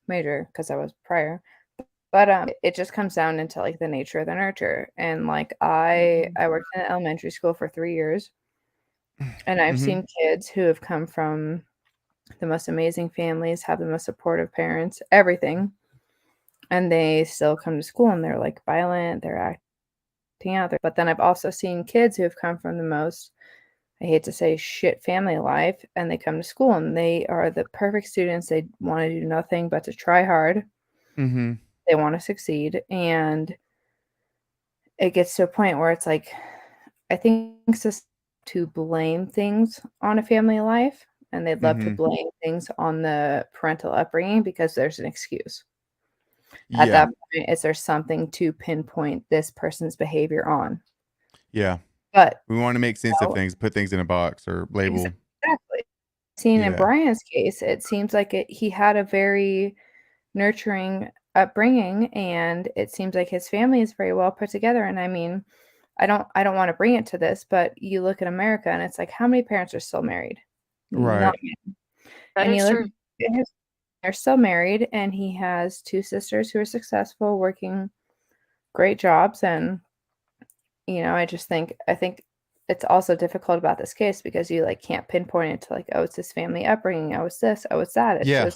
major because I was prior, but it just comes down into like the nature of the nurture. And like I worked in elementary school for 3 years, and I've Mm-hmm. seen kids who have come from the most amazing families, have the most supportive parents, everything, and they still come to school and they're like violent, they're acting out there. But then I've also seen kids who have come from the most, I hate to say, shit family life, and they come to school and they are the perfect students. They want to do nothing but to try hard. Mm-hmm. They want to succeed, and it gets to a point where it's like, I think it's just to blame things on a family life, and they'd love to Mm-hmm. blame things on the parental upbringing because there's an excuse. At Yeah. that point, is there something to pinpoint this person's behavior on? Yeah. But We want to make sense of no, things, put things in a box or label. exactly. Seen in Yeah. Bryan's case, it seems like he had a very nurturing upbringing, and it seems like his family is very well put together. And I mean, I don't want to bring it to this, but you look at America and it's like, how many parents are still married? Right. Not many. that And you is look true. at his, they're still married, and he has two sisters who are successful, working great jobs. And I think it's also difficult about this case because you like can't pinpoint it to like, oh, it's his family upbringing, oh, it's this, oh, it's that. Yeah.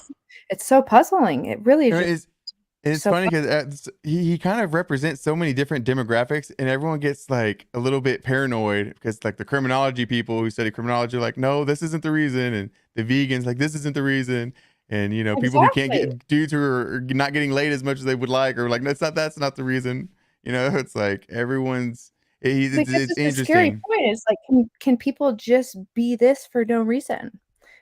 It's so puzzling. It really is just It's so funny because he kind of represents so many different demographics, and everyone gets like a little bit paranoid because like the criminology people who study criminology are like, no, this isn't the reason, and the vegans like this isn't the reason, and people who can't exactly. get dudes who are not getting laid as much as they would like, or like that's not the reason. It's like everyone's Because it's it's a scary interesting. point. It's like, can people just be this for no reason? And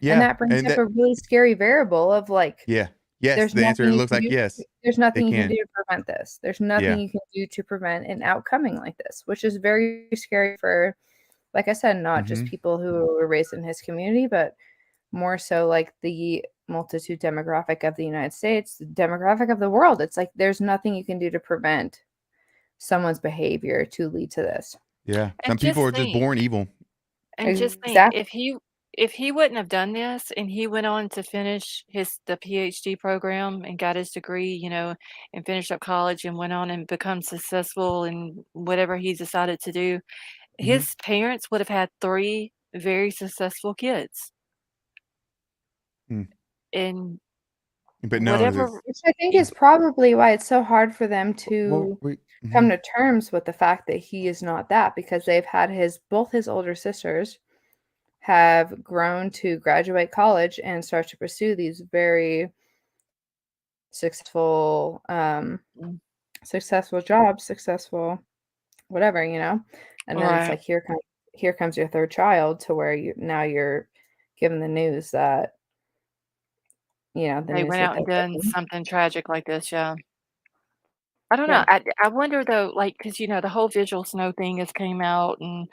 Yeah, that brings and up that a really scary variable of like, yeah, yes, there's the answer nothing you looks can like do. yes, There's they nothing you can can. do to prevent this. There's nothing Yeah. you can do to prevent an outcoming like this, which is very scary for, like I said, not just Mm-hmm. people who were raised in his community, but more so like the multitude demographic of the United States, the demographic of the world. It's like there's nothing you can do to prevent someone's behavior to lead to this. Yeah, some And people just are just think, born evil. Exactly. if he wouldn't have done this and he went on to finish the PhD program and got his degree, and finished up college and went on and become successful in whatever he decided to do, Mm-hmm. his parents would have had 3 very successful kids. Mm. And But no, whatever Which I think is probably why it's so hard for them to mm-hmm. come to terms with the fact that he is not that, because they've had both his older sisters have grown to graduate college and start to pursue these very successful Mm. successful jobs, successful whatever, and then it's Right. like, here comes your third child, to where you're given the news that the They news went that out they're and done given. something tragic like this, yeah. I don't know. Yeah, I wonder though, like, because the whole visual snow thing has came out, and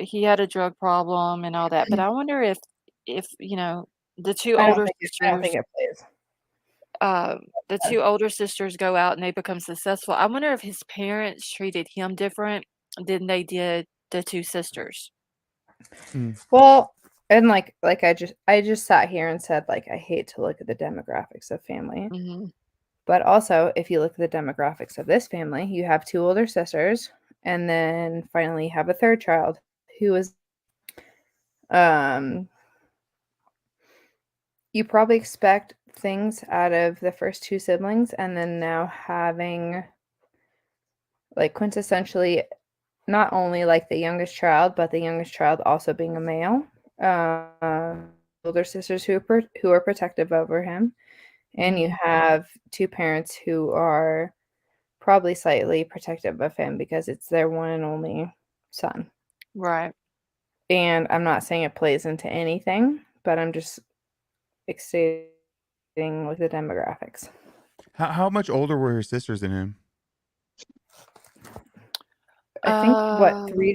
he had a drug problem and all that. But I wonder if the two older I don't think sisters, it plays. uh, the two older sisters go out and they become successful. I wonder if his parents treated him different than they did the two sisters. Well, and like I just sat here and said like I hate to look at the demographics of family. Mm-hmm. But also, if you look at the demographics of this family, you have 2 older sisters, and then finally you have a third child who is you probably expect things out of the first 2 siblings, and then now having like quintessentially not only like the youngest child, but the youngest child also being a male. Older sisters who are protective over him, and you have 2 parents who are probably slightly protective of him because it's their one and only son. Right. And I'm not saying it plays into anything, but I'm just stating with the demographics. How much older were her sisters than him? I think what 3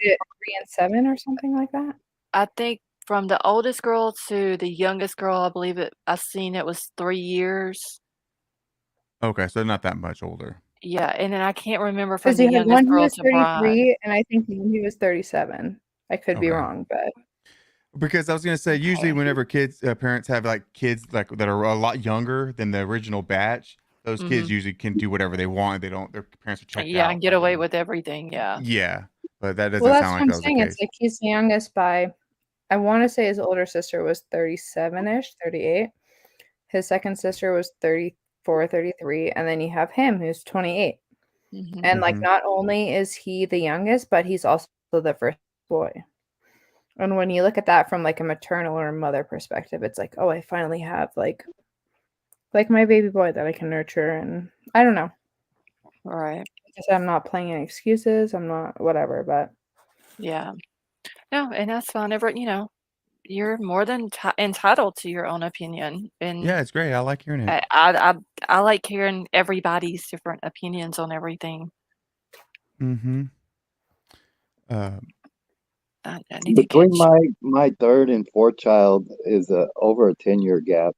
and 7 or something like that. I think from the oldest girl to the youngest girl, I believe I seen it was 3 years. Okay, so not that much older. Yeah, and then I can't remember from Because the you had youngest one who girl was to Bryan. 33, and I think one who was 37. I could be Okay. wrong, but Because I was gonna say, usually whenever parents have like kids like that are a lot younger than the original batch, those kids usually can do whatever they want. They don't. Their parents are checked Yeah, out. and get away with everything. Yeah. Yeah, but that doesn't well, that's sound what like I'm that was the saying. case. It's like he's the youngest by, I want to say his older sister was 37-ish, 38. His second sister was 34, 33, and then you have him who's 28. And like not only is he the youngest, but he's also the first boy. And when you look at that from like a maternal or a mother perspective, it's like, oh, I finally have like my baby boy that I can nurture, and I don't know. Right. Like I said, I'm not playing any excuses. I'm not whatever, but Yeah. No, and that's fine. You're more than entitled to your own opinion, and Yeah, it's great. I like hearing it. I like hearing everybody's different opinions on everything. Mm-hmm. I need to Between catch. my third and fourth child is over a 10-year gap.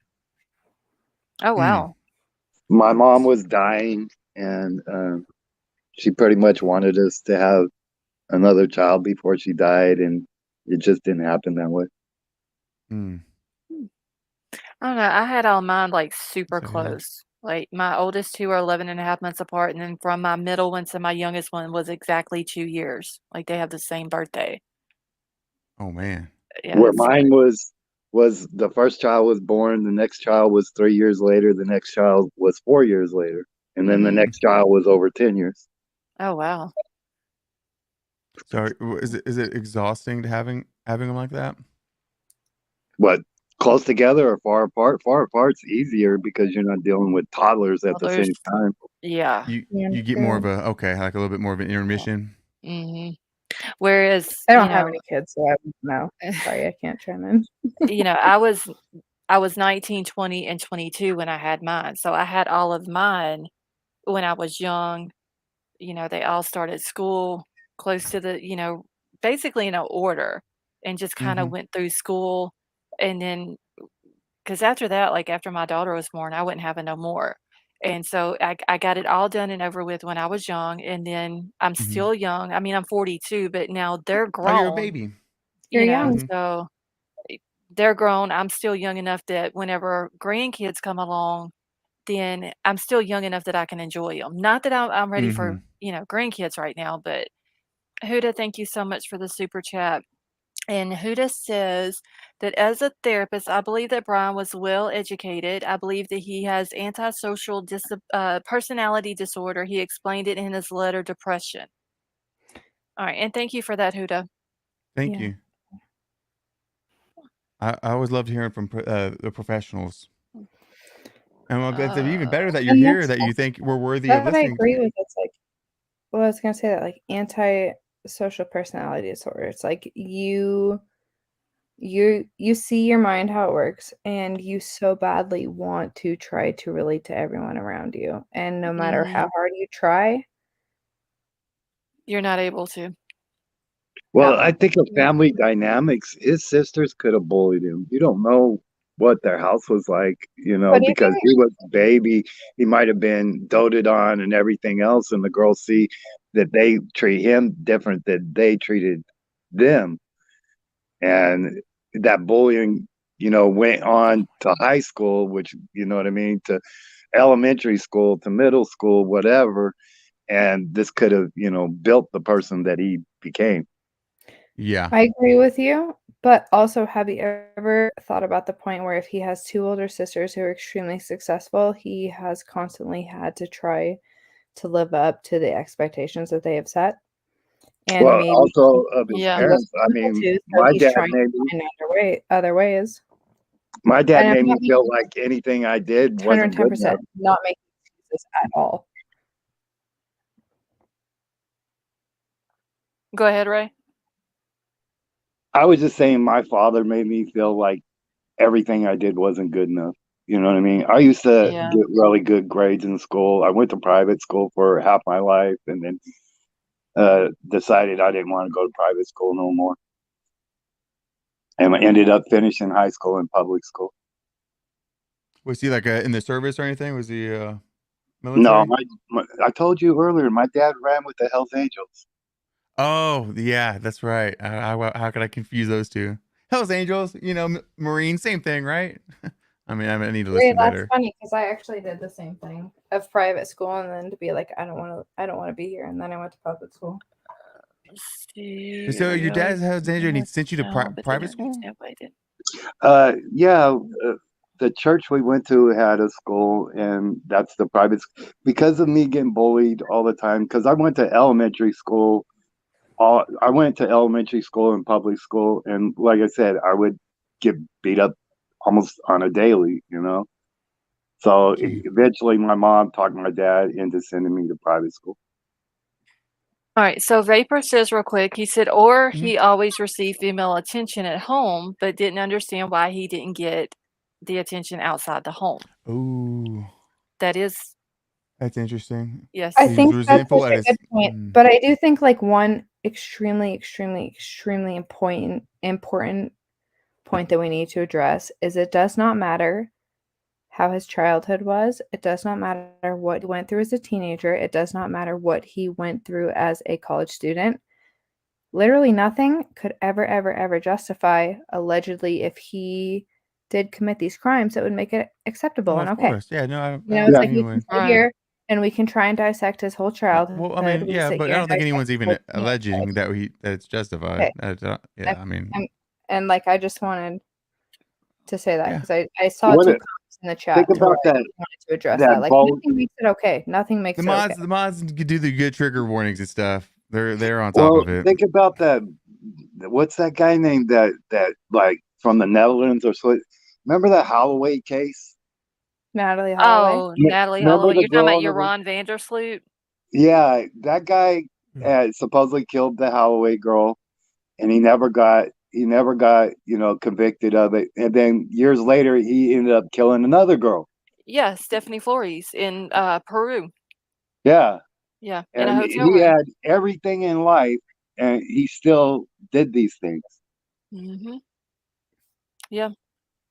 Oh wow. My mom was dying, and she pretty much wanted us to have another child before she died, and it just didn't happen that way. I don't know. I had all mine like super So, yeah. close. Like my oldest 2 are 11 and a half months apart, and then from my middle one to my youngest one was exactly 2 years. Like they have the same birthday. Oh man. Yeah, Where it's mine was the first child was born, the next child was 3 years later, the next child was 4 years later, and then the next child was over 10 years. Oh wow. So is it exhausting to having them like that? What, close together or far apart? Far apart's easier because you're not dealing with toddlers at the There's same time. yeah. You get more of a like a little bit more of an intermission. Mhm. Whereas, I don't have any kids, so I don't know. Sorry, I can't chime in. I was 19, 20, and 22 when I had mine. So I had all of mine when I was young. They all started school close to basically in a order, and just kind of went through school. And then, because after that, like after my daughter was born, I wasn't having no more. And so I got it all done and over with when I was young. And then I'm still young. I mean, I'm 42, but now they're Oh, you're a grown, baby. You're young. so they're grown. I'm still young enough that whenever grandkids come along, then I'm still young enough that I can enjoy them. Not that I'm ready for, grandkids right now, but Huda, thank you so much for the super chat. And Huda says that as a therapist, I believe that Bryan was well educated. I believe that he has antisocial personality disorder. He explained it in his letter, Depression. All right. And thank you for that, Huda. Thank you. I always loved hearing from the professionals. And it's even better that you're here, that you think we're worthy of listening. I agree with. It's like, well, I was gonna say that like anti-social personality disorder. It's like you see your mind how it works, and you so badly want to try to relate to everyone around you, and no matter how hard you try, you're not able to. Well, I think of family dynamics. His sisters could have bullied him. You don't know what their house was like, because he was a baby. He might have been doted on and everything else, and the girls see that they treat him different than they treated them. and that bullying, went on to high school, which, you know what I mean, to elementary school, to middle school, whatever. And this could have, built the person that he became. Yeah. I agree with you, but also have you ever thought about the point where if he has two older sisters who are extremely successful, he has constantly had to try to live up to the expectations that they have set? And Well, maybe also of his Yeah. he wasn't parents. I able mean, to, so he's trying to find other ways. my dad And I'm made me not feel like anything I did wasn't good 110% enough. not making excuses at all. Go ahead, Ray. I was just saying my father made me feel like everything I did wasn't good enough. You know what I mean? I used to Yeah. get really good grades in school. I went to private school for half my life and then decided I didn't want to go to private school no more. And I ended up finishing high school in public school. Was he like in the service or anything? Was he No, military? I told you earlier, my dad ran with the Hells Angels. Oh, yeah, that's right. How could I confuse those two? Hell's Angels, Marine, same thing, right? I mean, I need to Ray, listen that's better. funny because I actually did the same thing of private school and then to be like, I don't want to be here, and then I went to public school. Let's see. So your dad's Hell's Angel and he sent you to but private didn't school? understand why I did. Yeah, the church we went to had a school, and that's the private because of me getting bullied all the time. Because I went to elementary school. I went to elementary school and public school, and like I said, I would get beat up almost on a daily, So Gee. eventually, my mom talked my dad into sending me to private school. All right, so Vapor says real quick, he said, or Mhm. he always received female attention at home, but didn't understand why he didn't get the attention outside the home. Ooh, That is, that's interesting. yes. I He was think that's resentful like at a his. good point, but I do think like one extremely important point that we need to address is it does not matter how his childhood was. It does not matter what he went through as a teenager. It does not matter what he went through as a college student. Literally nothing could ever justify allegedly if he did commit these crimes that would make it acceptable Oh, Mm, of and okay. course. Yeah, no, I You know, don't it's think like we can anyone. sit Right. here and we can try and dissect his whole childhood. Well, I mean, We yeah, sit but here I and don't think dissect anyone's his even whole alleging teenage that it's justified. Okay. Yeah, I mean, and like I just wanted to say that yeah. because I saw What two it- comments in the chat Think to where about I that. wanted to address That that. Like vote. nothing makes it okay. Nothing makes The it okay. mods could do the good trigger warnings and stuff. They're on top Well, of it. think about that. What's that guy named that like from the Netherlands or so? Remember that Holloway case? Natalie Holloway. Oh, Natalie Remember Holloway. the You're talking about girl? Ron Vandersloot? Yeah, that guy Hmm. supposedly killed the Holloway girl, and he never got convicted of it. And then years later, he ended up killing another girl. Yeah, Stephanie Flores in Peru. Yeah, Yeah, in a and hotel he room. had everything in life, and he still did these things. Mm-hmm. Yeah.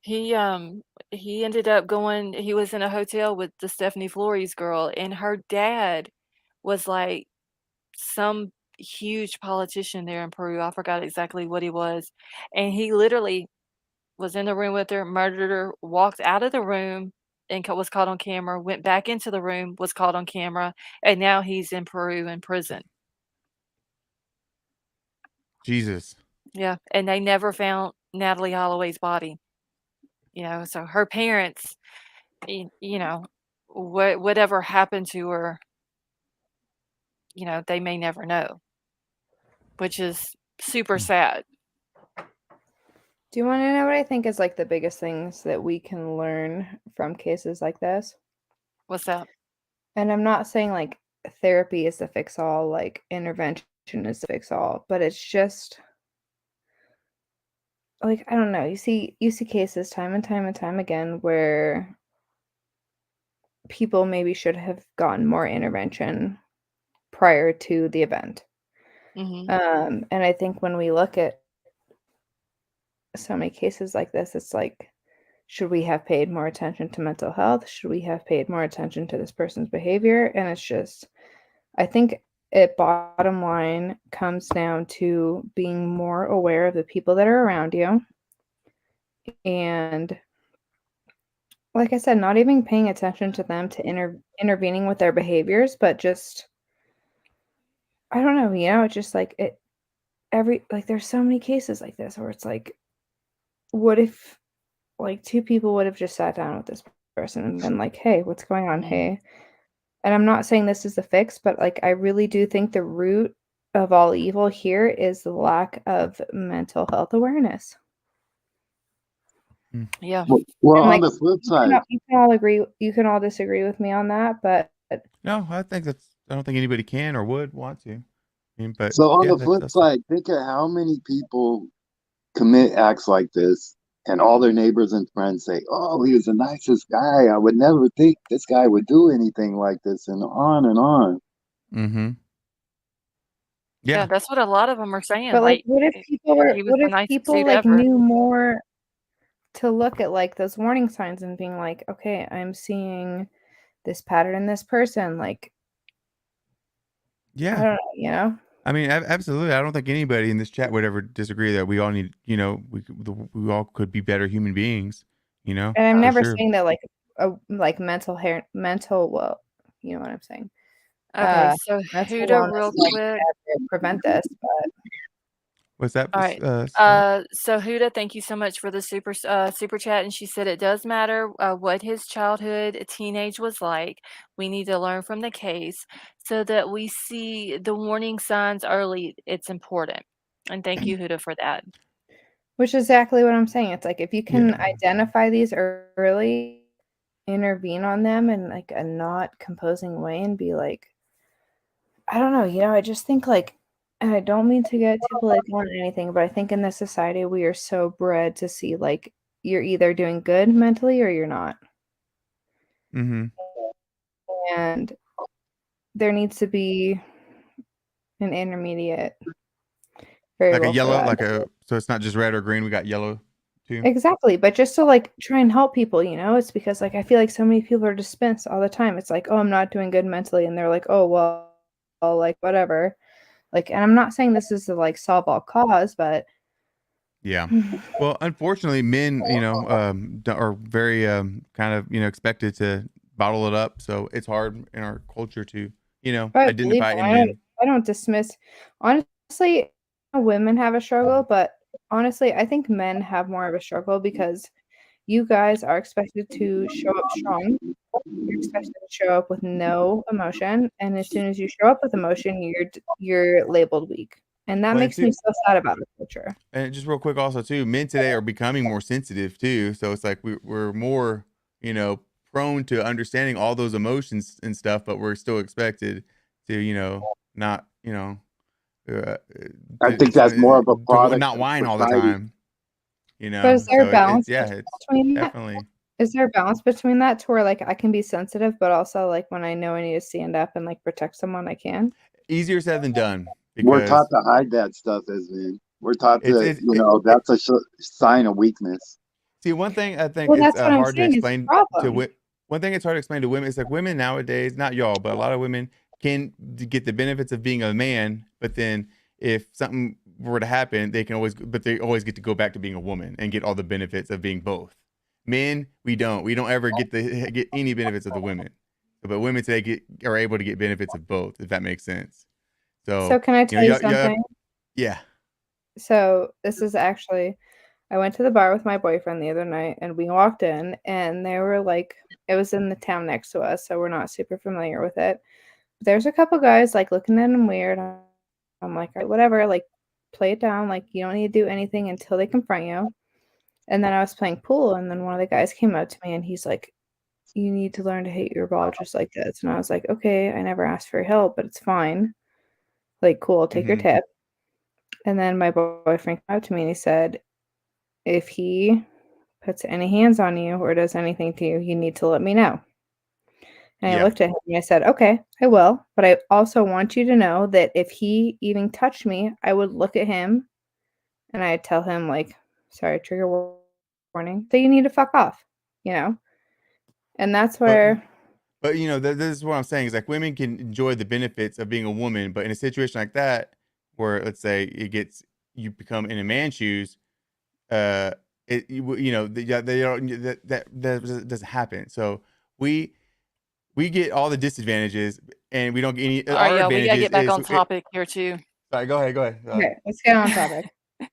He ended up he was in a hotel with the Stephanie Flores girl, and her dad was like some huge politician there in Peru. I forgot exactly what he was. And he literally was in the room with her, murdered her, walked out of the room and was caught on camera, went back into the room, was caught on camera, and now he's in Peru in prison. Jesus. Yeah, and they never found Natalie Holloway's body. So her parents, whatever happened to her, they may never know, which is super sad. Do you want to know what I think is like the biggest things that we can learn from cases like this? What's that? And I'm not saying like therapy is the fix all, like intervention is the fix all, but it's just like I don't know. You see cases time and time again where people maybe should have gotten more intervention prior to the event. Mhm. And I think when we look at so many cases like this, it's like, should we have paid more attention to mental health? Should we have paid more attention to this person's behavior? And it's just, I think it bottom line comes down to being more aware of the people that are around you. And like I said, not even paying attention to them to intervening with their behaviors, but just, I don't know, it's just like there's so many cases like this where it's like, what if like two people would have just sat down with this person and been like, hey, what's going on? Mhm. Hey. And I'm not saying this is the fix, but like I really do think the root of all evil here is the lack of mental health awareness. Yeah. Well, And on like the flip side, you can all agree, you can all disagree with me on that, but No, I don't think anybody can or would want to. I mean, but so on yeah, the flip that's side, think of how many people commit acts like this, and all their neighbors and friends say, "Oh, he was the nicest guy. I would never think this guy would do anything like this," and on and on. mm-hmm. Yeah, Yeah. that's what a lot of them are saying, like like, what if he was the nicest people dude like ever. knew more to look at like those warning signs and being like, okay, I'm seeing this pattern in this person, like I Yeah. don't know, I mean, absolutely. I don't think anybody in this chat would ever disagree that we all need, we all could be better human beings, And I'm for never sure. saying that like mental well, you know what I'm saying. Okay, so Mental Huda wellness real like quick. to prevent this, but What's that? All right. Scott? So Huda, thank you so much for the super chat. And she said it does matter what his childhood, teenage was like. We need to learn from the case so that we see the warning signs early. It's important. And thank you, Huda, for that. which is exactly what I'm saying. It's like if you can Yeah. identify these early, intervene on them in like a not composing way and be like, I don't know, I just think like, and I don't mean to get too political on anything, but I think in this society we are so bred to see like you're either doing good mentally or you're not. Mm-hmm. And there needs to be an intermediate Like a variable for yellow, that. so it's not just red or green. We got yellow too. Exactly, but just to like try and help people, it's because like I feel like so many people are dispensed all the time. It's like, oh, I'm not doing good mentally, and they're like, oh, well, like whatever. Like, and I'm not saying this is to like solve all cause, but Yeah. Well, unfortunately, men, are very kind of expected to bottle it up. So it's hard in our culture to I believe identify me, in men. I don't dismiss. Honestly, women have a struggle, but honestly, I think men have more of a struggle because you guys are expected to show up strong. You're expected to show up with no emotion, and as soon as you show up with emotion, you're labeled weak, and that Well, and makes me too, so sad about the culture. and just real quick, also too, men today are becoming more sensitive too. So it's like we're more, prone to understanding all those emotions and stuff, but we're still expected to, not, uh, I think that's more of a to product not of whine all the society. time. But is there a So balance it's between that? definitely. Is there a balance between that to where like I can be sensitive, but also like when I know I need to stand up and like protect someone, I can? Easier said than done We're taught because to hide that stuff as men. We're taught to, it that's a sign of weakness. see, one thing I think Well, it's that's what I'm hard to saying is the explain problem. one thing it's hard to explain to women is like women nowadays, not y'all, but a lot of women can get the benefits of being a man, but then if something were to happen, they always get to go back to being a woman and get all the benefits of being both. Men, we don't ever get any benefits of the women, but women today are able to get benefits of both, if that makes sense. So So can I tell you something? yeah. So this is actually, I went to the bar with my boyfriend the other night and we walked in and they were like, it was in the town next to us, so we're not super familiar with it. There's a couple guys like looking at him weird. I'm like, all right, whatever, like play it down. Like you don't need to do anything until they confront you. And then I was playing pool and then one of the guys came up to me and he's like, you need to learn to hate your ball just like this. And I was like, okay, I never asked for help, but it's fine. Like, cool, I'll take your Mm-hmm. tip. And then my boyfriend came up to me and he said, if he puts any hands on you or does anything to you, you need to let me know. And I Yeah. looked at him and I said, okay, I will. But I also want you to know that if he even touched me, I would look at him and I'd tell him, like, sorry, trigger warning, that you need to fuck off, And that's But where But this is what I'm saying is like women can enjoy the benefits of being a woman, but in a situation like that, where let's say you become in a man's shoes, uh, they don't that doesn't happen. So we get all the disadvantages, and we don't get any. All right, Our y'all, we gotta advantages get back is. on topic here too. Sorry, go ahead. Okay, let's get on topic. You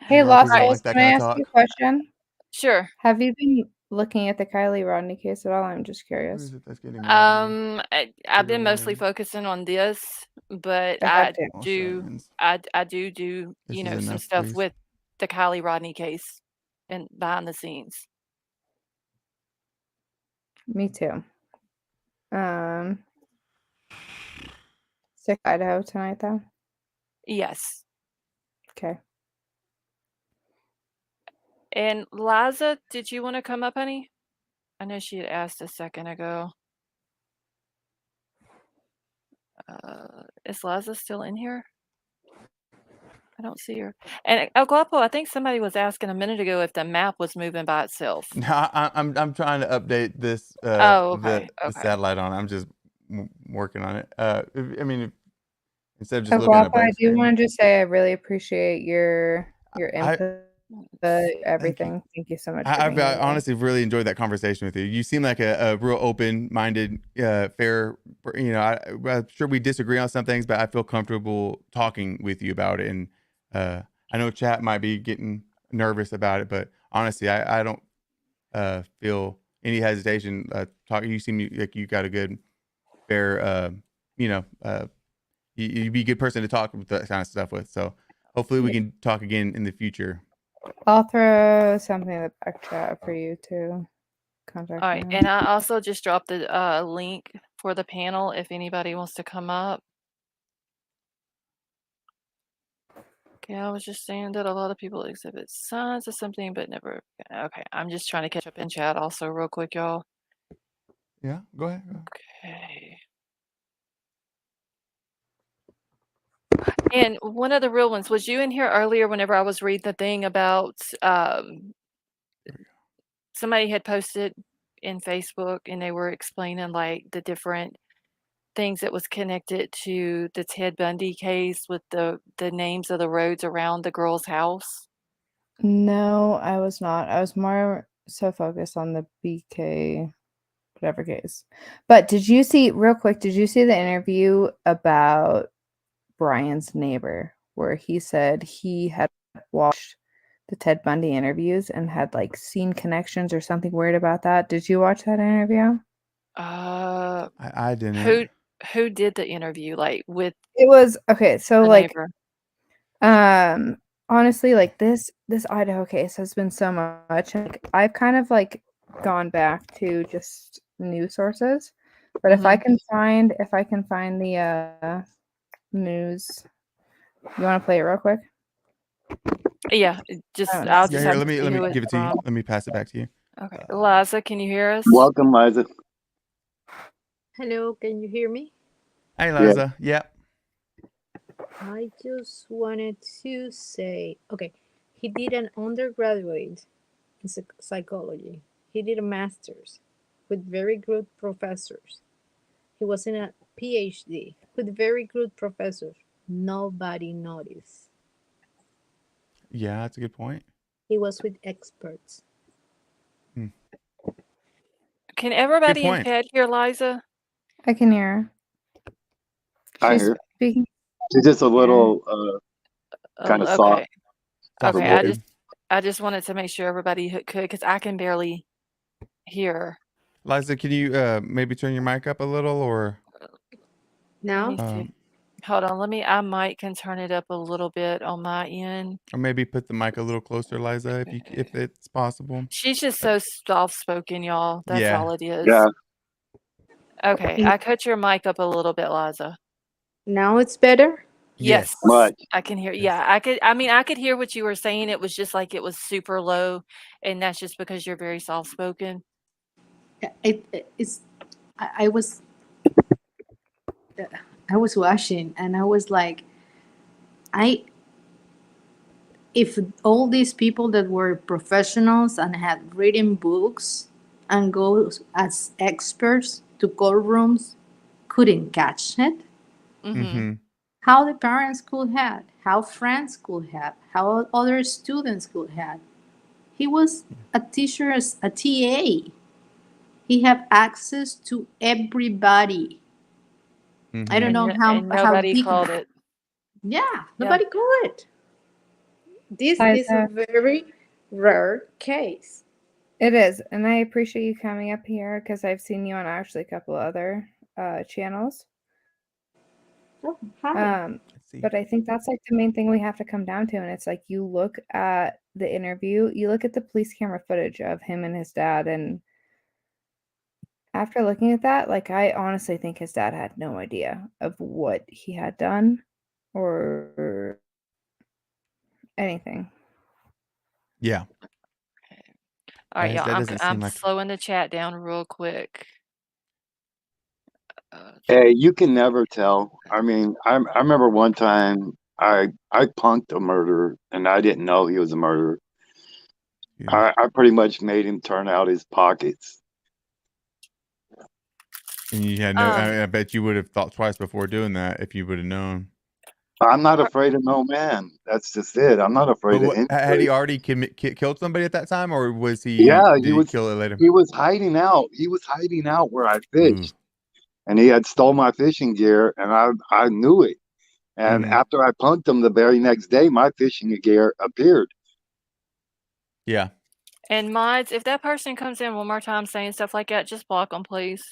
Hey, know, Lost people don't Souls, like that can I kind of ask you talk. a question? Sure. Have you been looking at the Kylie Rodney case at all? I'm just Who curious. is it that's getting mad at me? I've Trigger been mostly warning. focusing on this, but I have I to. Australians. do This is some enough, stuff please. with the Kylie Rodney case and behind the scenes. Me too. Sick Idaho tonight, though. Yes. Okay. And Liza, did you want to come up, honey? I know she had asked a second ago. Is Liza still in here? I don't see her. And El Guapo, I think somebody was asking a minute ago if the map was moving by itself. No, I'm trying to update this Oh, okay. the Okay. satellite on it. I'm just working on it. I mean, instead of just El looking at a Guapo, I blank do screen. want to just say I really appreciate your input, Thank everything. you. Thank you so much for I've being here. honestly really enjoyed that conversation with you. You seem like a real open-minded, fair. I'm sure we disagree on some things, but I feel comfortable talking with you about it. And I know chat might be getting nervous about it, but honestly, I don't feel any hesitation talking. You seem like you got a good, fair, you'd be a good person to talk with that kind of stuff with. So hopefully we can talk again in the future. I'll throw something in the back chat for you to contact All right. me. And I also just dropped the link for the panel if anybody wants to come up. Okay, I was just saying that a lot of people exhibit signs of something, but never. Okay, I'm just trying to catch up in chat also real quick, y'all. Yeah, go ahead. Okay. And one of the real ones, was you in here earlier whenever I was reading the thing about somebody had posted in Facebook and they were explaining like the different things that was connected to the Ted Bundy case with the names of the roads around the girl's house? No, I was not. I was more so focused on the BK whatever case. But did you see, real quick, did you see the interview about Bryan's neighbor where he said he had watched the Ted Bundy interviews and had like seen connections or something weird about that? Did you watch that interview? I didn't. Who did the interview like with It was okay, so the like neighbor? honestly, like this Idaho case has been so much. Like I've kind of like gone back to just news sources, but if I can find the news, you want to play it real quick? Yeah, just Oh, I'll no. just Yeah, have here, to let see who me it's give it to you. from. Let me pass it back to you. Okay, Liza, can you hear us? Welcome, Liza. Hello, can you hear me? Hey, Liza. Yeah. I just wanted to say, okay, he did an undergraduate in psychology. He did a master's with very good professors. He was in a PhD with very good professors. Nobody noticed. Yeah, that's a good point. He was with experts. Can everybody in point. chat hear Liza? I can hear her. I She's hear. speaking. She's just a little kind of soft. Okay. Soft Okay, spoken. I just wanted to make sure everybody could, because I can barely hear. Liza, can you maybe turn your mic up a little, or Now? Let me see. Hold on, I might can turn it up a little bit on my end. or maybe put the mic a little closer, Liza, if it's possible. She's just so soft-spoken, y'all. That's Yeah. all it is. Yeah. Okay, I cut your mic up a little bit, Liza. Now it's better? Yes, Much. I can hear. Yeah, I could hear what you were saying. It was just like it was super low, and that's just because you're very soft-spoken. I was watching and I was like, if all these people that were professionals and had written books and go as experts to courtrooms couldn't catch it, Mm-hmm. how the parents could have, how friends could have, how other students could have. He was a teacher, a TA. He had access to everybody. I don't know And how nobody big. called it. Yeah, Yeah. nobody called it. This is a very rare case. It is, and I appreciate you coming up here because I've seen you on actually a couple other channels. Oh, hi. Let's see. But I think that's like the main thing we have to come down to, and it's like you look at the interview, you look at the police camera footage of him and his dad, and after looking at that, like I honestly think his dad had no idea of what he had done or anything. Yeah. All right, That y'all. doesn't seem I'm like. slowing the chat down real quick. Hey, you can never tell. I mean, I remember one time I punked a murderer and I didn't know he was a murderer. Yeah. I pretty much made him turn out his pockets. And you had no. I bet you would have thought twice before doing that if you would have known. I'm not afraid of no man. That's just it. I'm not afraid of But had anybody. he already killed somebody at that time, or was he? Yeah, Did he kill it later? he was hiding out. He was hiding out where I fished. Ooh. And he had stole my fishing gear and I knew it. And after I punked him the very next day, my fishing gear appeared. Yeah. And mods, if that person comes in one more time saying stuff like that, just block them, please.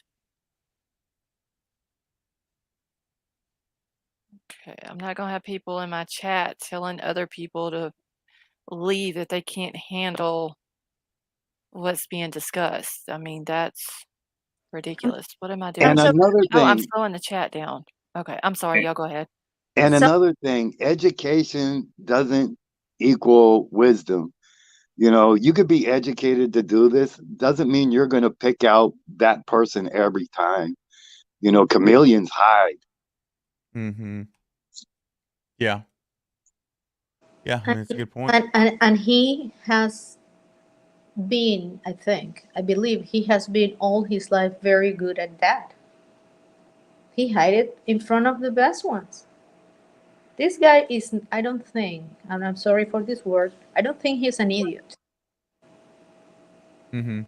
Okay, I'm not gonna have people in my chat telling other people to leave if they can't handle what's being discussed. I mean, that's ridiculous. What am I doing? And another Oh, I'm thing, slowing the chat down. Okay, I'm sorry. Y'all go ahead. and another thing, education doesn't equal wisdom. You know, you could be educated to do this. Doesn't mean you're going to pick out that person every time. You know, chameleons hide. Mm-hmm. Yeah. Yeah, I mean, that's a good point. And he has been, I believe he has been all his life very good at that. He hid it in front of the best ones. This guy is, I don't think, and I'm sorry for this word, I don't think he's an idiot. Mm-hmm.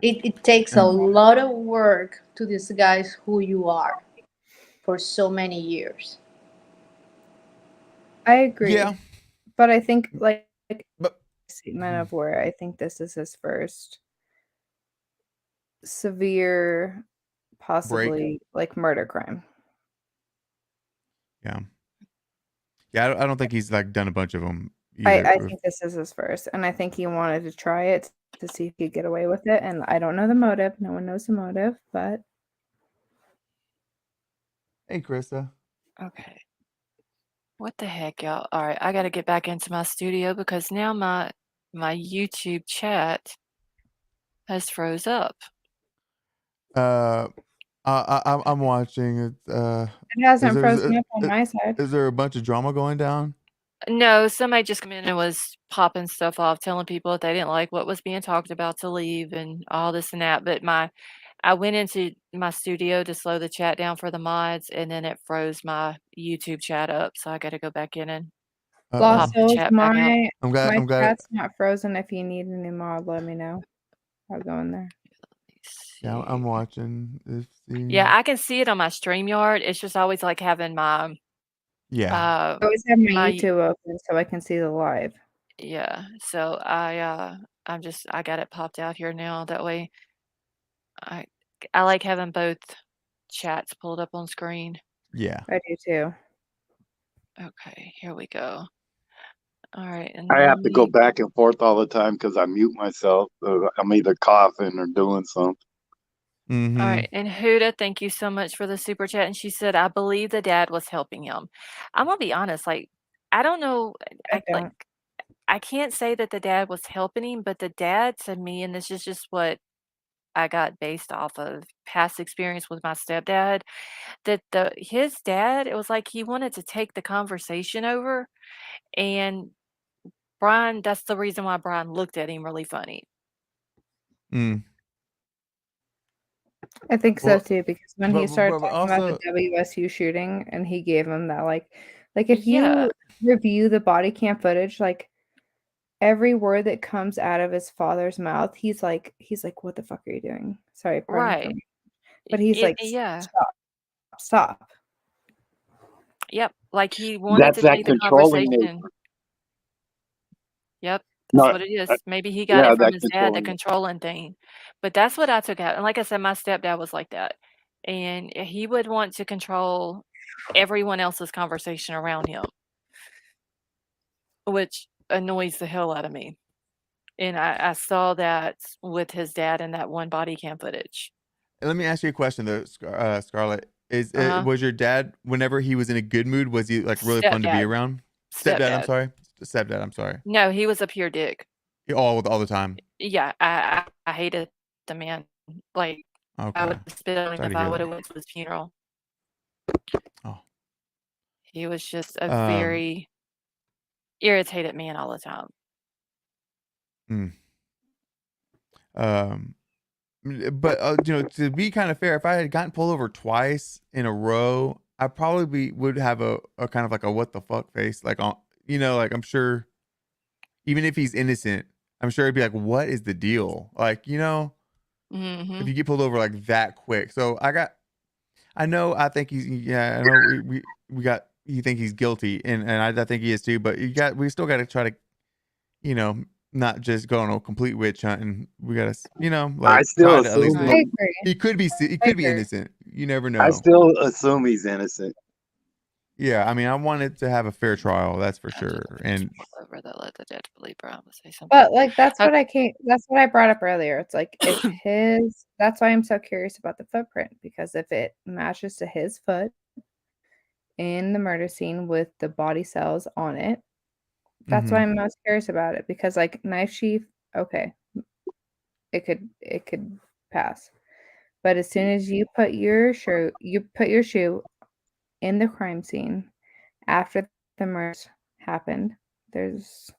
It takes a lot of work to disguise who you are for so many years. I agree. Yeah. But I think like But statement of where I think this is his first severe, possibly like murder crime. Yeah. Yeah, I don't think he's like done a bunch of them either. I think this is his first, and I think he wanted to try it to see if he could get away with it. And I don't know the motive. No one knows the motive, but Hey, Krista. Okay. What the heck, y'all? All right, I got to get back into my studio because now my YouTube chat has froze up. I'm watching it. it hasn't frozen up on my side. Is there a bunch of drama going down? No, somebody just come in and was popping stuff off, telling people if they didn't like what was being talked about to leave and all this and that. But I went into my studio to slow the chat down for the mods, and then it froze my YouTube chat up. So I got to go back in and pop the chat back out. I'm glad. Chat's not frozen. If you need a new mod, let me know. I'll go in there. Yeah, I'm watching. Yeah, I can see it on my StreamYard. It's just always like having my yeah. I always have my YouTube open so I can see the live. Yeah, so I got it popped out here now. That way, I like having both chats pulled up on screen. Yeah, I do too. Okay, here we go. All right, and I have to go back and forth all the time because I mute myself. I'm either coughing or doing something. Mm-hmm. All right, and Huda, thank you so much for the super chat. And she said, "I believe the dad was helping him." I'm gonna be honest, like I don't know, I can't say that the dad was helping him, but the dad to me, and this is just what I got based off of past experience with my stepdad, that his dad, it was like he wanted to take the conversation over, and Bryan, that's the reason why Bryan looked at him really funny. Mm. I think so Well, too, because when he but started but talking about the also, WSU shooting and he gave him that like if Yeah, you review the body cam footage, like every word that comes out of his father's mouth, he's like, what the fuck are you doing? Sorry, pardon for right. me. But he's like, Yeah. stop, stop. Yep. Like he wanted That's to that take the controlling nature. conversation. Yep, that's No, what it is. Maybe he got yeah, it from that his dad, the controlling nature. controlling thing. But that's what I took out. And like I said, my stepdad was like that. And he would want to control everyone else's conversation around him, which annoys the hell out of me. And I saw that with his dad in that one body cam footage. let me ask you a question though, Scarlett. Uh-huh. Was your dad, whenever he was in a good mood, was he like really fun to be Stepdad. around? Stepdad, I'm Stepdad. sorry. Stepdad, I'm sorry. No, he was a pure dick. All the time. Yeah, I hated the man. Like I Okay. would spit on him Sorry if to I hear would have that. went to his funeral. Oh. He was just a Um. very irritated man all the time. mm, Um. But to be kind of fair, if I had gotten pulled over twice in a row, I probably would have a kind of like a what the fuck face, like on, like I'm sure, even if he's innocent, I'm sure it'd be like, what is the deal? Like, if Mhm. you get pulled over like that quick. So I think he's, yeah, I know we got, you think he's guilty, and I think he is too, but we still got to try to, you know, not just go on a complete witch hunt, and we got to, I like still try to at least assume I Right. look. agree. He could be I agree. innocent. You never I know. still assume he's innocent. Yeah, I mean, I wanted to have a fair trial, that's for sure. And Over that let the judge believe Bryan would say something. But like that's Okay. what I brought up earlier. It's like if that's why I'm so curious about the footprint, because if it matches to his foot in the murder scene with the body cells on it, that's why mhm. I'm most curious about it. Because like knife sheath, okay, it could pass. But as soon as you put your shoe in the crime scene after the murders happened, there's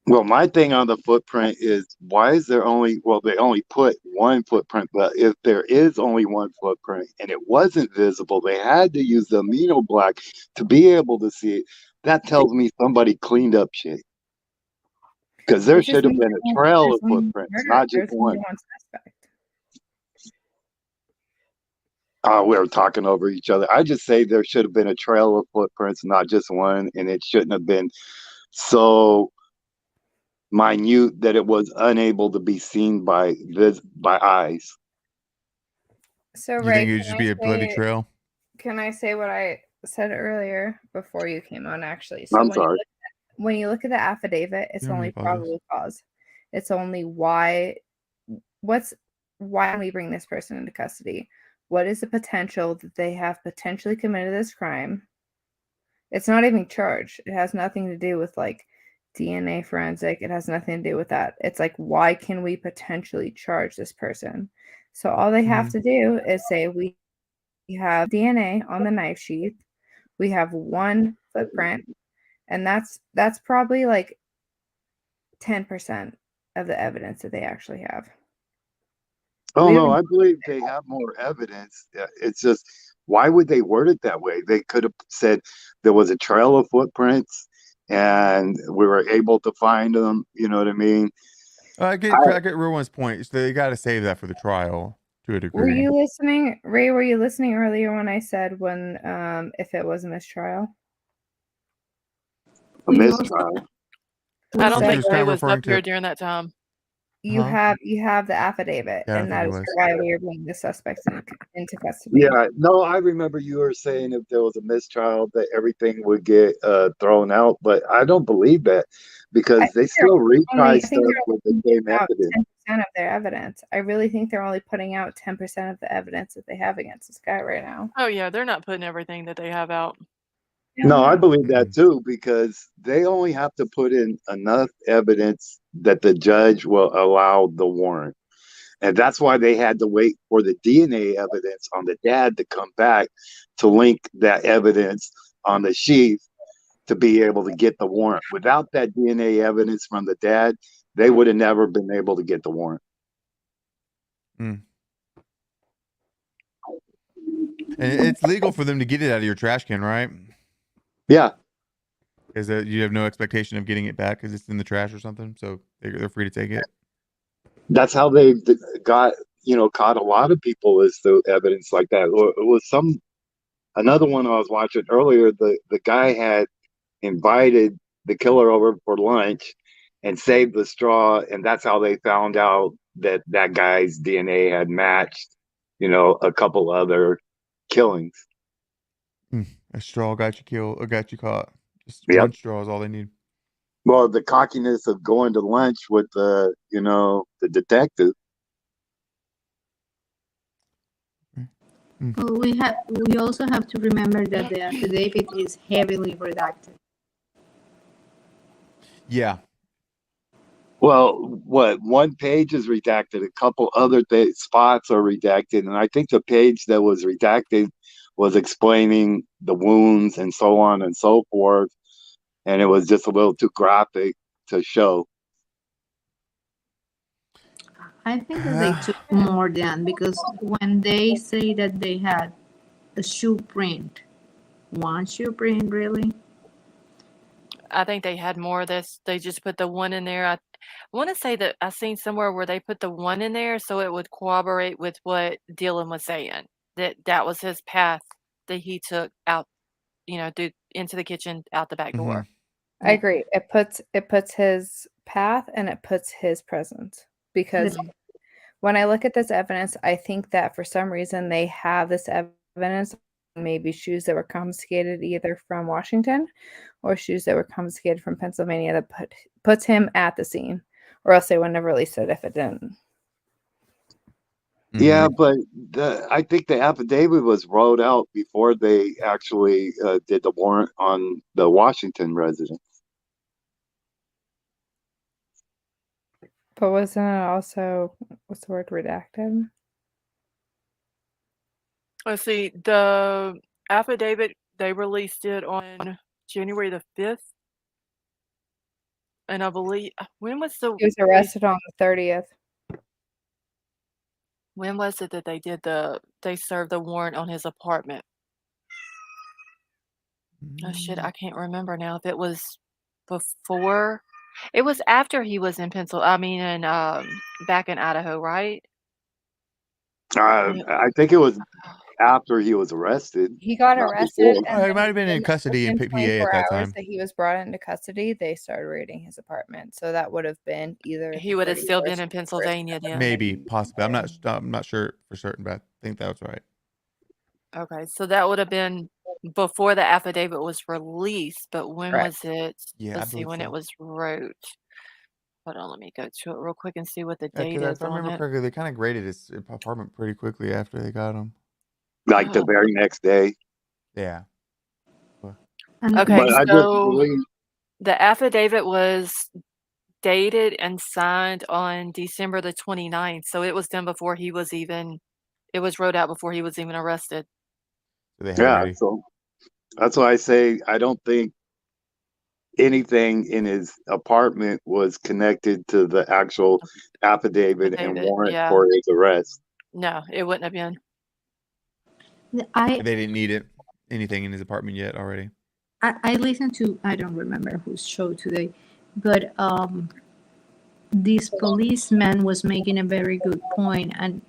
Well, my thing on the footprint is why is there only, well, they only put one footprint, but if there is only one footprint and it wasn't visible, they had to use the amino black to be able to see it. That tells me somebody cleaned up shit. Because there it just should have means been a trail there's of only footprints, murder. not just There's only one. one suspect. We were talking over each other. I just say there should have been a trail of footprints, not just one, and it shouldn't have been so minute that it was unable to be seen by eyes. So You Ray, think it would just be a bloody trail? can I say what I said earlier before you came on? Actually, so I'm sorry. when you look at the affidavit, it's You don't need only to apologize. probable cause. It's only why we bring this person into custody. What is the potential that they have potentially committed this crime? It's not even charged. It has nothing to do with like DNA forensic. It has nothing to do with that. It's like, why can we potentially charge this person? So all they have to do is say we have DNA on the knife sheath. We have one footprint, and that's probably like 10% of the evidence that they actually have. Oh We no, haven't- I believe they have more evidence. It's just why would they word it that way? They could have said there was a trail of footprints and we were able to find them. You know what I mean? I get Rowan's point. So they got to save that for the trial to a degree. Were you listening, Ray? Were you listening earlier when I said if it was a mistrial? A mistrial. I don't said think was kind Ray of was referring up here to, during that time. You Huh? have the affidavit, Yeah, I and think that it is was. why we are bringing the suspects into custody. Yeah, no, I remember you were saying if there was a mistrial that everything would get thrown out, but I don't believe that because they still retry stuff with the same out evidence. 10% of their evidence. I really think they're only putting out 10% of the evidence that they have against this guy right now. Oh yeah, they're not putting everything that they have out. No, I believe that too because they only have to put in enough evidence that the judge will allow the warrant. And that's why they had to wait for the DNA evidence on the dad to come back to link that evidence on the sheath to be able to get the warrant. Without that DNA evidence from the dad, they would have never been able to get the warrant. And it's legal for them to get it out of your trash can, right? Yeah, Is that you have no expectation of getting it back because it's in the trash or something, so they're free to take it. that's how they got caught a lot of people is through evidence like that. Or it was another one I was watching earlier. The guy had invited the killer over for lunch and saved the straw, and that's how they found out that that guy's DNA had matched, a couple other killings. A straw got you killed or got you caught. Just Yep. one straw is all they need. Well, the cockiness of going to lunch with the detective. Well, we also have to remember that the affidavit is heavily redacted. Yeah. Well, what one page is redacted, a couple other spots are redacted, and I think the page that was redacted was explaining the wounds and so on and so forth, and it was just a little too graphic to show. I think that they took more than, because when they say that they had a shoe print, one shoe print, really? I think they had more of this. They just put the one in there. I want to say that I seen somewhere where they put the one in there so it would corroborate with what Dylan was saying, that was his path that he took out, into the kitchen, out the back door. I agree. It puts his path and it puts his presence, because when I look at this evidence, I think that for some reason they have this evidence, maybe shoes that were confiscated either from Washington or shoes that were confiscated from Pennsylvania, that puts him at the scene, or else they wouldn't have released it if it didn't. Yeah, but I think the affidavit was rolled out before they actually did the warrant on the Washington resident. But wasn't it also, what's the word, redacted? Let's see, the affidavit, they released it on January the 5th. And I believe, when was He was arrested on the 30th. when was it that they served the warrant on his apartment? Oh shit, I can't remember now if it was before. It was after he was in back in Idaho, right? I think it was after he was arrested. He got not arrested, before. and He might have been in custody in PA 24 at that hours time. that he was brought into custody, they started raiding his apartment. So that would have been either He would have still been 31st in Pennsylvania then. Maybe, possibly. I'm not sure for certain, but I think that was right. Okay, so that would have been before the affidavit was released, but when Correct. was it? Yeah, I Let's see believe when so. it was wrote. Hold on, let me go to it real quick and see what the Yeah, date because is if I on remember it. correctly, they kind of graded his apartment pretty quickly after they got him. Like the very next day. Yeah. Okay, But I just so believe the affidavit was dated and signed on December the 29th, so it was done before he was even, it was wrote out before he was even arrested. So they had it ready. so that's why I say I don't think anything in his apartment was connected to the actual affidavit and warrant yeah. for his arrest. No, it wouldn't have been. They didn't need anything in his apartment yet already. I listened to, I don't remember whose show today, but this policeman was making a very good point, and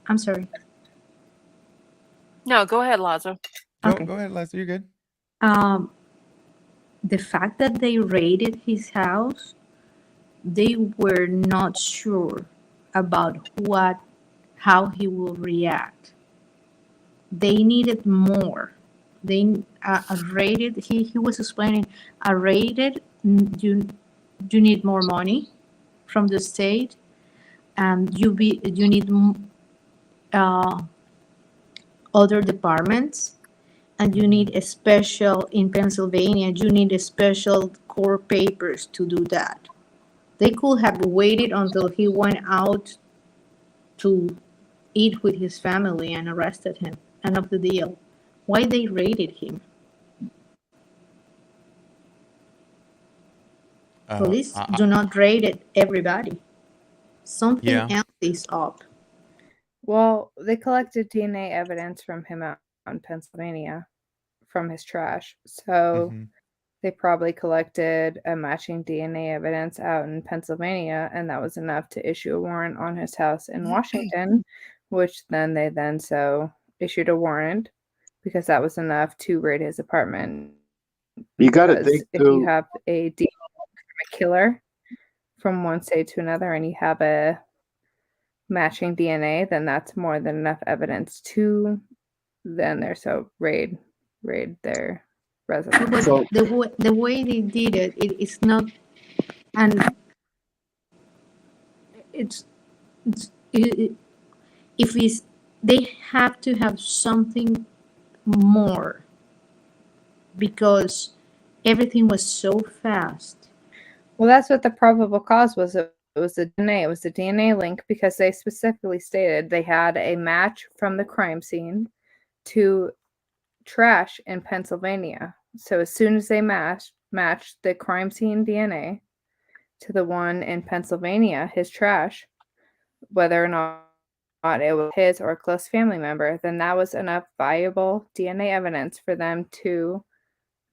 I'm sorry. No, go ahead, Lazo. Okay. Go ahead, Leslie. You're good. The fact that they raided his house, they were not sure about how he will react. They needed more. They raided. He was explaining. Raided. You need more money from the state, and you need other departments, and you need a special, in Pennsylvania, you need a special court papers to do that. They could have waited until he went out to eat with his family and arrested him. End of the deal. Why they raided him? Police do not raid everybody. Something else is up. Well, they collected DNA evidence from him out in Pennsylvania from his trash. So Mm-hmm. they probably collected a matching DNA evidence out in Pennsylvania, and that was enough to issue a warrant on his house in Washington, which then they issued a warrant because that was enough to raid his apartment. You got to Because think if you too. have a DNA from a killer from one state to another and you have a matching DNA, then that's more than enough evidence to then raid their residence. But So the way they did it, it's not, and it's, if it's, they have to have something more because everything was so fast. Well, that's what the probable cause was. It was the DNA. It was the DNA link because they specifically stated they had a match from the crime scene to trash in Pennsylvania. So as soon as they matched the crime scene DNA to the one in Pennsylvania, his trash, whether or not it was his or a close family member, then that was enough valuable DNA evidence for them to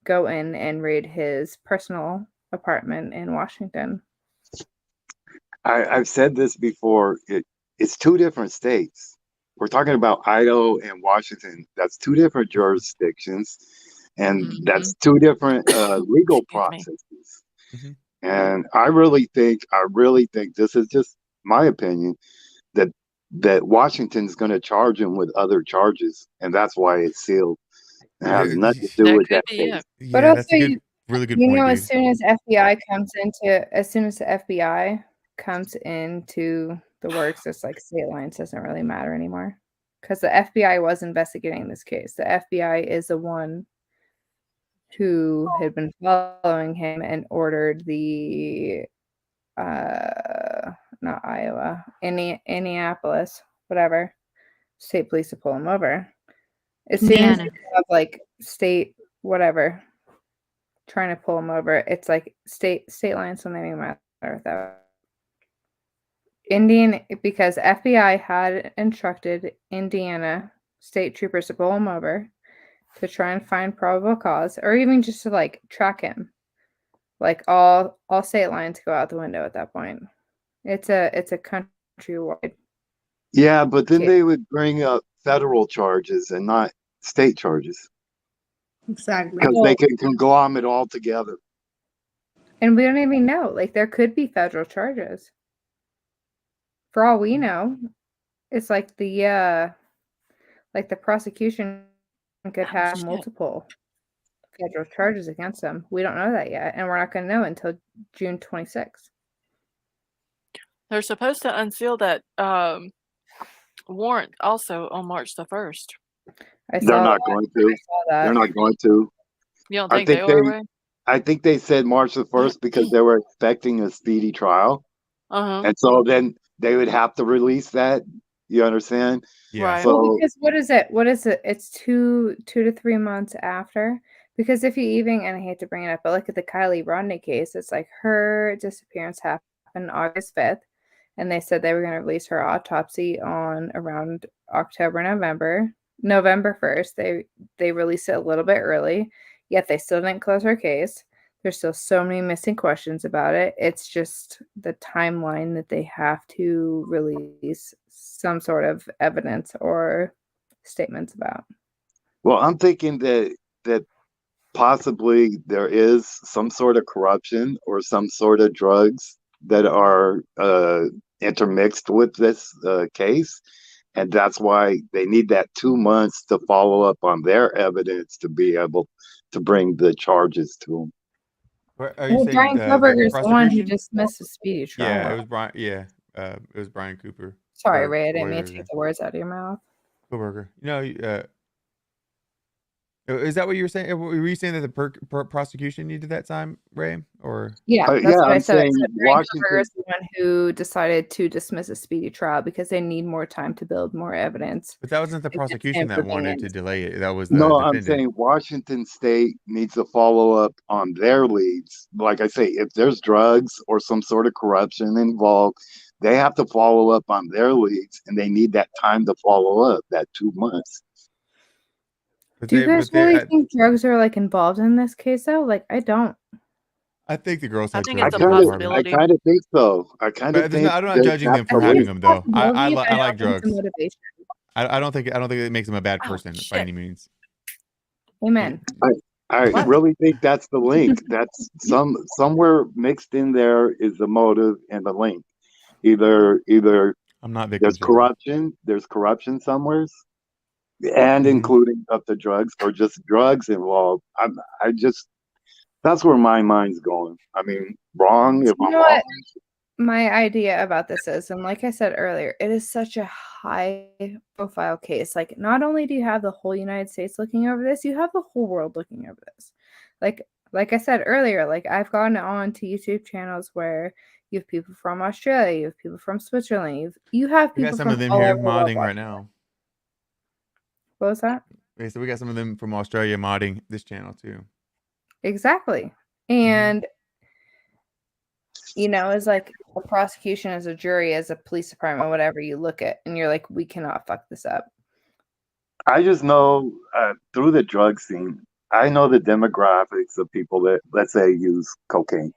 go in and raid his personal apartment in Washington. I've said this before. It's two different states. We're talking about Idaho and Washington. That's two different jurisdictions, and that's two different legal Excuse me. processes. Mm-hmm. And I really think this is just my opinion that Washington's going to charge him with other charges, and that's why it's sealed. It has nothing to do That with could that be case. it. But Yeah, that's also, really good you point, know, dude. as soon as FBI comes into the works, it's like state lines doesn't really matter anymore because the FBI was investigating this case. The FBI is the one who had been following him and ordered the not Iowa, Indianapolis, whatever, state police to pull him over. As soon as you Indiana. have like state whatever trying to pull him over, it's like state lines don't even matter with that. Because FBI had instructed Indiana state troopers to pull him over to try and find probable cause, or even just to like track him. Like all state lines go out the window at that point. It's a countrywide. Yeah, but then case. they would bring up federal charges and not state charges Exactly. because they can conglomerate all together. And we don't even know. Like there could be federal charges. For all we know, it's like the prosecution could have multiple federal charges against them. We don't know that yet, and we're not going to know until June 26th. They're supposed to unseal that warrant also on March the 1st. They're not going to. They're not going to. You don't think they are, Ray? I think they said March the 1st because they were expecting a speedy trial. Uh-huh. And so then they would have to release that. You understand? Yeah. Right. So, Well, because what is it? It's 2 to 3 months after. Because if you even, and I hate to bring it up, but look at the Kylie Rodney case. It's like her disappearance happened August 5th, and they said they were going to release her autopsy on around November 1st. They released it a little bit early, yet they still didn't close her case. There's still so many missing questions about it. It's just the timeline that they have to release some sort of evidence or statements about. well, I'm thinking that possibly there is some sort of corruption or some sort of drugs that are intermixed with this case. And that's why they need that 2 months to follow up on their evidence to be able to bring the charges to them. Are you saying Bryan Kohberger is the one who prosecution? dismissed the speedy trial. Yeah, it was Bryan. Yeah, it was Bryan Cooper. Sorry, or Ray, I didn't mean to whatever. take the words out of your mouth. Kohberger. No, is that what you were saying? Were you saying that the prosecution needed that time, Ray? Or Yeah, that's yeah, what I I'm said. I saying said Bryan Washington. Kohberger is the one who decided to dismiss a speedy trial because they need more time to build more evidence. but that wasn't the against prosecution him for that being wanted to innocent. delay it. That was the No, I'm defendant. saying Washington State needs to follow up on their leads. Like I say, if there's drugs or some sort of corruption involved, they have to follow up on their leads, and they need that time to follow up, that 2 months. Do you guys really think drugs are like involved in this case though? Like, I don't. I think the girls I had think drugs it's in a the I apartment. possibility. kind of think so. I kind But of there's think I'm not that judging them that's for the I having think link. them though. it's a possibility, but I like don't think it's a drugs. motivation. I don't think it makes them a bad Oh, person by shit. any means. Amen. I What? really think that's the link. That's somewhere mixed in there is the motive and the link. Either I'm not victim there's corruption somewhere, and Mhm. including up the drugs, or just drugs involved. I just that's where my mind's going. I mean, wrong if You I'm know wrong. what my idea about this is, and like I said earlier, it is such a high profile case. Like, not only do you have the whole United States looking over this, you have the whole world looking over this. Like I said earlier, like I've gone on to YouTube channels where you have people from Australia, you have people from Switzerland, you have We got people some from of them all here over the world modding right watching. now. What was that? Okay, so we got some of them from Australia modding this channel too. Exactly. And you know, as like a prosecution, as a jury, as a police department, whatever, you look at and you're like, we cannot fuck this up. I just know through the drug scene, I know the demographics of people that, let's say, use cocaine,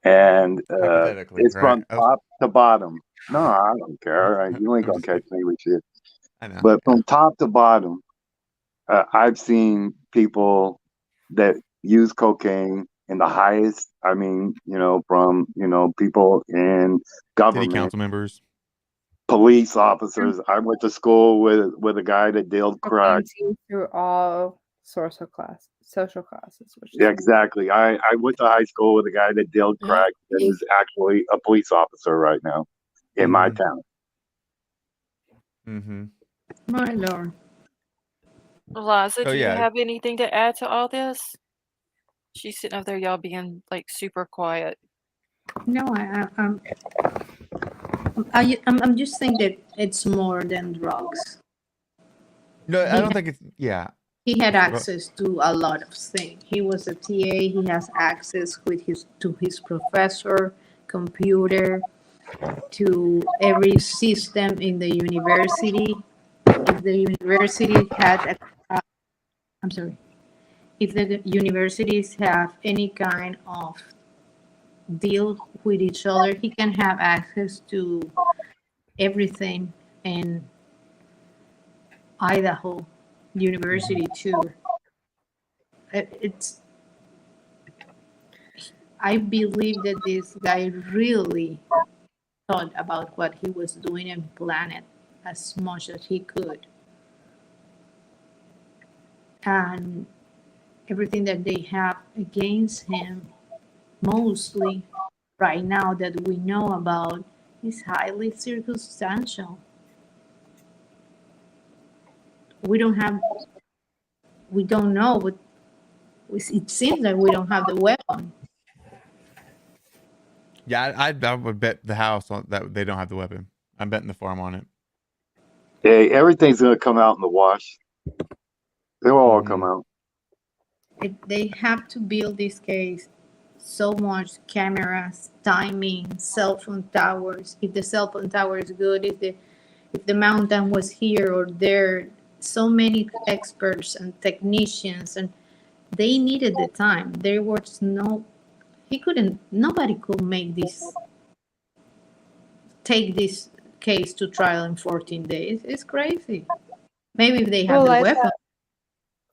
and Hypothetically, it's right? from top to bottom. No, I don't care. You ain't I'm gonna just catch me with shit. I know. But from top to bottom, I've seen people that use cocaine in the highest. I mean, from people in City government, council members. police officers. I went to school with a guy that dealt crack. Through all social classes, which is Yeah, exactly. I went to high school with a guy that dealt crack that is actually a police officer right now in my town. Mm-hmm. My lord. Liza, Oh, do you yeah. have anything to add to all this? She's sitting over there, y'all being like super quiet. No, I'm just saying that it's more than drugs. No, I don't think it's He had access to a lot of things. He was a TA. He has access to his professor, computer, to every system in the university. If the university had if the universities have any kind of deal with each other, he can have access to everything in Idaho University too. I believe that this guy really thought about what he was doing and planned it as much as he could. And everything that they have against him, mostly right now that we know about, is highly circumstantial. We don't know, but it seems like we don't have the weapon. Yeah, I would bet the house on that they don't have the weapon. I'm betting the farm on it. Hey, everything's gonna come out in the wash. They'll all come out. They have to build this case so much cameras, timing, cell phone towers. If the cell phone tower is good, if the mountain was here or there, so many experts and technicians, and they needed the time. There was nobody could take this case to trial in 14 days. It's crazy. Maybe if they have the weapon.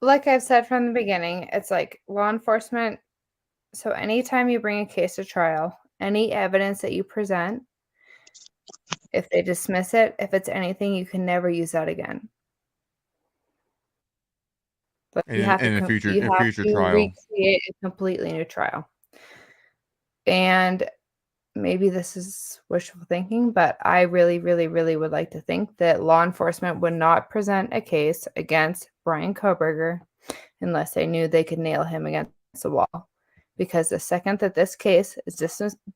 Like I've said from the beginning, it's like law enforcement. So anytime you bring a case to trial, any evidence that you present, if they dismiss it, if it's anything, you can never use that again. But you have In a future trial, recreate a completely new trial. And maybe this is wishful thinking, but I really, really, really would like to think that law enforcement would not present a case against Bryan Kohberger unless they knew they could nail him against the wall. Because the second that this case is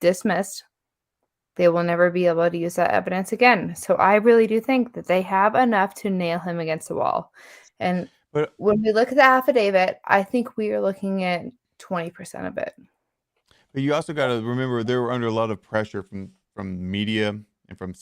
dismissed, they will never be able to use that evidence again. So I really do think that they have enough to nail him against the wall. And when we look at the affidavit, I think we are looking at 20% of it. But you also got to remember they were under a lot of pressure from from media and from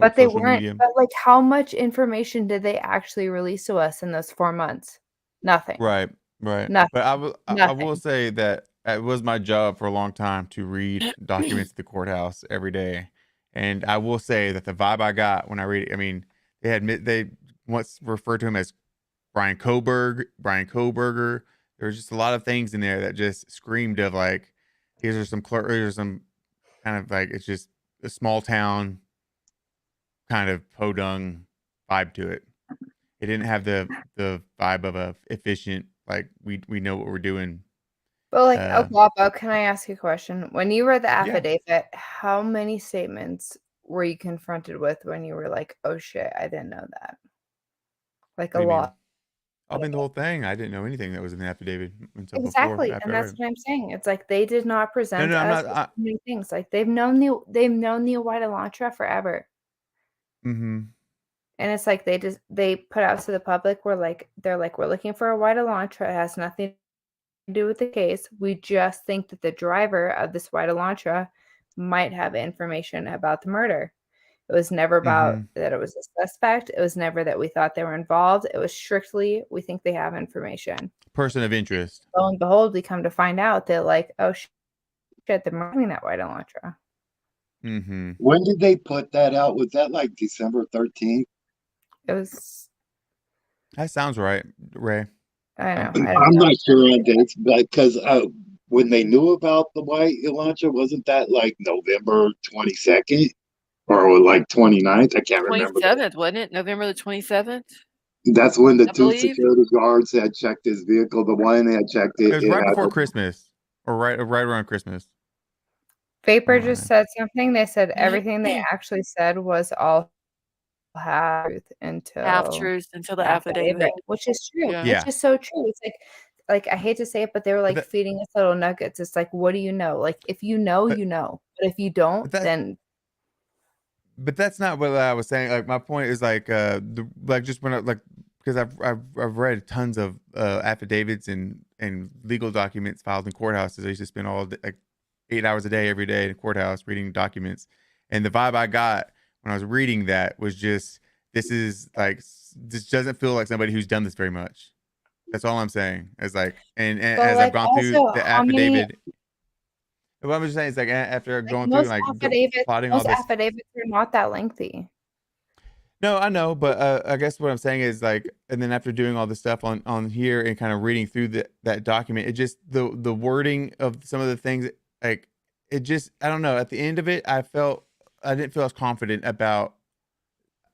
But they social weren't. media. But like, how much information did they actually release to us in those 4 months? Nothing. Right. But Nothing. I will Nothing. say that it was my job for a long time to read documents at the courthouse every day, and I will say that the vibe I got when I read it, I mean, they once referred to him as Bryan Kohberger. There's just a lot of things in there that just screamed of like, here's some kind of like, it's just a small town kind of podunk vibe to it. It didn't have the vibe of a efficient, like we know what we're doing. But like, Uh, Guapo, can I ask you a question? When you read the yeah. affidavit, how many statements were you confronted with when you were like, "Oh shit, I didn't know that"? Like What a do you mean? lot. I mean, the whole thing. I didn't know anything that was in the affidavit until Exactly, after and I that's read. what I'm saying. It's like they did not No, present no, I'm us not. with so many things. Like they've known the white Elantra forever. Mm-hmm. And it's like they put out to the public, they're like, we're looking for a white Elantra. It has nothing to do with the case. We just think that the driver of this white Elantra might have information about the murder. It was never about that it was a suspect. It was never that we thought they were involved. It was strictly, we think they have information. Person of interest. Lo and behold, we come to find out that like, oh shit, they're murdering that white Elantra. Mm-hmm. When did they put that out? Was that like December 13th? It was, That sounds right, Ray. I know. Um, I don't I'm know. not sure on dates, but because when they knew about the white Elantra, wasn't that like November 22nd or like 29th? I can't remember. 27th, wasn't it? November the 27th, That's when the I two believe. security guards had checked his vehicle. The one had checked It it. was It right had before Christmas, or right around Christmas. Vapor Somewhere just around said something. They said everything they actually said was all half truth Half until truths until the the affidavit. which is true. Yeah. Which is so true. It's like I hate to say it, but they were like that, feeding us little nuggets. It's like, what do you know? Like if you know, but you know. But if you don't, but that's then but that's not what I was saying. Like my point is like just when I like, because I've read tons of affidavits and legal documents filed in courthouses. I used to spend all day, like 8 hours a day every day in the courthouse reading documents, and the vibe I got when I was reading that was just, this doesn't feel like somebody who's done this very much. That's all I'm saying. It's like, and but as I've like gone through also the how many affidavit, what I'm just saying is like after like going through and like plotting all most this. affidavits are not that lengthy. No, I know, but I guess what I'm saying is like, and then after doing all this stuff on here and kind of reading through that document, it just the wording of some of the things, like it just, I don't know. At the end of it, I didn't feel as confident about.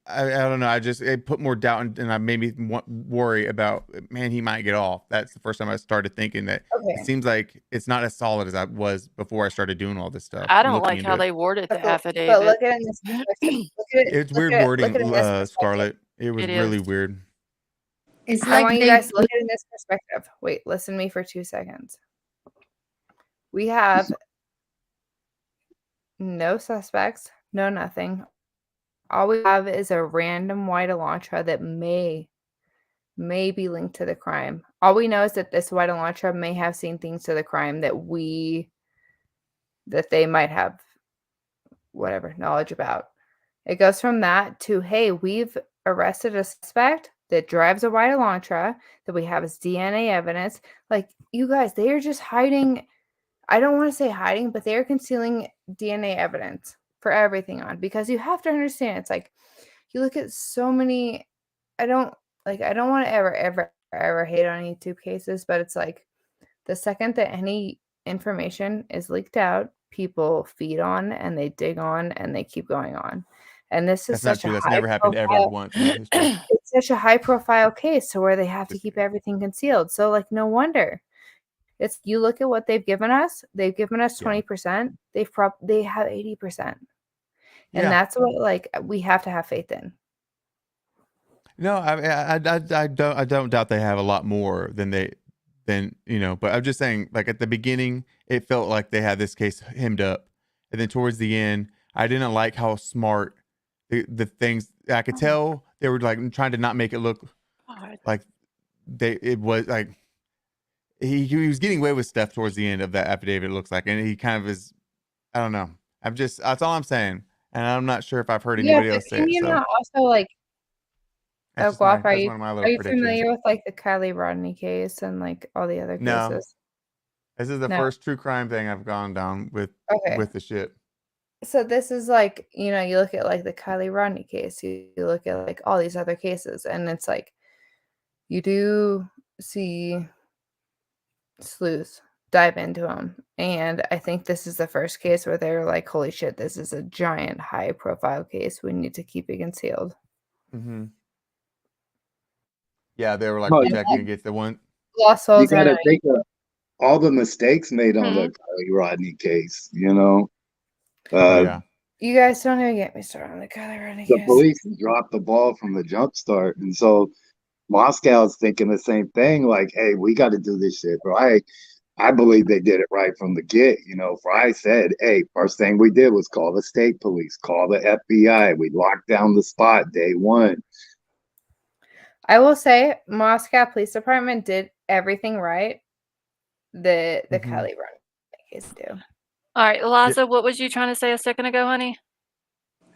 I don't know. It put more doubt and I made me worry about, man, he might get off. That's the first time I started thinking that it Okay. seems like it's not as solid as I was before I started doing all this stuff I and don't looking like into how it. they worded the But affidavit. look at it in this perspective. It's weird Look at it in wording, this perspective. Scarlett. It was It really is. weird. It's I like want you they guys to look at it in this perspective. Wait, listen to me for 2 seconds. We have no suspects, no nothing. All we have is a random white Elantra that may be linked to the crime. All we know is that this white Elantra may have seen things to the crime that they might have whatever knowledge about. It goes from that to, hey, we've arrested a suspect that drives a white Elantra, that we have as DNA evidence. Like, you guys, they are just hiding. I don't want to say hiding, but they are concealing DNA evidence for everything on, because you have to understand, it's like you look at so many. I don't want to ever hate on YouTube cases, but it's like the second that any information is leaked out, people feed on and they dig on and they keep going on. And this is That's not such a true. That's high never happened ever profile. once in history. It's such a high profile case to where they have to keep History. everything concealed. So like, no wonder. It's, you look at what they've given us. They've given us Yeah. 20%. They have 80%. And Yeah. that's what, like, we have to have faith in. No, I don't doubt they have a lot more than but I'm just saying, like at the beginning, it felt like they had this case hemmed up. And then towards the end, I didn't like how smart the things, I could tell they were like trying to not make it look like it was like he was getting away with stuff towards the end of that affidavit, it looks like. And he kind of is, I don't know. That's all I'm saying. and I'm not sure if I've heard Yeah, anybody but else say can it. you So not also like that's just my Guap, are that's you one of my are little you predictions. familiar with like the Kylie Rodney case and like all the other No, cases? this is the No. first true crime thing I've gone down with Okay. the shit. So this is like, you know, you look at like the Kylie Rodney case, you look at like all these other cases, and it's like you do see sleuths dive into them. And I think this is the first case where they're like, holy shit, this is a giant high profile case. We need to keep it concealed. Mm-hmm. Yeah, they were like Oh, protecting against the one. Lost you souls got to are think of all the mistakes made on the Mhm. Kylie Rodney case. You know, Oh yeah. you guys don't even get me started on the Kylie Rodney the case. police dropped the ball from the jump start, and so Moscow's thinking the same thing. Like, hey, we got to do this shit, bro. I believe they did it right from the get. You know, Fry said, hey, first thing we did was call the state police, call the FBI. We locked down the spot day one. I will say Moscow Police Department did everything right. The Mhm. Kylie Rodney case do. All right, Eliza, what was you trying to say a second ago, honey?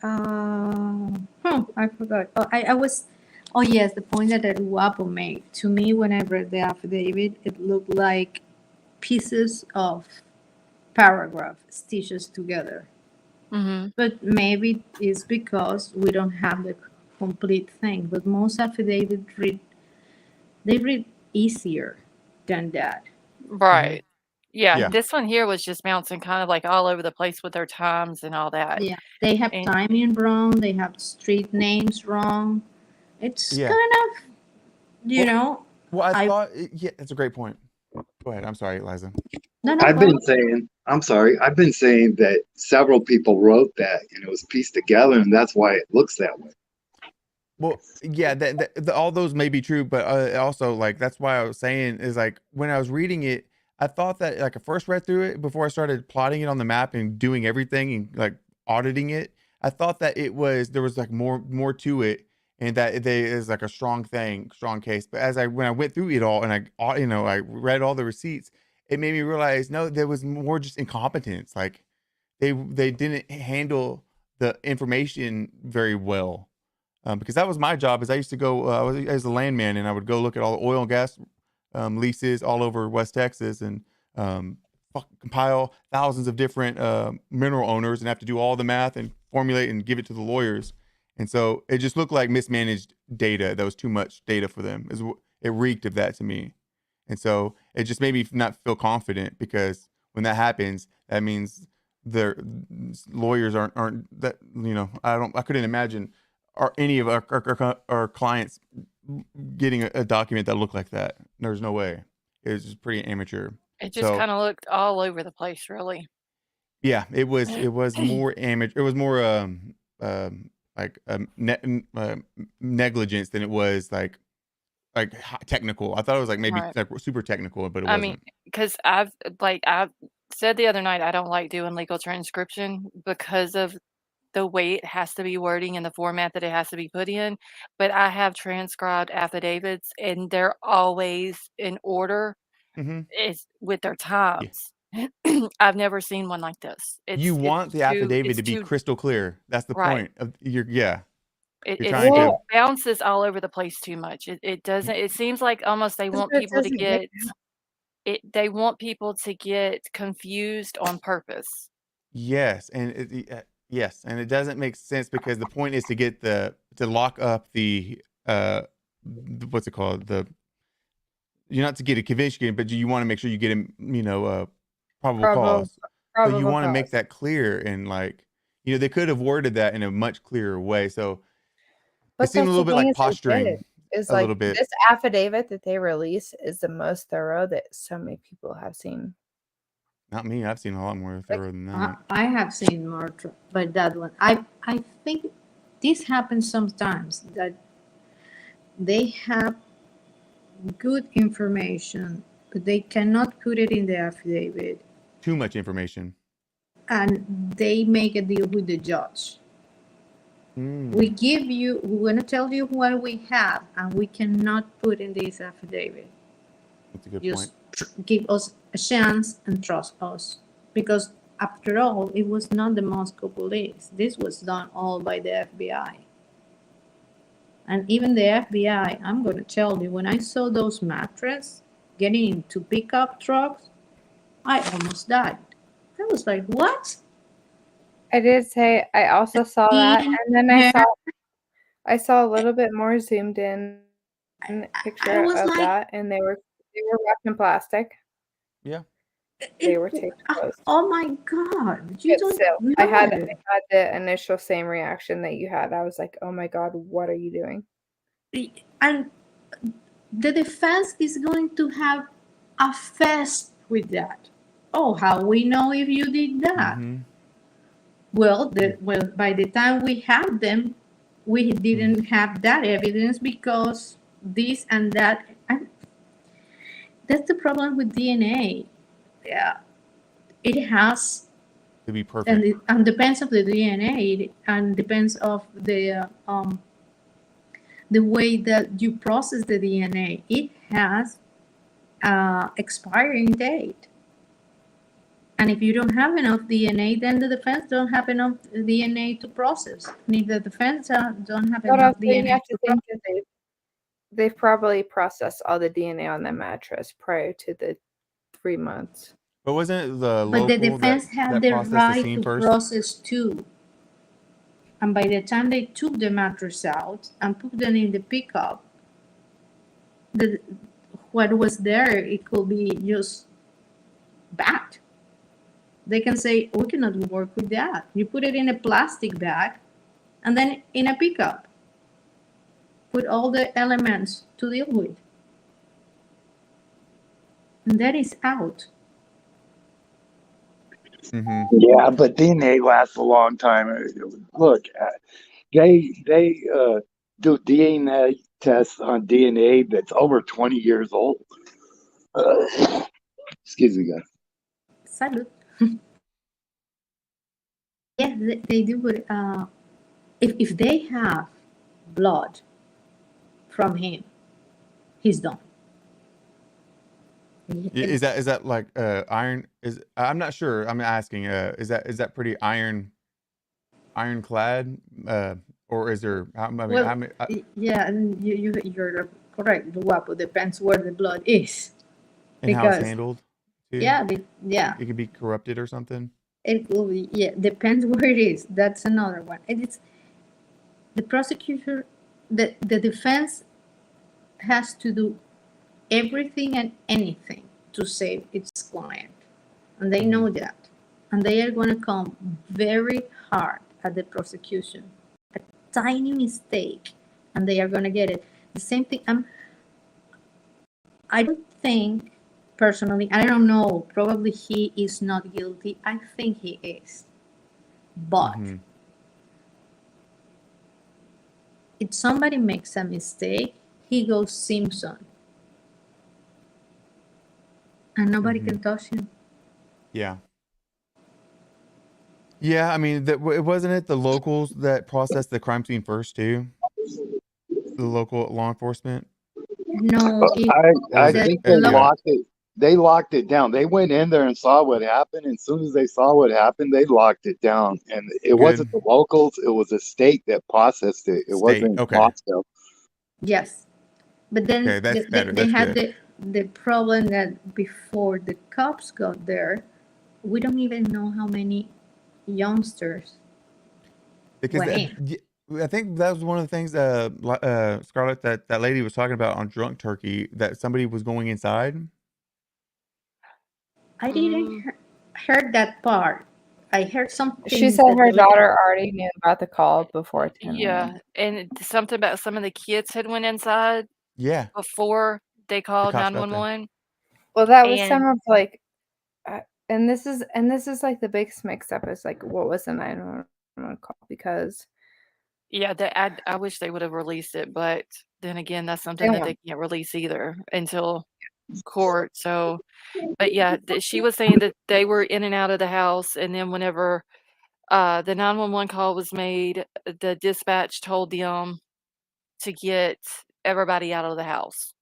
I forgot. I was. Oh yes, the point that El Guapo made. To me, when I read the affidavit, it looked like pieces of paragraph stitches together. Mm-hmm. But maybe it's because we don't have the complete thing. But most affidavits read easier than that. Right. Yeah, Yeah. this one here was just bouncing kind of like all over the place with their times and all that. Yeah, they have And timing wrong. They have street names wrong. It's Yeah. kind of, Well, I I- thought yeah, that's a great point. Go ahead. I'm sorry, Liza. no, I've go been ahead. saying, I'm sorry, I've been saying that several people wrote that and it was pieced together, and that's why it looks that way. Well, yeah, all those may be true, but also like that's why I was saying is like when I was reading it, I thought that like I first read through it before I started plotting it on the map and doing everything and like auditing it. I thought that there was like more to it, and that they is like a strong case. But when I went through it all and I read all the receipts, it made me realize no, there was more just incompetence. Like they didn't handle the information very well. Because that was my job. Is I used to go I was as a landman, and I would go look at all the oil and gas leases all over West Texas, and compile thousands of different mineral owners, and have to do all the math and formulate and give it to the lawyers. And so it just looked like mismanaged data. That was too much data for them. It reeked of that to me. And so it just made me not feel confident, because when that happens, that means their lawyers aren't that, I couldn't imagine any of our clients getting a document that looked like that. There's no way. It was just pretty amateur. it just So kind of looked all over the place, really. yeah, it was more amateur. It was more like negligence than it was like technical. I thought it was like maybe Right. like super technical, but it I wasn't. mean, because I've said the other night I don't like doing legal transcription because of the way it has to be wording and the format that it has to be put in. But I have transcribed affidavits, and they're always in order. Mm-hmm. Is with their times. I've never seen one like this. You want the affidavit to be crystal clear. That's the Right. point of you're It trying to. bounces all over the place too much. It doesn't. It seems like almost they want It people to doesn't make get it. They want people to get confused on purpose. Yes, and yes, and it doesn't make sense, because the point is to get to lock up what's it called, you're not to get a conviction, but you want to make sure you get him, probable cause. So you want to make that clear, and they could have worded that in a much clearer way. So it seemed a little bit like posturing. Is a like little bit. this affidavit that they release is the most thorough that so many people have seen. Not me. I've seen a lot more thorough than that. I have seen more, but that one, I think this happens sometimes, that they have good information, but they cannot put it in the affidavit, Too much information. and they make a deal with the judge. We're going to tell you what we have, and we cannot put in this affidavit. That's a good Just point. give us a chance and trust us, because after all, it was not the Moscow police. This was done all by the FBI. And even the FBI, I'm going to tell you, when I saw those mattresses getting into pickup trucks, I almost died. I was like, what? I did say I also saw that, and then I saw a little bit more zoomed in picture was of like, that, and they were wrapped in plastic. Yeah. They were taped closed. Oh my God! You But don't still, know. I had the initial same reaction that you had. I was like, "Oh my God, what are you doing?" And the defense is going to have a fest with that. Oh, how we know if you did that? Mm-hmm. Well, by the time we had them, we didn't have that evidence because this and that. And that's the problem with DNA. Yeah, it has To be perfect. and depends of the DNA and depends of the way that you process the DNA. It has expiring date. And if you don't have enough DNA, then the defense don't have enough DNA to process. And if the defense don't have But enough also, you DNA have to to think that they've probably processed all the DNA on the mattress prior to the 3 months. But wasn't it the but the local defense that had the processed the right scene to first? process too. And by the time they took the mattress out and put them in the pickup, what was there, it could be just bad. They can say, we cannot work with that. You put it in a plastic bag and then in a pickup with all the elements to deal with. And that is out. Mm-hmm. Yeah, but DNA lasts a long time. Look, they do DNA tests on DNA that's over 20 years old. Excuse me, guys. Salud. Yes, they do. But if they have blood from him, he's done. Is that like iron? I'm not sure. I'm asking. Is that pretty ironclad? Or is there? I mean, Well, how many? yeah, and you're correct. Guapo depends where the blood is. And how it's Because handled too. yeah, It could be corrupted or something. it will be, yeah, depends where it is. That's another one. And it's the prosecutor, the defense has to do everything and anything to save its client, and they know that, and they are going to come very hard at the prosecution. A tiny mistake, and they are going to get it. The same thing. I don't think personally. I don't know. Probably he is not guilty. I think he is, but if somebody makes a mistake, he goes Simpson, and nobody can touch him. Yeah. Yeah, I mean, it wasn't it the locals that processed the crime scene first too? The local law enforcement. No, I think they locked it. They locked it down. They went in there and saw what happened. And as soon as they saw what happened, they locked it down. And it wasn't the locals; it was the state that processed it. It wasn't Moscow. Yes, but then Okay, that's better. they That's had good. the problem that before the cops got there, we don't even know how many youngsters Because went in. I think that was one of the things, Scarlett, that lady was talking about on Drunk Turkey, that somebody was going inside. I didn't heard that part. I heard something. She said her daughter already knew about the call before 10 Yeah, and something about some of the kids had went inside. Yeah. Before they called cops got there. 911. Well, that was some And of like, and this is like the biggest mix up is like what was the 911 call, because yeah, I wish they would have released it, but then again, that's something that they can't release either until court. So, but yeah, she was saying that they were in and out of the house, and then whenever the 911 call was made, the dispatch told them to get everybody out of the house.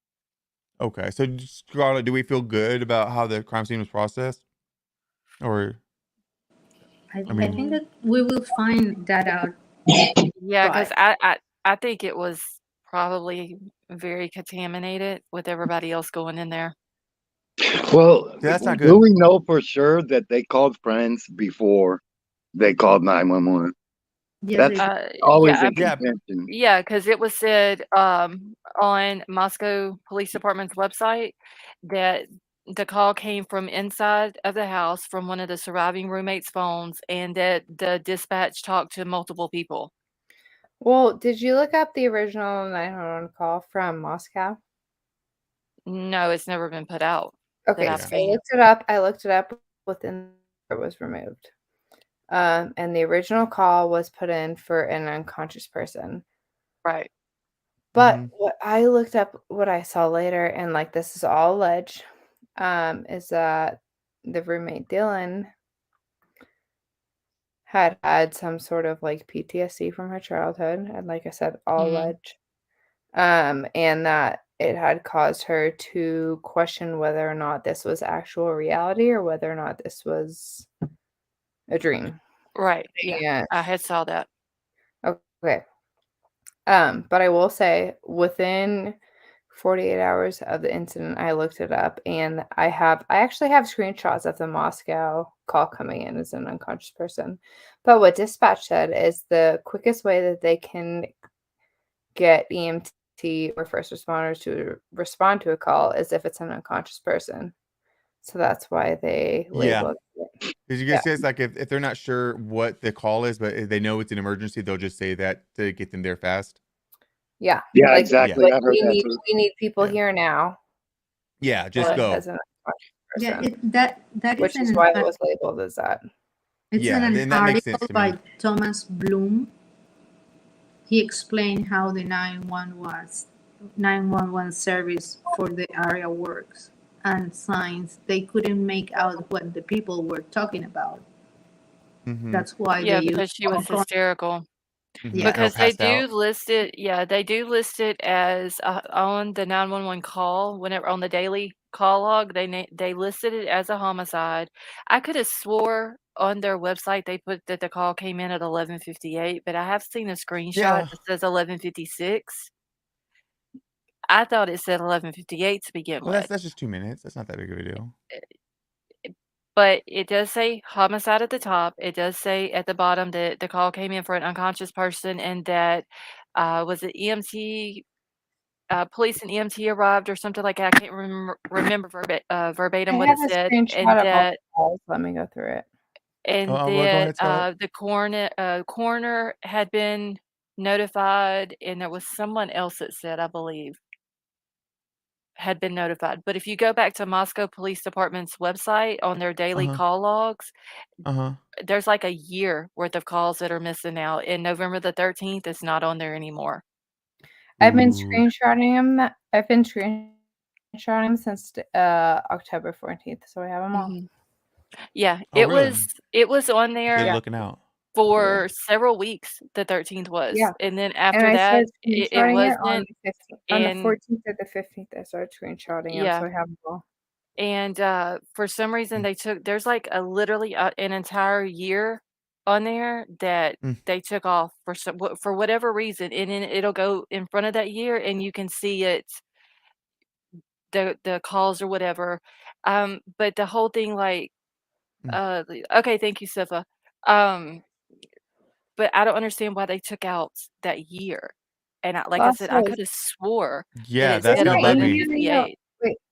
Okay, so Scarlett, do we feel good about how the crime scene was processed, or? I mean- think that we will find that out. Yeah, because But I think it was probably very contaminated with everybody else going in there. Well, That's not do good. we know for sure that they called friends before they called 911? yes, That's they, always Yeah, in contention. yeah, because it was said on Moscow Police Department's website that the call came from inside of the house from one of the surviving roommates' phones, and that the dispatch talked to multiple people. Well, did you look up the original 911 call from Moscow? No, it's never been put out that Okay, I've so I seen. looked it up. I looked it up within it was removed. And the original call was put in for an unconscious person. Right. But Mhm. what I looked up, what I saw later, and like this is all alleged, is that the roommate Dylan had some sort of like PTSD from her childhood, and like I said, all Mhm. alleged. And that it had caused her to question whether or not this was actual reality or whether or not this was a dream. Right. Yeah. And I had saw that. okay. But I will say within 48 hours of the incident, I looked it up and I actually have screenshots of the Moscow call coming in as an unconscious person. But what dispatch said is the quickest way that they can get EMT or first responders to respond to a call is if it's an unconscious person. So that's why they Yeah. labeled it. Because you guys say it's like if they're not sure what the call is, but if they know it's an emergency, they'll just say that to get them there fast. Yeah. Yeah, Like, exactly. like I've heard that too. we need people Yeah. here now. Yeah, just Or go. as an unconscious yeah, person, that which is is why it was labeled as that. it's Yeah, in then an that makes article sense to by me. Thomas Bloom. He explained how the 911 service for the area works and signs. They couldn't make out what the people were talking about. Mhm. That's why Yeah, they because she was used hysterical. Mhm. Yeah. Or Because they passed do out. list it, yeah, they do list it as on the 911 call. Whenever on the daily call log, they listed it as a homicide. I could have swore on their website they put that the call came in at 11:58, but I have seen a screenshot Yeah. that says 11:56. I thought it said 11:58 to begin Well, with. that's just 2 minutes. That's not that big of a deal. But it does say homicide at the top. It does say at the bottom that the call came in for an unconscious person and that was it EMT, police and EMT arrived or something like that. I can't remember verbatim I what have it a said, screenshot and of all the that calls. Let me go through it. Well, go ahead, Scarlett. the coroner had been notified, and there was someone else that said, I believe, had been notified. But if you go back to Moscow Police Department's website on their daily Uh-huh. call logs, Uh-huh. there's like a year worth of calls that are missing now. And November the 13th is not on there anymore. I've been Ooh. screenshotting them. I've been screenshotting them since October 14th, so I have them all. Mhm. Yeah, Oh, really? it was on Good there looking out. for several weeks. The 13th was, Yeah. and then And after I that, started it screenshotting it on wasn't. the 15th, on the And 14th or the 15th. I started screenshotting them, yeah, so I have them all. and for some reason Mm. they took. There's like literally an entire year on there that Mm. they took off for whatever reason, and then it'll go in front of that year, and you can see it. The calls or whatever, but the whole thing, like, okay, thank you, Sifa, but I don't understand why they took out that year, and like I said, I Lostos, could have swore that Yeah, it that's said didn't gonna I bug me. email you? 11:58.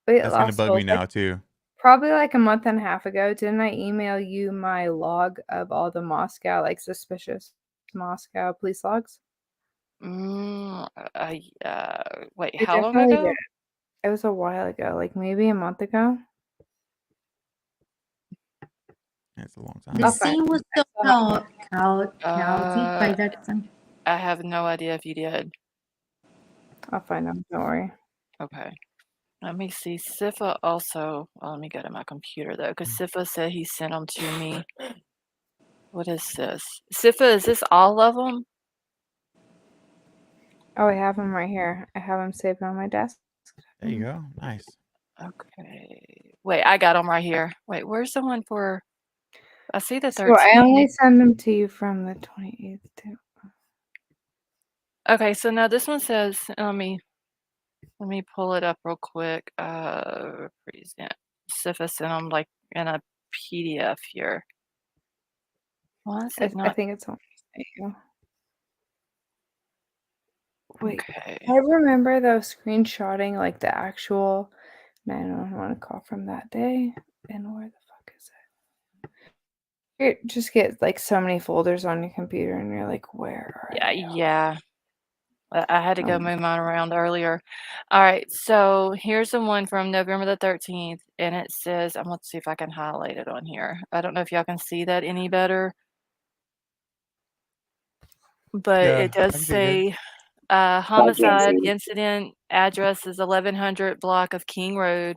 Wait, That's gonna bug me Lostos, like now too. probably like a month and a half ago, didn't I email you my log of all the Moscow, like suspicious Moscow police logs? Wait, I how long definitely ago? did. It was a while ago, like maybe a month ago. That's a long The time. I'll find scene was I so still have chaotic by Uh, that time. I have no idea if you did. I'll find them, don't worry. Okay. Let me see. Sifa also. Let me go to my computer though, because Sifa said he sent them to me. What is this? Sifa, is this all of them? Oh, I have them right here. I have them saved on my desk. There you go. Nice. Okay. Wait, I got them right here. Wait, where's the one for? I see the So I only 13th. send them to you from the 28th too. Okay, so now this one says, let me pull it up real quick. Present. See if I sent them like in a PDF here. Why is it I not? think it's on you. Wait, Okay. I remember though screenshotting like the actual 911 call from that day. And where the fuck is it? You just get like so many folders on your computer and you're like, where are they? Yeah. I had to go Oh, move mine around earlier. All right, so here's the one from November the 13th, and it says, I'm gonna see if I can highlight it on here. I don't know if y'all can see that any better, but Yeah, it does I can see it good. say homicide incident address is 1100 block of King Road,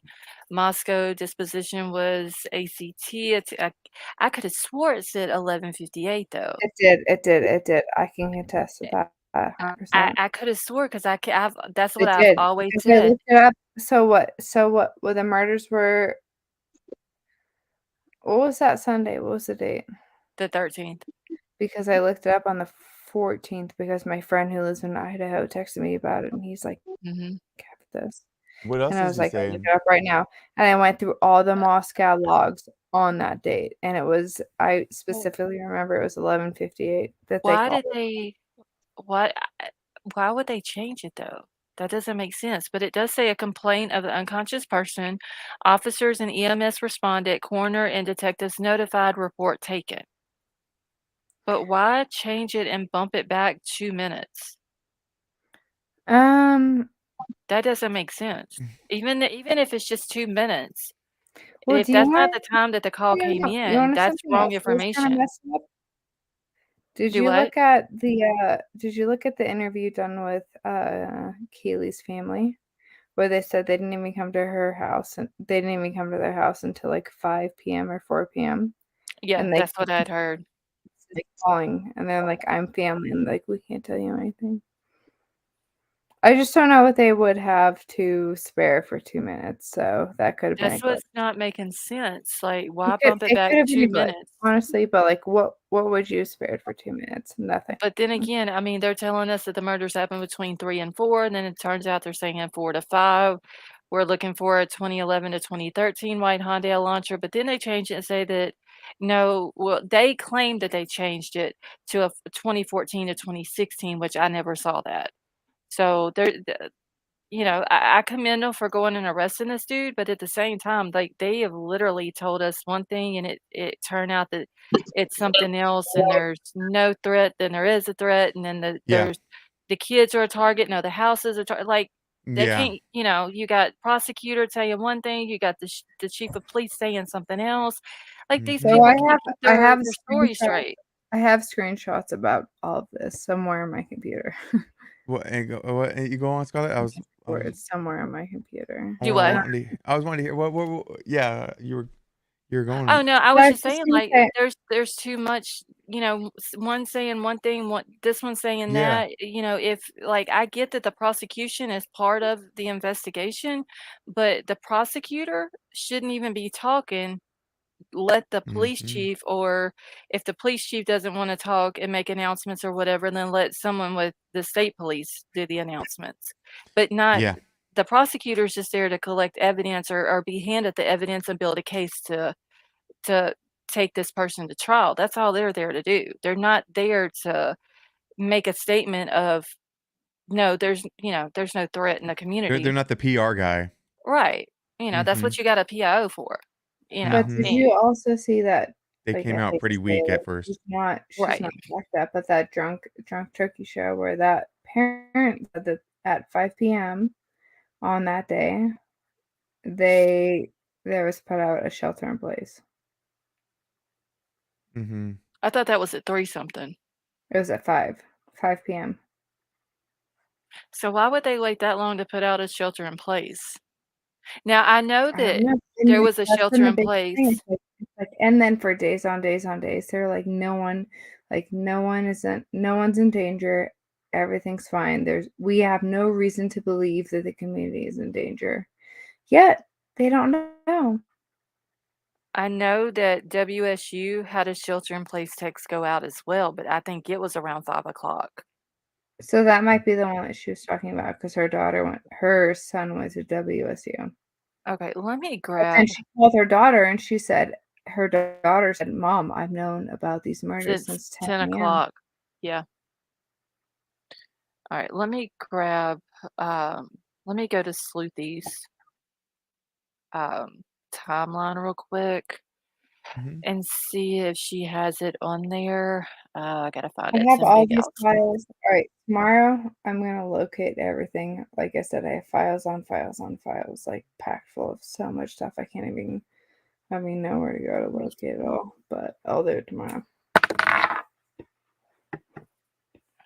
Moscow. Disposition was ACT. I could have swore it said 1158 though. it did. I can attest to that 100%. I could have swore because that's what It I've did. always Because I said. looked it up. So what? Well, the murders were. What was that Sunday? What was the date? The 13th. Because I looked it up on the 14th because my friend who lives in Idaho texted me about it and he's like, Mm-hmm. "Cap this." What else And I is was he like, "I'll look saying? it up right now." And I went through all the Moscow logs on that date, and I specifically remember it was 11:58 that they Why called did they what why would they change it though? That doesn't make sense, but it does say a complaint of the unconscious person. Officers and EMS responded, coroner and detectives notified, report taken. But why change it and bump it back 2 minutes? it. That doesn't make sense. Even if it's just 2 minutes, Well, if do you that's not want the time that the call came you in, want that's something wrong else that was kind of information. messed up? Did Do you what? look at the interview done with Keely's family where they said they didn't even come to her house and they didn't even come to their house until like 5 p.m. or 4 p.m. Yeah, and they that's what I'd heard. like calling and they're like, I'm family and like we can't tell you anything. I just don't know what they would have to spare for 2 minutes, so that could have been a That's glitch. what's not making sense. Like, why bump it It back could have been 2 a glitch, minutes? honestly, but like what would you have spared for 2 minutes? Nothing. But then again, I mean, they're telling us that the murders happened between 3 and 4, and then it turns out they're saying 4 to 5. We're looking for a 2011 to 2013 white Honda Elantra, but then they change it and say that no, well, they claim that they changed it to a 2014 to 2016, which I never saw that. So I commend them for going and arresting this dude, but at the same time, like, they have literally told us one thing, and it turned out that it's something else, and there's no threat, then there is a threat, and then Yeah, the kids are a target, no, the house is a target. Like, they yeah. can't you got prosecutor saying one thing, you got the chief of police saying something else. Like, these Mm-hmm. So people can't keep I have their story screenshots. straight. I have screenshots about all of this somewhere on my computer. What? You go on, Scarlett. Or it's somewhere on my computer. Do what? I was wanting to hear. Yeah, you were Oh, going. no, I So was I was just just saying, gonna like, say, there's too much, one saying one thing, this one saying Yeah. that, if like, I get that the prosecution is part of the investigation, but the prosecutor shouldn't even be talking. Let the police Mm-hmm. chief, or if the police chief doesn't wanna talk and make announcements or whatever, then let someone with the state police do the announcements, but not Yeah. the prosecutor's just there to collect evidence or be handed the evidence and build a case to take this person to trial. That's all they're there to do. They're not there to make a statement of, "No, there's no threat in the They're community." not the PR guy. Right. That's Mm-hmm. what you got a PIO for, but Mm-hmm. did you also see that? They Like came I out hate to pretty say weak it, at first. she's right. not locked up, but that drunk turkey show where that parent said that at 5 p.m. on that day, there was put out a shelter in place. Mm-hmm. I thought that was at 3 something. It was at 5 p.m. So why would they wait that long to put out a shelter in place? Now, I know I don't that know. there was a That's been shelter the in big thing. place. It's like, and then for days on days on days, they're like, no one's in danger. Everything's fine. We have no reason to believe that the community is in danger. Yet they don't know. I know that WSU had a shelter-in-place text go out as well, but I think it was around 5 o'clock. So that might be the one that she was talking about because her son went to WSU. Okay, let me But grab then she called her daughter and she said, her daughter said, Mom, I've known about these murders since since 10 10 a.m. o'clock. Yeah. All right, let me grab, let me go to Sleuthy's timeline real quick Mhm. and see if she has it on there. I gotta find I it. have Some all big these out. files. All right, tomorrow I'm gonna locate everything. Like I said, I have files on files on files, like packed full of so much stuff I can't even know where to go to locate it all. But I'll do it tomorrow.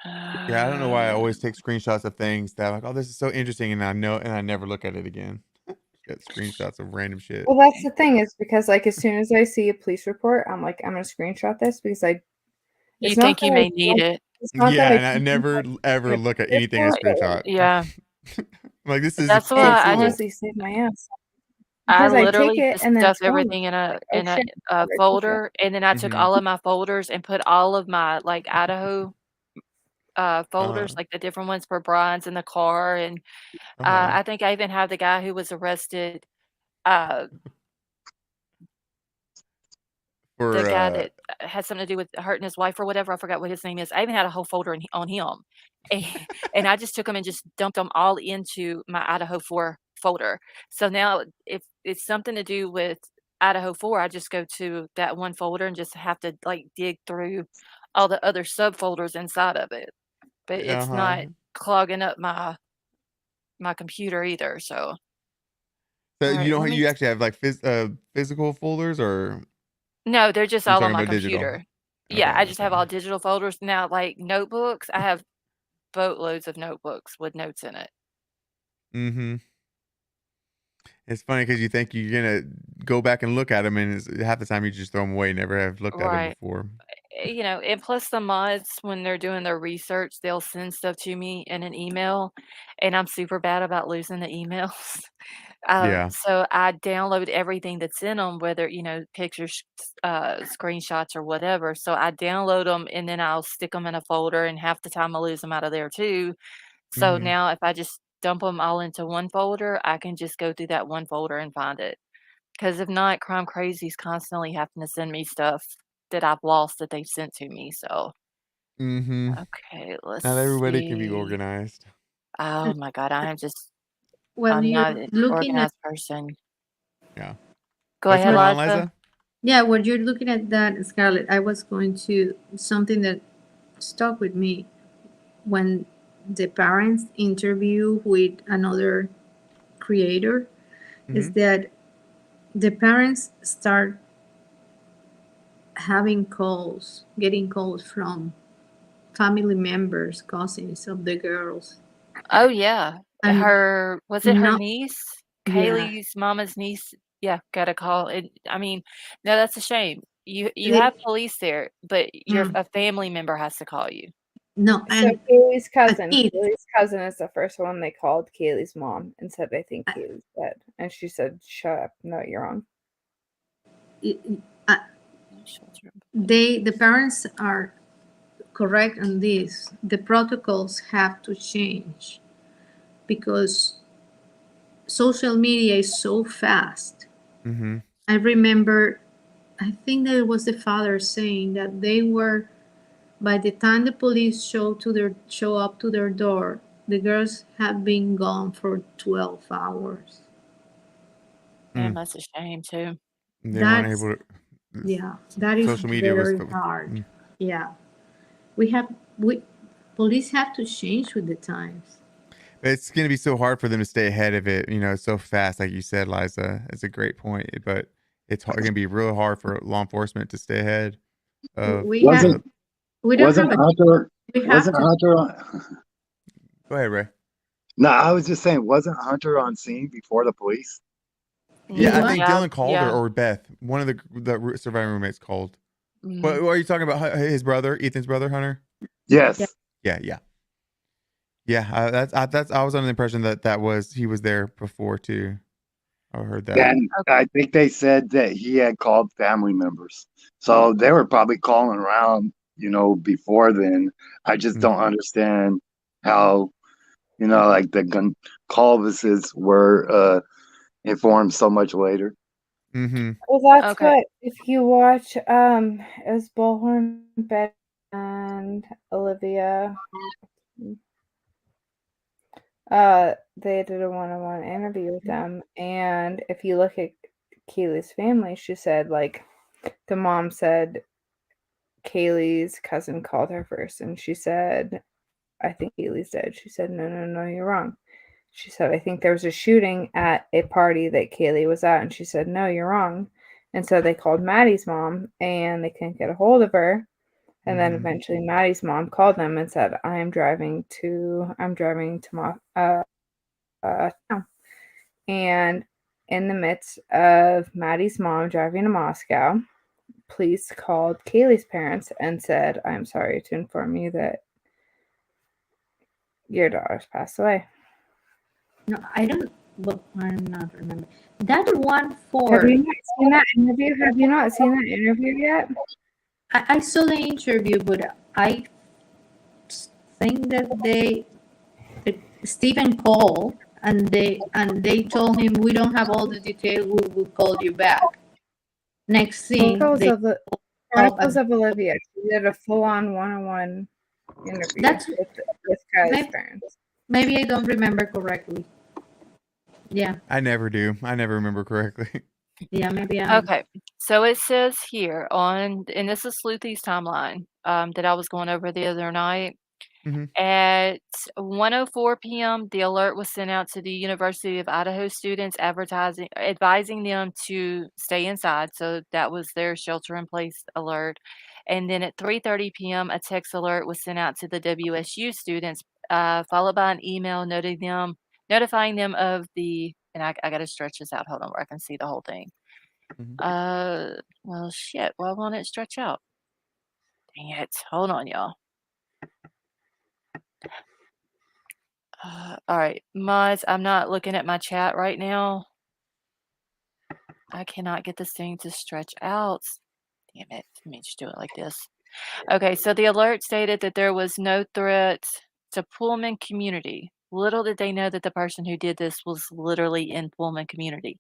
Yeah, I don't know why I always take screenshots of things that I'm like, oh, this is so interesting, and I never look at it again. Get screenshots of random shit. Well, that's the thing is because like as soon as I see a police report, I'm like, I'm gonna screenshot this because You it's not think that you may need it. it's not that Yeah, I and I think never ever a look at police anything in report, but screenshot. Yeah, I'm like, this is that's it so why I cool. just honestly saved my ass I because I take literally it just and then stuff it's gone. everything in Like, oh shit, a I told you. folder, and then I took Mhm. all of my folders and put all of my like Idaho folders, Uh, like the different ones for Brian's in the car, and uh-huh. I think I even have the guy who was arrested, uh, the For guy that had something to do with hurting his wife or whatever. I forgot what his name is. I even had a whole folder on him, and, and I just took them and just dumped them all into my Idaho 4 folder. So now, if it's something to do with Idaho 4, I just go to that one folder and just have to like dig through all the other subfolders inside of it. But it's uh-huh. not clogging up my computer either. So, So all right, let me. you actually have like physical folders, or No, they're just are you all on talking my about digital? computer. Yeah, Okay, I just okay. have all digital folders now. Like notebooks, I have boatloads of notebooks with notes in it. Mm-hmm. It's funny because you think you're gonna go back and look at them, and half the time you just throw them away, never have looked at them Right. before. You know, and plus the mods, when they're doing their research, they'll send stuff to me in an email, and I'm super bad about losing the emails. Yeah. So I download everything that's in them, whether, pictures, screenshots, or whatever. So I download them and then I'll stick them in a folder, and half the time I lose them out of there too. So Mm-hmm. now if I just dump them all into one folder, I can just go through that one folder and find it. Because if not, Crime Crazy's constantly having to send me stuff that I've lost that they've sent to me. So, Mm-hmm. okay, let's Not everybody can be see. organized. Oh And my God, while I'm you're not an looking at organized person. Yeah. Go What's ahead, going what on, Liza. Liza? yeah, when you're looking at that, Scarlett, I was going to something that stuck with me when the parents interview with another creator Mm-hmm. is that the parents start having calls, getting calls from family members, cousins of the girls, Oh yeah, and was it her not, niece? yeah, Kaylee's mama's niece? Yeah, got a call. I mean, no, that's a shame. You they, have police there, but mm, a family member has to call you. no, So and Kaylee's a cousin. kid. Kaylee's cousin is the first one they called Kaylee's mom and said, I think I- Kaylee's dead. And she said, shut up. No, you're wrong. uh, Shelter in the parents are correct on this. The protocols have to change because social media is so fast. Mm-hmm. I remember, I think that it was the father saying that they were, by the time the police show up to their door, the girls have been gone for 12 hours. Damn, that's a shame too. They weren't That's, able to. yeah, that is Social media was. very hard. Yeah. We police have to change with the times. It's going to be so hard for them to stay ahead of it. It's so fast, like you said, Liza. It's a great point, but it's going to be real hard for law enforcement to stay ahead of. We have, Wasn't we don't have wasn't a, Hunter we have wasn't to, Hunter on? Go ahead, Ray. No, I was just saying, wasn't Hunter on scene before the police? he Yeah, I was. think Yeah, Dylan called, yeah. or Beth, one of the surviving roommates called. Mhm. What are you talking about? His brother, Ethan's brother, Hunter? Yes. Yeah. Yeah. Yeah, that's I was under the impression that he was there before too. I heard that. And I think they said that he had called family members. So they were probably calling around, before then. I just don't understand how, like the Goncalveses were informed so much later. Mm-hmm. Well, that's Okay. what if you watch it was Bullhorn, Betty, and Olivia. They did a one-on-one interview with them, and if you look at Kaylee's family, she said like the mom said Kaylee's cousin called her first, and she said, "I think Kaylee's dead." She said, "No, no, no, you're wrong." She said, "I think there was a shooting at a party that Kaylee was at," and she said, "No, you're wrong." And so they called Maddie's mom, and they couldn't get a hold of her. And then eventually Maddie's mom called them and said, I'm driving to town. And in the midst of Maddie's mom driving to Moscow, police called Kaylee's parents and said, I'm sorry to inform you that your daughter's passed away. No, I don't. Well, I'm not remember that one for. Have you not seen that interview? Have you not seen that interview yet? I saw the interview, but I think that Stephen called and they told him we don't have all the details. We will call you back. Next thing, Chronicles of Olivia. She did a full-on one-on-one interview with Kylie's parents. Maybe I don't remember correctly. Yeah. I never do. I never remember correctly. Yeah, maybe Okay. So it says here and this is Sleuthy's timeline that I was going over the other night. At 1:04 p.m., the alert was sent out to the University of Idaho students advising them to stay inside. So that was their shelter-in-place alert. And then at 3:30 p.m., a text alert was sent out to the WSU students, followed by an email notifying them of the and I got to stretch this out. Hold on, where I can see the whole thing. Well, shit. Why won't it stretch out? Dang it. Hold on, y'all. All right, mods, I'm not looking at my chat right now. I cannot get this thing to stretch out. Damn it. Let me just do it like this. Okay, so the alert stated that there was no threat to Pullman community. Little did they know that the person who did this was literally in Pullman community.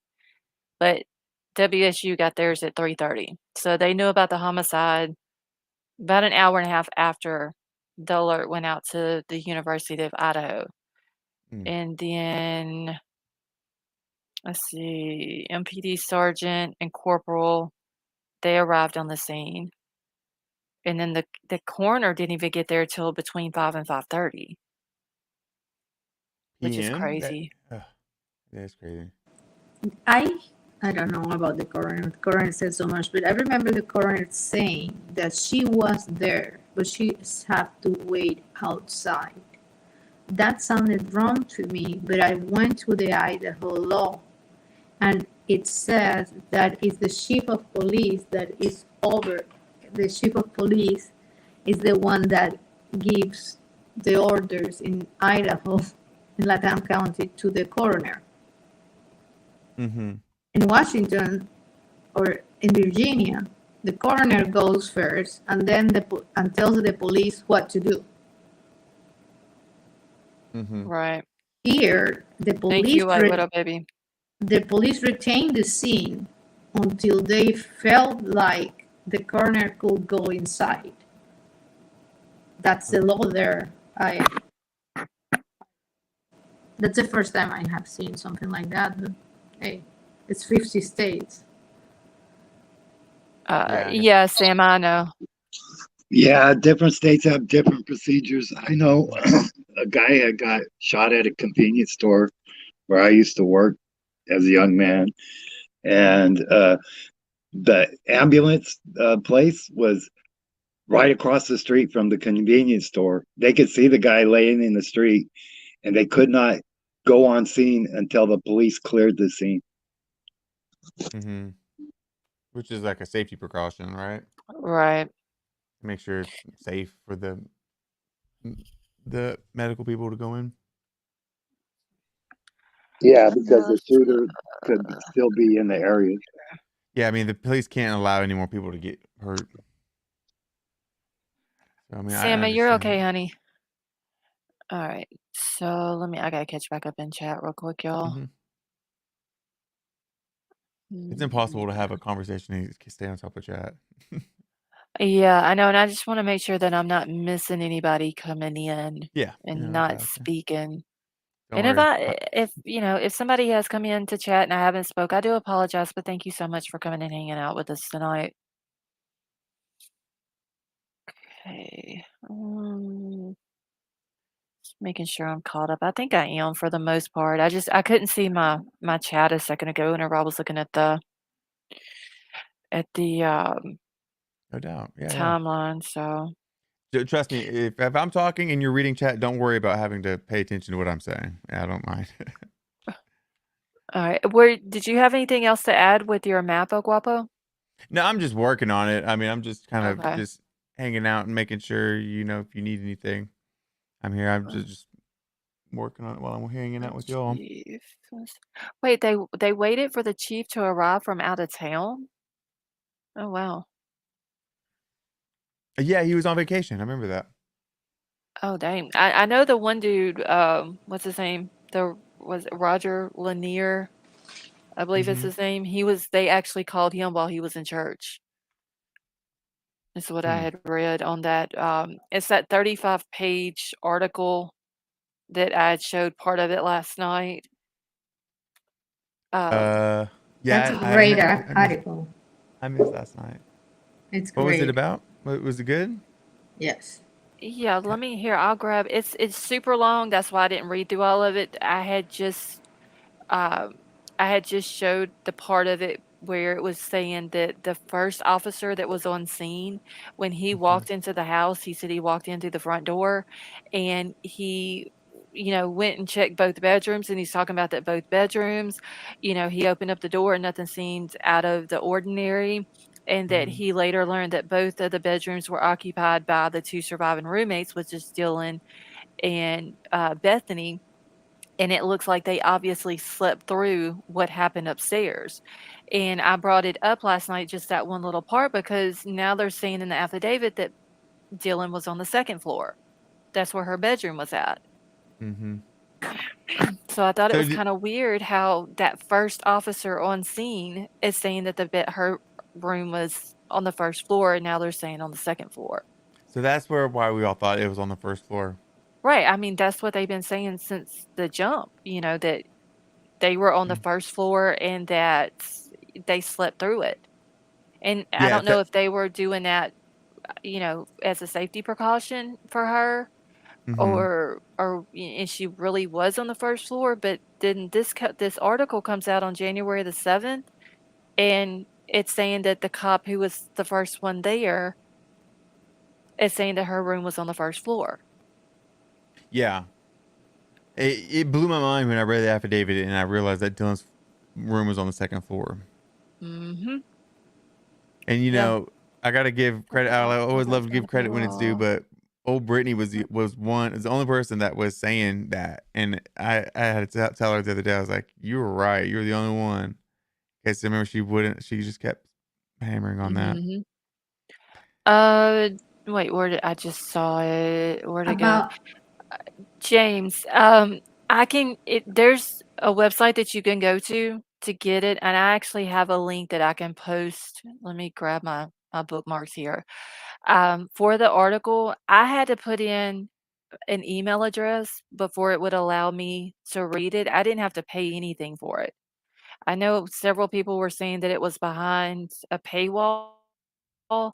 But WSU got theirs at 3:30. So they knew about the homicide about an hour and a half after the alert went out to the University of Idaho. And then, let's see, MPD sergeant and corporal, they arrived on the scene. And then the coroner didn't even get there till between 5 and 5:30. Which is crazy. That's crazy. I don't know about the coroner. The coroner said so much, but I remember the coroner saying that she was there, but she had to wait outside. That sounded wrong to me, but I went to the Idaho law, and it says that it's the chief of police that is over. The chief of police is the one that gives the orders in Idaho, in Lataham County, to the coroner. In Washington or in Virginia, the coroner goes first and then and tells the police what to do. Right. Here, the police. Thank you, White Widow baby. The police retained the scene until they felt like the coroner could go inside. That's the law there. That's the first time I have seen something like that. But, hey, it's 50 states. Yeah, Sam, I know. Yeah, different states have different procedures. I know a guy had got shot at a convenience store where I used to work as a young man. And the ambulance place was right across the street from the convenience store. They could see the guy laying in the street, and they could not go on scene until the police cleared the scene. Which is like a safety precaution, right? Right. Make sure it's safe for the medical people to go in. Yeah, because the shooter could still be in the area. Yeah, I mean the police can't allow any more people to get hurt. So, I mean, I Sammy, you're understand. okay, honey. All right. So I gotta catch back up in chat real quick, y'all. Mhm. It's impossible to have a conversation and stay on top of chat. Yeah, I know, and I just want to make sure that I'm not missing anybody coming in Yeah, and no, not gotcha. speaking. Don't And worry. if somebody has come in to chat and I haven't spoke, I do apologize, but thank you so much for coming and hanging out with us tonight. Okay. Just making sure I'm caught up. I think I am for the most part. I couldn't see my chat a second ago whenever I was looking at the No doubt. Yeah, yeah. timeline. So Trust me, if I'm talking and you're reading chat, don't worry about having to pay attention to what I'm saying. I don't mind. all right. Where did you have anything else to add with your map, Guapo? No, I'm just working on it. I mean, I'm just kind of Okay. just hanging out and making sure if you need anything, I'm here. I'm just working on it while I'm hanging out with y'all. Chief. Wait, they waited for the chief to arrive from out of town? Oh wow. Yeah, he was on vacation. I remember that. Oh dang. I know the one dude, what's his name? Was it Roger Lanier, I believe is Mhm. his name. They actually called him while he was in church. Is what I had read on that. It's that 35-page article that I had showed part of it last night. Yeah, That's a great I missed article. last night. It's What was it great. about? Was it good? Yes. Yeah, let me here. I'll grab it's super long. That's why I didn't read through all of it. Um, I had just showed the part of it where it was saying that the first officer that was on scene, when he Mhm. walked into the house, he said he walked in through the front door and he, went and checked both bedrooms. And he's talking about that both bedrooms, he opened up the door and nothing seemed out of the ordinary. And that Mhm. he later learned that both of the bedrooms were occupied by the two surviving roommates, which is Dylan and Bethany, and it looks like they obviously slept through what happened upstairs. And I brought it up last night, just that one little part, because now they're saying in the affidavit that Dylan was on the second floor. That's where her bedroom was at. Mhm. So I thought it So was kind of weird how that first officer on scene is saying that her room was on the first floor, and now they're saying on the second floor. that's why we all thought it was on the first floor. Right. I mean, that's what they've been saying since the jump, that they were on the Mm. first floor and that they slept through it. And I Yeah, don't know if they were doing that, as a safety precaution for her, Mhm. and she really was on the first floor, but then this article comes out on January the 7th, and it's saying that the cop who was the first one there is saying that her room was on the first floor. Yeah. It blew my mind when I read the affidavit and I realized that Dylan's room was on the second floor. Mhm. And Yeah. I gotta give credit. I always love to give credit when it's due, Well, but old Brittany was the only person that was saying that, and I had to tell her the other day. I was like, "You were right. You were the only one." Because I remember she wouldn't. She just kept hammering on that. mhm. Uh, wait, where did I just saw it? Where'd it go? About James, there's a website that you can go to get it, and I actually have a link that I can post. Let me grab my bookmarks here. For the article, I had to put in an email address before it would allow me to read it. I didn't have to pay anything for it. I know several people were saying that it was behind a paywall, but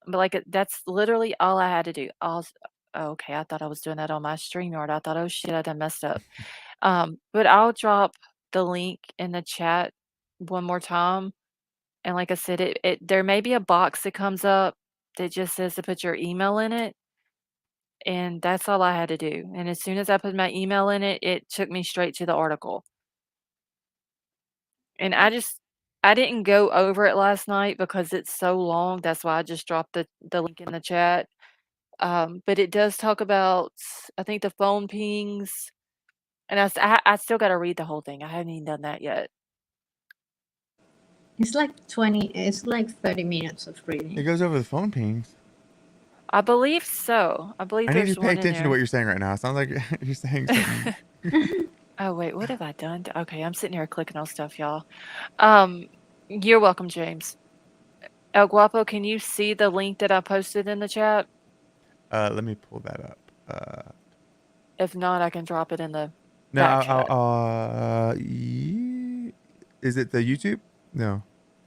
like that's literally all I had to do. Okay, I thought I was doing that on my StreamYard. I thought, oh shit, I done messed up. But I'll drop the link in the chat one more time. And like I said, there may be a box that comes up that just says to put your email in it. And that's all I had to do. And as soon as I put my email in it, it took me straight to the article. And I didn't go over it last night because it's so long. That's why I just dropped the link in the chat. But it does talk about, I think, the phone pings, And I still got to read the whole thing. I haven't even done that yet. It's like 30 minutes of It reading. goes over the phone pings. I believe so. I believe I need there's to pay one in attention to there. what you're saying right now. It sounds like you're saying something. Oh wait, what have I done? Okay, I'm sitting here clicking on stuff, y'all. You're welcome, James. El Guapo, can you see the link that I posted in the chat? Let me pull that up. If not, I can drop it in the No, back chat. is it the YouTube? No.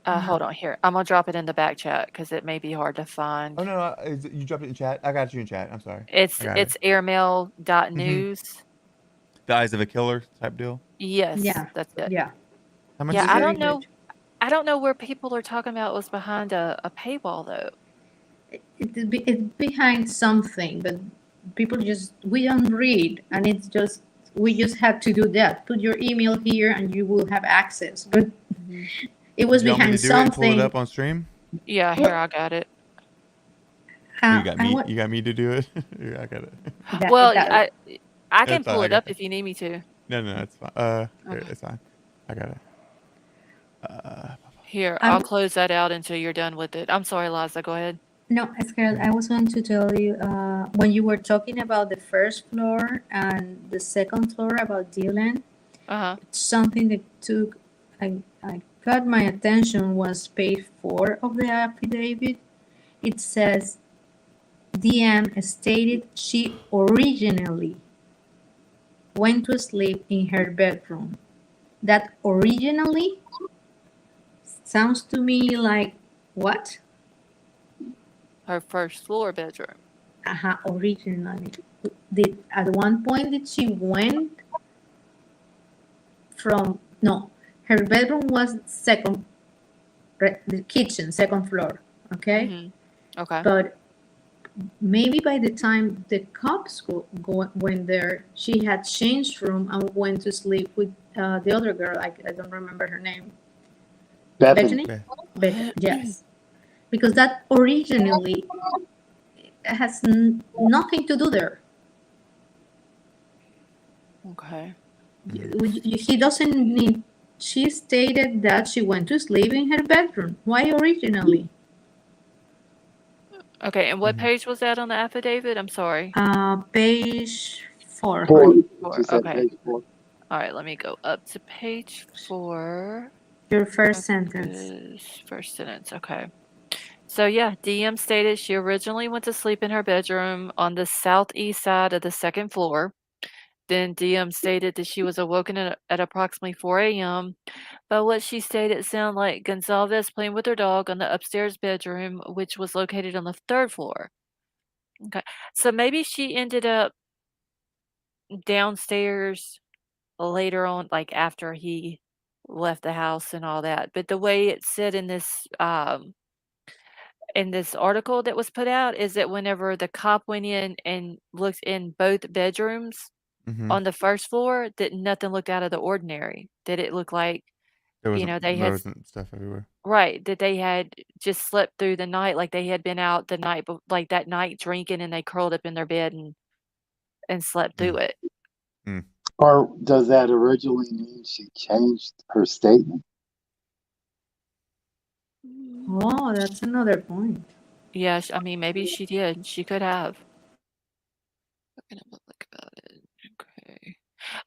Hold on here. I'm gonna drop it in the back chat because it may be hard to find. Oh no, you dropped it in chat. I got you in chat. I'm sorry. It's I got it. airmail.news. The Eyes of a Killer type deal. Yes, Yeah, that's it. yeah. How much Yeah, is I it? don't Very know. good. I don't know where people are talking about was behind a paywall though. It's behind something, but we don't read, and we just have to do that. Put your email here, and you will have access. But it was Do you want me to behind do it and pull it something. up on stream? Yeah, here I got it. Or you got I me. want You got me to do it. Yeah, I got it. Well, that. I can That's fine. pull I it got up it. if you need me to. No, it's fine. Here, Okay. it's fine. I got it. Here, I I'll w- close that out until you're done with it. I'm sorry, Liza. Go ahead. No, Scarlett, I was going to tell you when you were talking about the first floor and the second floor about Dylan, something that I got my attention was page 4 of the affidavit. It says DM stated she originally went to sleep in her bedroom. That originally sounds to me like what? Her first floor bedroom. Originally. At one point did she went from her bedroom was the kitchen, second floor, okay? Okay. But maybe by the time the cops went there, she had changed room and went to sleep with the other girl. I don't remember her name. Bethany. Bethany, yes. Because that originally has nothing to do there. Okay. He doesn't need. She stated that she went to sleep in her bedroom. Why originally? Okay, and what page was that on the affidavit? I'm sorry. Page 4. 4. Four. Okay. Page 4. All right, let me go up to page 4. Your first sentence. First sentence. Okay. So yeah, DM stated she originally went to sleep in her bedroom on the southeast side of the second floor. Then DM stated that she was awoken at approximately 4 a.m. But what she stated sounded like Gonzalez playing with her dog on the upstairs bedroom, which was located on the third floor. Okay. So maybe she ended up downstairs later on, like after he left the house and all that. But the way it said in this article that was put out is that whenever the cop went in and looked in both bedrooms on the first floor, that nothing looked out of the ordinary. That it looked like, There you know, wasn't they had stuff everywhere. right, that they had just slept through the night, like they had been out the night, like that night drinking, and they curled up in their bed and slept through it. Or does that originally mean she changed her statement? Oh, that's another point. Yeah, I mean, maybe she did. She could have. Talking about it. Okay.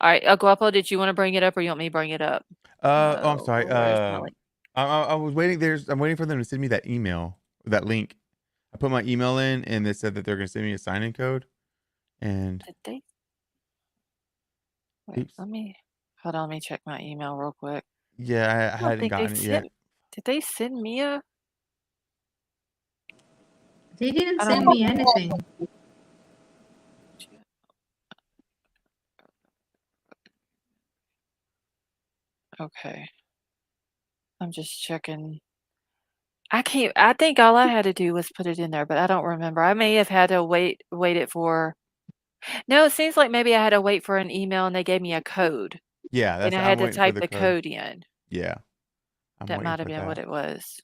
All right, El Guapo, did you want to bring it up, or you want me to bring it up? Oh, I'm sorry. Where's my link? I was waiting. I'm waiting for them to send me that email, that link. I put my email in, and they said that they're going to send me a sign-in code. And Did they? Wait, let me hold on. Let me check my email real quick. Yeah, I hadn't gotten it yet. Did they send me a? They didn't send me anything. Okay. I'm just checking. I think all I had to do was put it in there, but I don't remember. I may have had to wait it for. No, it seems like maybe I had to wait for an email and they gave me a code. Yeah, And I had to type the code in. Yeah. That might have been what it was.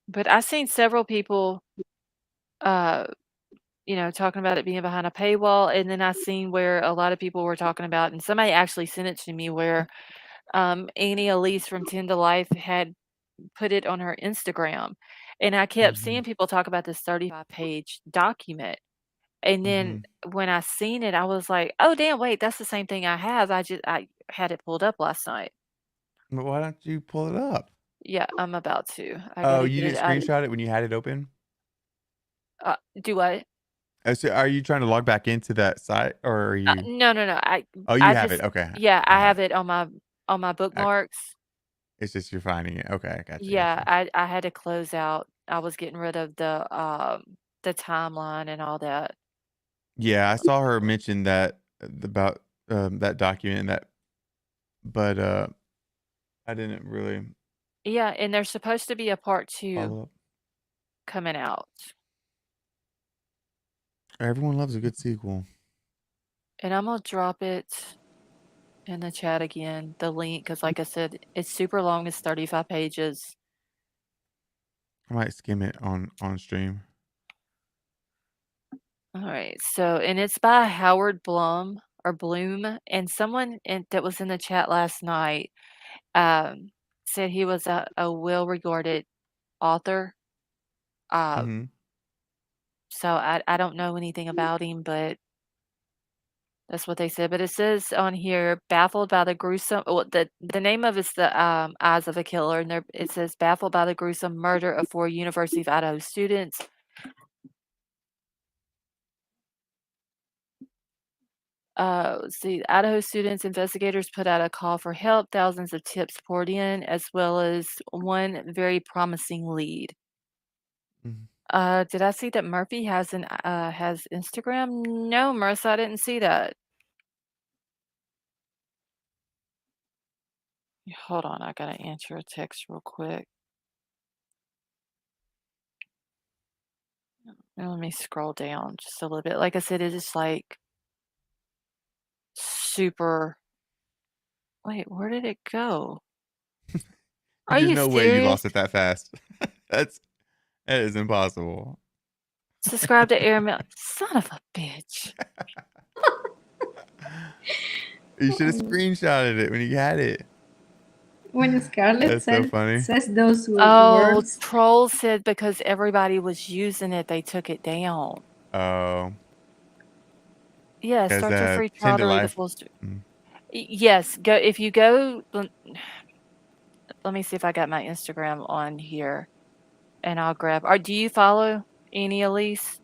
But I've seen several people talking about it being behind a paywall, and then I seen where a lot of people were talking about, and somebody actually sent it to me where Annie Elise from 10 to Life had put it on her Instagram, and I kept Mm-hmm. seeing people talk about this 35-page document, and then Mm-hmm. when I seen it, I was like, "Oh, damn, wait, that's the same thing I have. I had it pulled up last night." But why don't you pull it up? Yeah, I'm about to. I Oh, gotta you get it didn't out. screenshot it when you had it open? Do what? Oh, so are you trying to log back into that site, or are you? No, no, no. Oh, you I have it. just Okay. yeah, All I right. have it on my Okay. bookmarks. It's just you're finding it. Okay, gotcha, Yeah, gotcha. I had to close out. I was getting rid of the timeline and all that. Yeah, I saw her mention that about that document and that, but I didn't really Yeah, and there's supposed to be a part 2 follow up. coming out. Everyone loves a good sequel. And I'm gonna drop it in the chat again, the link, because like I said, it's super long. It's 35 pages. I might skim it on stream. All right. So, and it's by Howard Bloom, and someone that was in the chat last night said he was a well-regarded author. Mm-hmm. So I don't know anything about him, but that's what they said. But it says on here, baffled by the gruesome. Well, the name of it's the Eyes of a Killer, and there it says baffled by the gruesome murder of 4 University of Idaho students. Let's see, Idaho students, investigators put out a call for help. Thousands of tips poured in, as well as one very promising lead. Mm-hmm. Did I see that Murphy has has Instagram? No, Marissa, I didn't see that. Hold on, I gotta answer a text real quick. And let me scroll down just a little bit. Like I said, it is like super. Wait, where did it go? Are There's you no way you serious? lost it that fast. That is impossible. Subscribe to Airmail. Son of a bitch. You should have screenshotted it when you had it. When Scarlett That's so funny. says those Oh, words, Troll said because everybody was using it, they took it down. Oh, Yeah, because start your free 10 trial to to read the life. full story. Mm. Yes, go if you go. Let me see if I got my Instagram on here, and I'll grab. Or do you follow Annie Elise?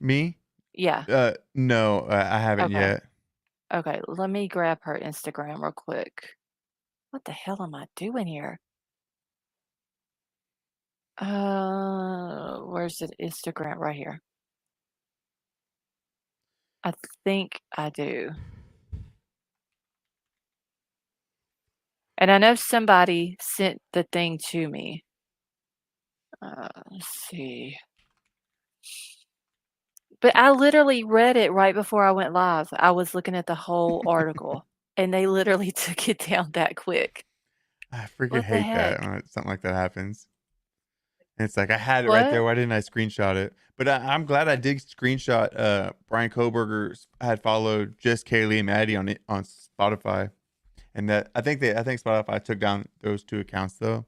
Me? Yeah. No, I haven't Okay. yet. Okay. Let me grab her Instagram real quick. What the hell am I doing here? Where's the Instagram? Right here. I think I do. And I know somebody sent the thing to me. Let's see. But I literally read it right before I went live. I was looking at the whole article, and they literally took it down that quick. I freaking What the hate that heck? when something like that happens. And it's like I had it right there. What? Why didn't I screenshot it? But I'm glad I did screenshot. Brian Kohberger had followed just Kaylee and Maddie on it on Spotify, and that I think Spotify took down those 2 accounts though.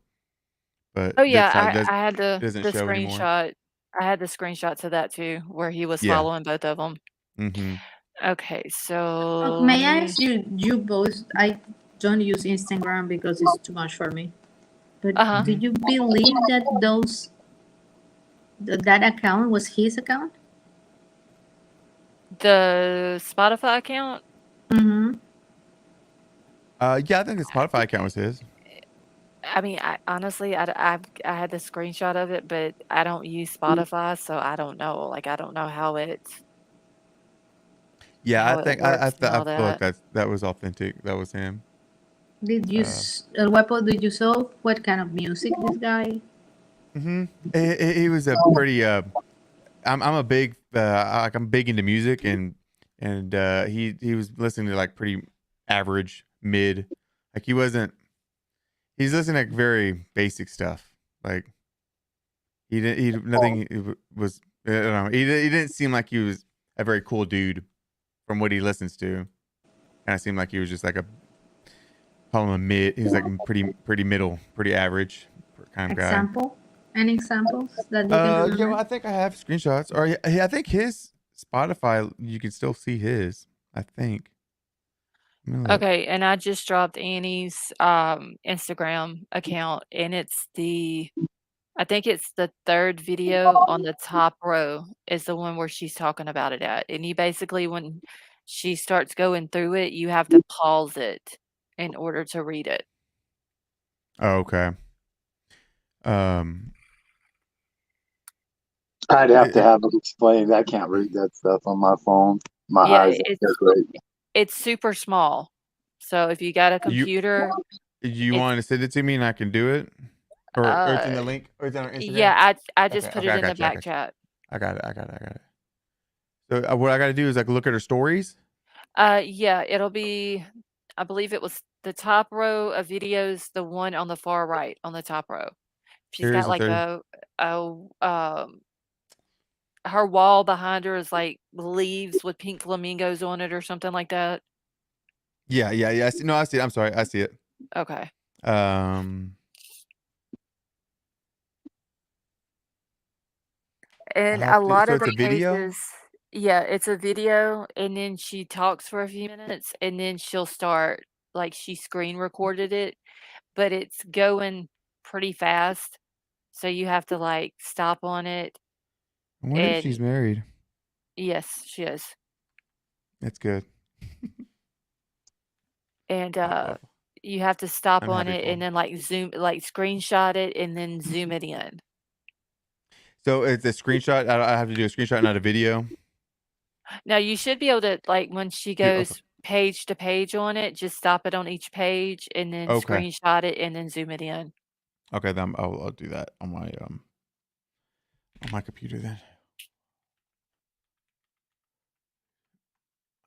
But Oh, this yeah, does I had doesn't the show anymore. screenshot. I had the screenshot to that too, where he was Yeah. following both of them. Mm-hmm. Okay, so let may I me ask you both? I don't use Instagram because it's too much for me. But Uh-huh. do you believe that that account was his account? The Spotify account? Mm-hmm. Yeah, I think the Spotify account was his. I mean, I honestly, I had the screenshot of it, but I don't use Spotify, so I don't know. Like, I don't know how it Yeah, I think works and I all feel like that. that was authentic. That was him. Did you, Uh, Weapon, did you saw what kind of music this guy? mm-hmm. He was a pretty. I'm a big like I'm big into music and he was listening to like pretty average mid, like he wasn't. He's listening to like very basic stuff. Like he didn't. He nothing was I don't know. He didn't seem like he was a very cool dude from what he listens to. Kind of seemed like he was just like call him a mid. He was like pretty middle, pretty average kind of guy. Example? Any examples that you can remember? Yeah, well, I think I have screenshots. Or I think his Spotify, you can still see his. I think. Let me look. Okay, and I just dropped Annie's Instagram account, and I think it's the third video on the top row is the one where she's talking about it at. And you basically, when she starts going through it, you have to pause it in order to read it. Oh, okay. I'd have to have it explained. I can't read that stuff on my phone. My Yeah, eyes are great. it's super small. So if you got a computer, You It's- want to send it to me and I can do it, or it's in the link, or it's on our Instagram. yeah, I just Okay, put okay, it in I the got you, I back got you. chat. I got it. So what I got to do is like look at her stories. Yeah, it'll be, I believe it was the top row of videos, the one on the far right on the top row. She's Here's got the like third. her wall behind her is like leaves with pink flamingos on it or something like that. Yeah. I see. No, I see it. I'm sorry. I see it. Okay. And a lot So of it's the a video? cases, yeah, it's a video, and then she talks for a few minutes, and then she'll start, like, she screen recorded it, but it's going pretty fast, so you have to, like, stop on it, I wonder if and she's married. yes, she is. That's good. And, Well, you have to stop I'm on happy it for and him. then, like, screenshot it and then zoom it in. So it's a screenshot. I have to do a screenshot, not a video. Now, you should be able to, like, when she Okay. goes page to page on it, just stop it on each page and then Okay. screenshot it and then zoom it in. Okay, then I'll do that on my computer then.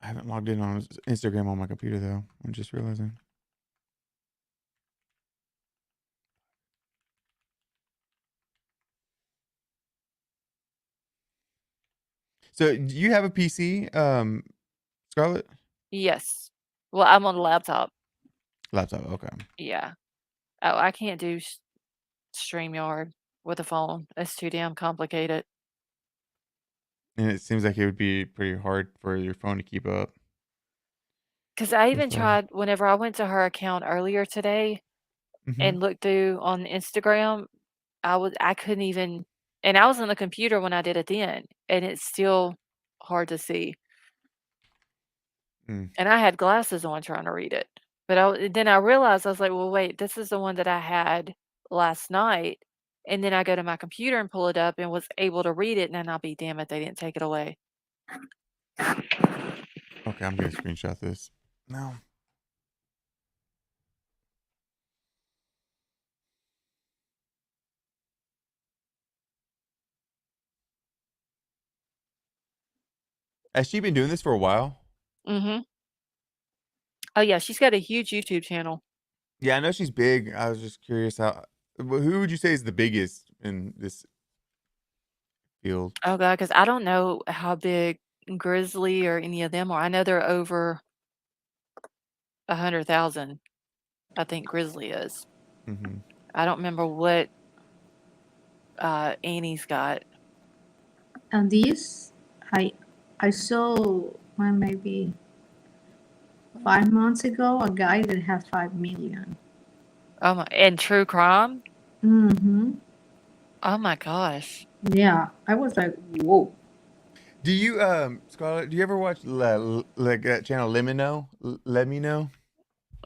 I haven't logged in on Instagram on my computer though. I'm just realizing. So do you have a PC, Scarlett? Yes. Well, I'm on a laptop. Laptop. Okay. Yeah. Oh, I can't do StreamYard with a phone. It's too damn complicated. And it seems like it would be pretty hard for your phone to keep up. Because I even With, tried whenever I went to her account earlier today and looked through on Instagram, I couldn't even, and I was on the computer when I did it then, and it's still hard to see. Mm. And I had glasses on trying to read it. But then I realized, I was like, well, wait, this is the one that I had last night. And then I go to my computer and pull it up and was able to read it. And then I'll be, damn it, they didn't take it away. Okay, I'm gonna screenshot this. No. Has she been doing this for a while? Mm-hmm. Oh, yeah, she's got a huge YouTube channel. Yeah, I know she's big. I was just curious who would you say is the biggest in this field? Oh, God, because I don't know how big Grizzly or any of them are. I know they're over 100,000. I think Grizzly is. Mm-hmm. I don't remember what Annie's got. And this, I saw one maybe 5 months ago a guy that had 5 million. Oh my, and true crime? Mm-hmm. Oh my gosh. Yeah, I was like, whoa. Do you, Scarlett? Do you ever watch like that channel Let Me Know? Let Me Know.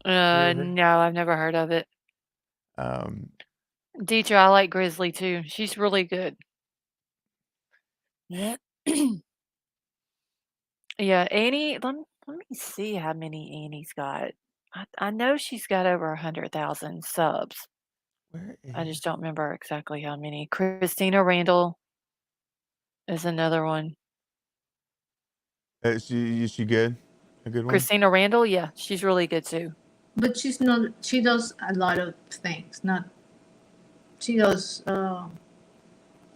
No, I've never heard of it. Deidre, I like Grizzly too. She's really good. Yeah. Yeah, Annie, let me see how many Annie's got. I know she's got over 100,000 subs. Where is? I just don't remember exactly how many. Christina Randall is another one. Is she good? A good one? Christina Randall, yeah, she's really good too. But she's not, she does a lot of things. She does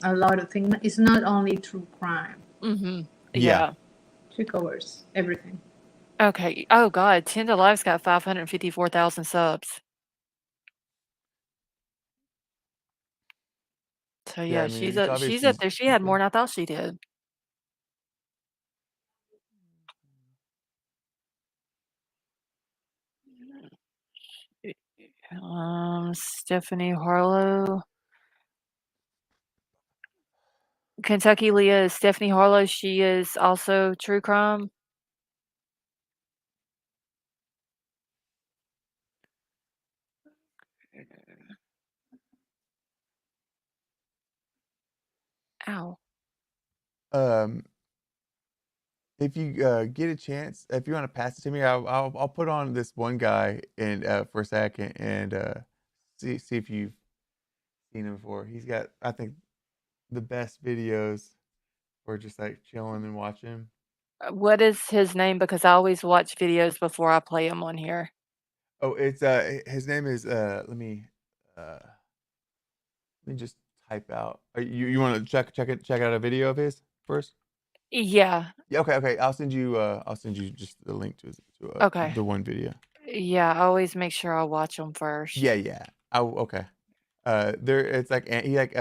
a lot of things. It's not only true crime. Mhm. Yeah. Yeah. She covers everything. Okay. Oh god, 10 to Life's got 554,000 subs. So Yeah, yeah, I mean, she's it's up obvious she's up she's there. She she's had good. more than I thought she did. Stephanie Harlow. Kentucky Leah is Stephanie Harlow. She is also true crime. Ow. Um, if you get a chance, if you want to pass it to me, I'll put on this one guy and for a second and see if you've seen him before. He's got, I think, the best videos for just like chilling and watching. What is his name? Because I always watch videos before I play them on here. Oh, it's his name is let me just type out. You want to check out a video of his first? Yeah. Yeah, okay. I'll send you just the link to his Okay. the one video. Yeah, I always make sure I watch them first. Yeah. Okay. There it's like he like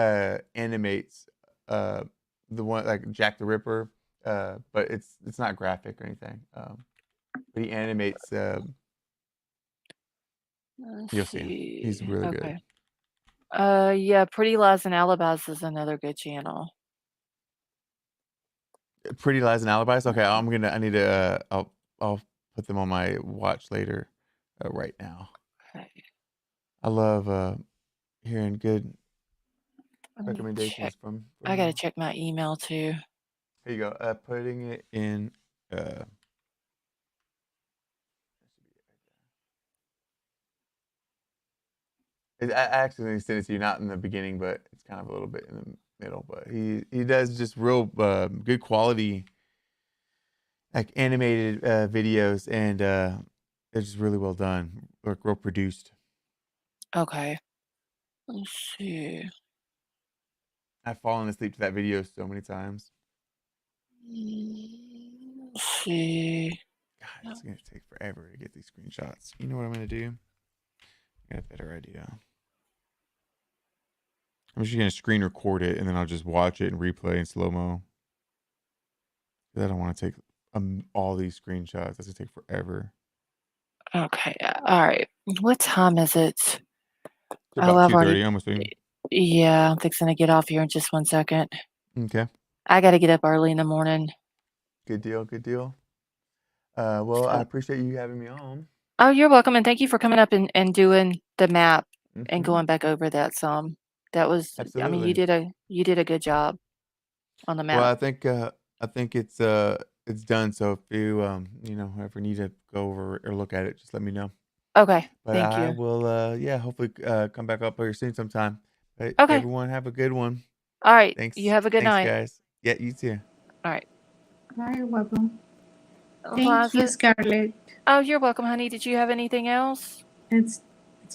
animates uh the one like Jack the Ripper, but it's not graphic or anything. But he animates. Let's You'll see him. He's see. really good. Okay. Yeah, Pretty Lies and Alibis is another good channel. Pretty Lies and Alibis. Okay, I need to. I'll put them on my watch later. Right now. Okay. I love hearing good Let me check. recommendations from I gotta y'all. check my email too. Here you go. Putting it in. I accidentally sent it to you, not in the beginning, but it's kind of a little bit in the middle. But he does just real good quality, like animated videos, and they're just really well done, like real produced. Okay. Let's see. I've fallen asleep to that video so many times. Let's see. God, it's gonna take forever to get these screenshots. You know what I'm gonna do? I got a better idea. I'm just gonna screen record it and then I'll just watch it and replay in slow mo. I don't want to take all these screenshots. That's gonna take forever. Okay. All right. What time is it? It's Oh, about I've 2:30. already. Almost 3. Yeah, I'm fixing to get off here in just 1 second. Okay. I gotta get up early in the morning. Good deal. Good deal. Well, I So. appreciate you having me on. Oh, you're welcome, and thank you for coming up and doing the map and Mm-hmm. going back over that some. That was. I mean, Absolutely. you did a good job on the Well, map. I think it's done. So if you you know ever need to go over or look at it, just let me know. Okay. But Thank I you. will yeah, hopefully come back up here soon sometime. But Okay. everyone have a good one. All right. Thanks. You have a good Thanks, night. guys. Yeah, you too. All right. Very welcome. Thank Liza. you, Scarlett. Oh, you're welcome, honey. Did you have anything else? It's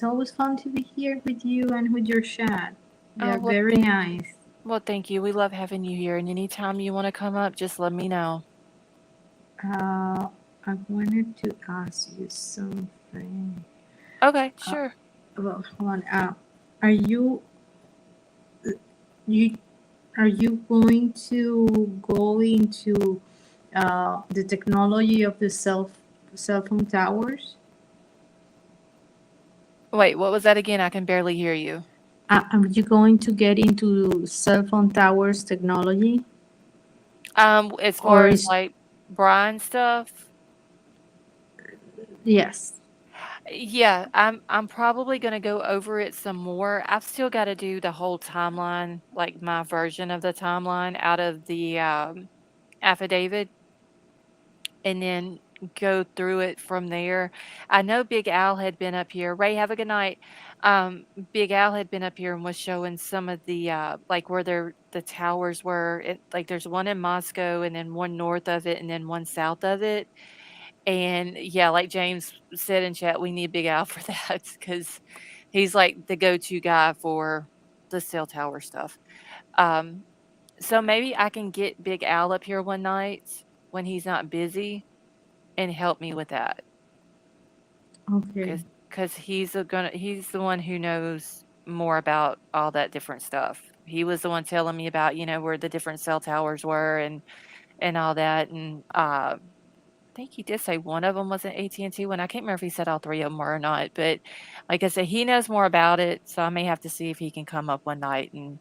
always fun to be here with you and with your chat. They're well, very nice. Well, thank you. We love having you here. And anytime you want to come up, just let me know. I wanted to ask you something. Okay, sure. Well, hold on. Are you going to go into the technology of the cell phone towers? Wait, what was that again? I can barely hear you. Are you going to get into cell phone towers technology? As far as like Bryan stuff? Yes. Yeah, I'm probably gonna go over it some more. I've still got to do the whole timeline, like my version of the timeline out of the affidavit, and then go through it from there. I know Big Al had been up here. Ray, have a good night. Big Al had been up here and was showing some of the like where the towers were. Like there's one in Moscow and then one north of it and then one south of it. And yeah, like James said in chat, we need Big Al for that because he's like the go-to guy for the cell tower stuff. Um, so maybe I can get Big Al up here one night when he's not busy and help me with that. Okay. Because he's the one who knows more about all that different stuff. He was the one telling me about, where the different cell towers were and all that. And I think he did say one of them was an AT&T one. I can't remember if he said all three of them were or not. But like I said, he knows more about it. So I may have to see if he can come up one night and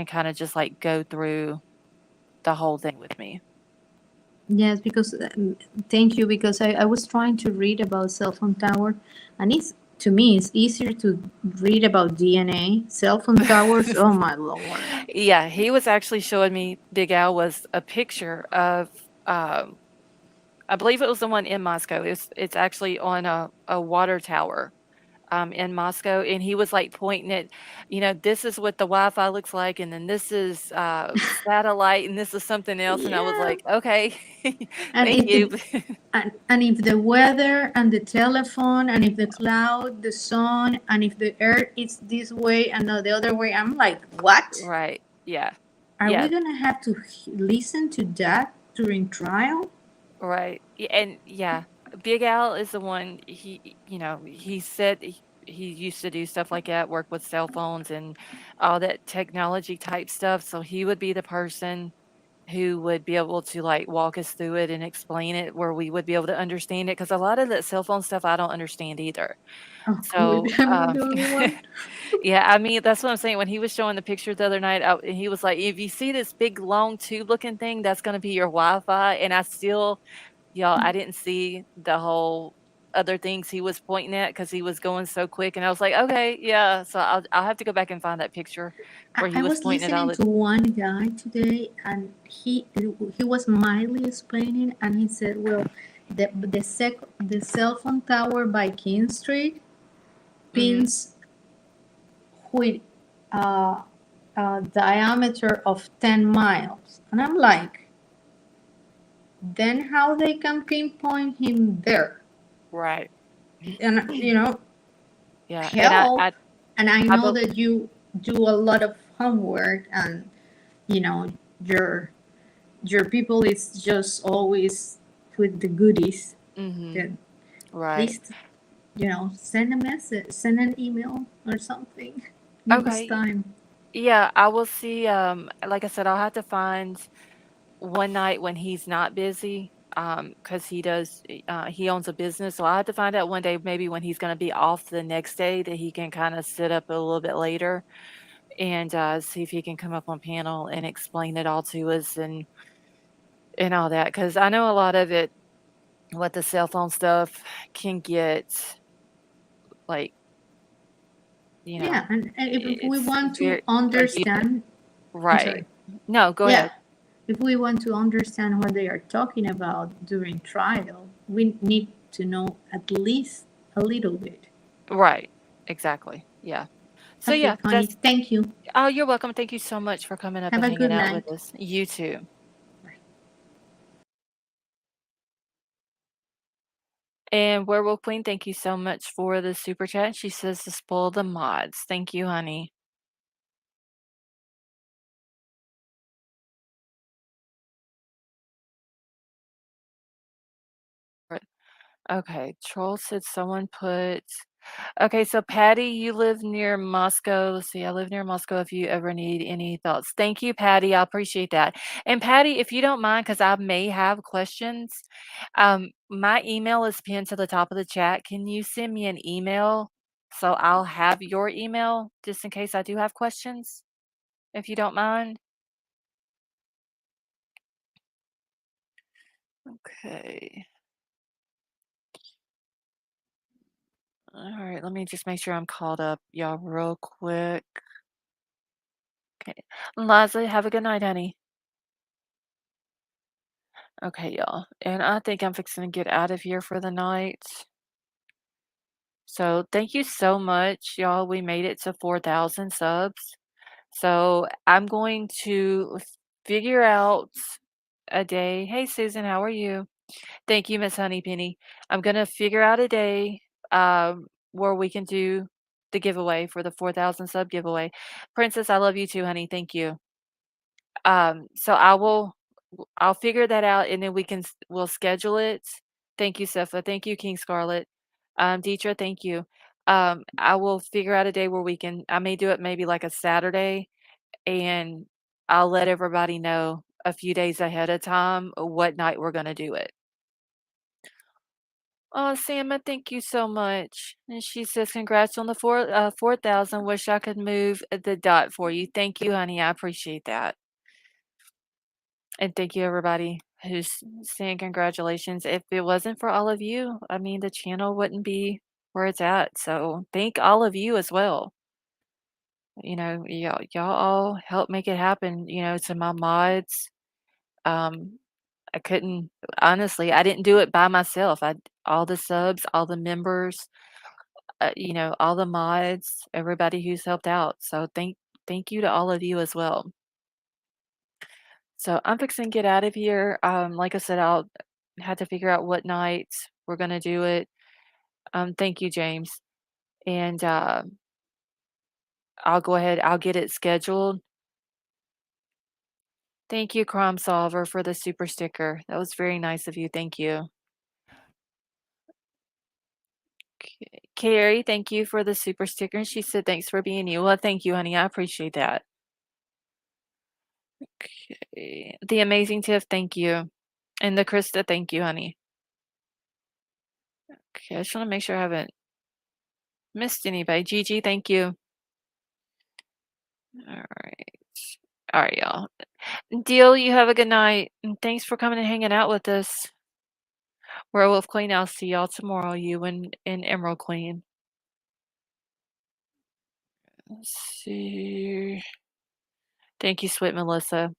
kind of just like go through the whole thing with me. Yes, because thank you, because I was trying to read about cell phone tower, and it's to me it's easier to read about DNA. Cell phone towers, oh my lord. Yeah, he was actually showing me Big Al was a picture of I believe it was the one in Moscow. It's actually on a water tower in Moscow, and he was like pointing at, this is what the Wi-Fi looks like, and then this is satellite, and this is something else, and I was Yeah, like, okay, and thank if you. the and if the weather and the telephone and if the cloud, the sun, and if the earth is this way and not the other way, I'm like, what? Right? Yeah, Are we yeah. gonna have to listen to that during trial? Right. And yeah, Big Al is the one he said he used to do stuff like that, work with cell phones and all that technology type stuff. So he would be the person who would be able to like walk us through it and explain it where we would be able to understand it. Cause a lot of that cell phone stuff I don't understand either. Oh, good. So, I'm not the only one. yeah, I mean, that's what I'm saying. When he was showing the picture the other night, and he was like, if you see this big long tube looking thing, that's going to be your Wi-Fi. And y'all, I didn't see the whole other things he was pointing at because he was going so quick. And I was like, okay, yeah. So I'll have to go back and find that picture where he I was was pointing at all listening the. to one guy today, and he was mildly explaining, and he said, "Well, the cell phone tower by King Street Hmm. pins with a diameter of 10 miles," and I'm like, "Then how they can pinpoint him there?" Right. And Yeah. And help. And I I, know bel that you do a lot of homework, and you know your your people is just always with the goodies. hmm Then right. please, send a message, send an email or something. Give us Okay. time. Yeah, I will see. Like I said, I'll have to find one night when he's not busy, because he owns a business, so I have to find out one day maybe when he's gonna be off the next day that he can kinda sit up a little bit later and, see if he can come up on panel and explain it all to us and all that. Because I know a lot of it, what the cell phone stuff can get, like, you Yeah, know, and if we it's want to very confusing. understand, I'm Right. sorry. No, go Yeah, ahead. if we want to understand what they are talking about during trial, we need to know at least a little bit. Right. Exactly. Yeah. So, Okay, yeah, Connie, that's thank you. Oh, you're welcome. Thank you so much for coming up Have and a hanging good out with night. us. You too. Bye. And Werewolf Queen, thank you so much for the super chat. She says to spoil the mods. Thank you, honey. Right. Okay, Troll said someone put. Okay, so Patty, you live near Moscow. Let's see, I live near Moscow if you ever need any thoughts. Thank you, Patty. I appreciate that. And Patty, if you don't mind, because I may have questions, my email is pinned to the top of the chat. Can you send me an email so I'll have your email just in case I do have questions, if you don't mind? Okay. All right, let me just make sure I'm caught up, y'all, real quick. Okay. Liza, have a good night, honey. Okay, y'all. And I think I'm fixing to get out of here for the night. So thank you so much, y'all. We made it to 4,000 subs. So I'm going to figure out a day. Hey, Susan, how are you? Thank you, Miss Honeypenny. I'm gonna figure out a day where we can do the giveaway for the 4,000 sub giveaway. Princess, I love you too, honey. Thank you. So I'll figure that out and then we'll schedule it. Thank you, Sepha. Thank you, King Scarlet. Deetra, thank you. I will figure out a day where I may do it maybe like a Saturday, and I'll let everybody know a few days ahead of time what night we're gonna do it. Oh, Samma, thank you so much. And she says, congrats on the 4,000. Wish I could move the dot for you. Thank you, honey. I appreciate that. And thank you, everybody who's saying congratulations. If it wasn't for all of you, I mean, the channel wouldn't be where it's at. So thank all of you as well. Y'all all help make it happen. To my mods. I couldn't, honestly, I didn't do it by myself. All the subs, all the members, all the mods, everybody who's helped out. So thank you to all of you as well. So I'm fixing to get out of here. Like I said, I'll have to figure out what night we're gonna do it. Thank you, James. And I'll go ahead, I'll get it scheduled. Thank you, Crime Solver, for the super sticker. That was very nice of you. Thank you. Carrie, thank you for the super sticker. And she said, thanks for being you. Well, thank you, honey. I appreciate that. Okay. The amazing Tiff, thank you. And the Krista, thank you, honey. Okay, I just want to make sure I haven't missed anybody. Gigi, thank you. All right. All right, y'all. Deal, you have a good night. And thanks for coming and hanging out with us. Werewolf Queen, I'll see y'all tomorrow. You and Emerald Queen. Let's see. Thank you, sweet Melissa.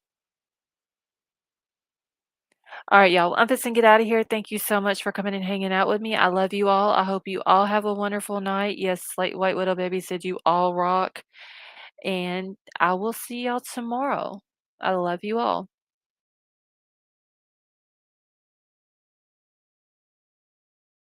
All right, y'all. I'm just gonna get out of here. Thank you so much for coming and hanging out with me. I love you all. I hope you all have a wonderful night. Yes, like White Widow Baby said, you all rock. And I will see y'all tomorrow. I love you all.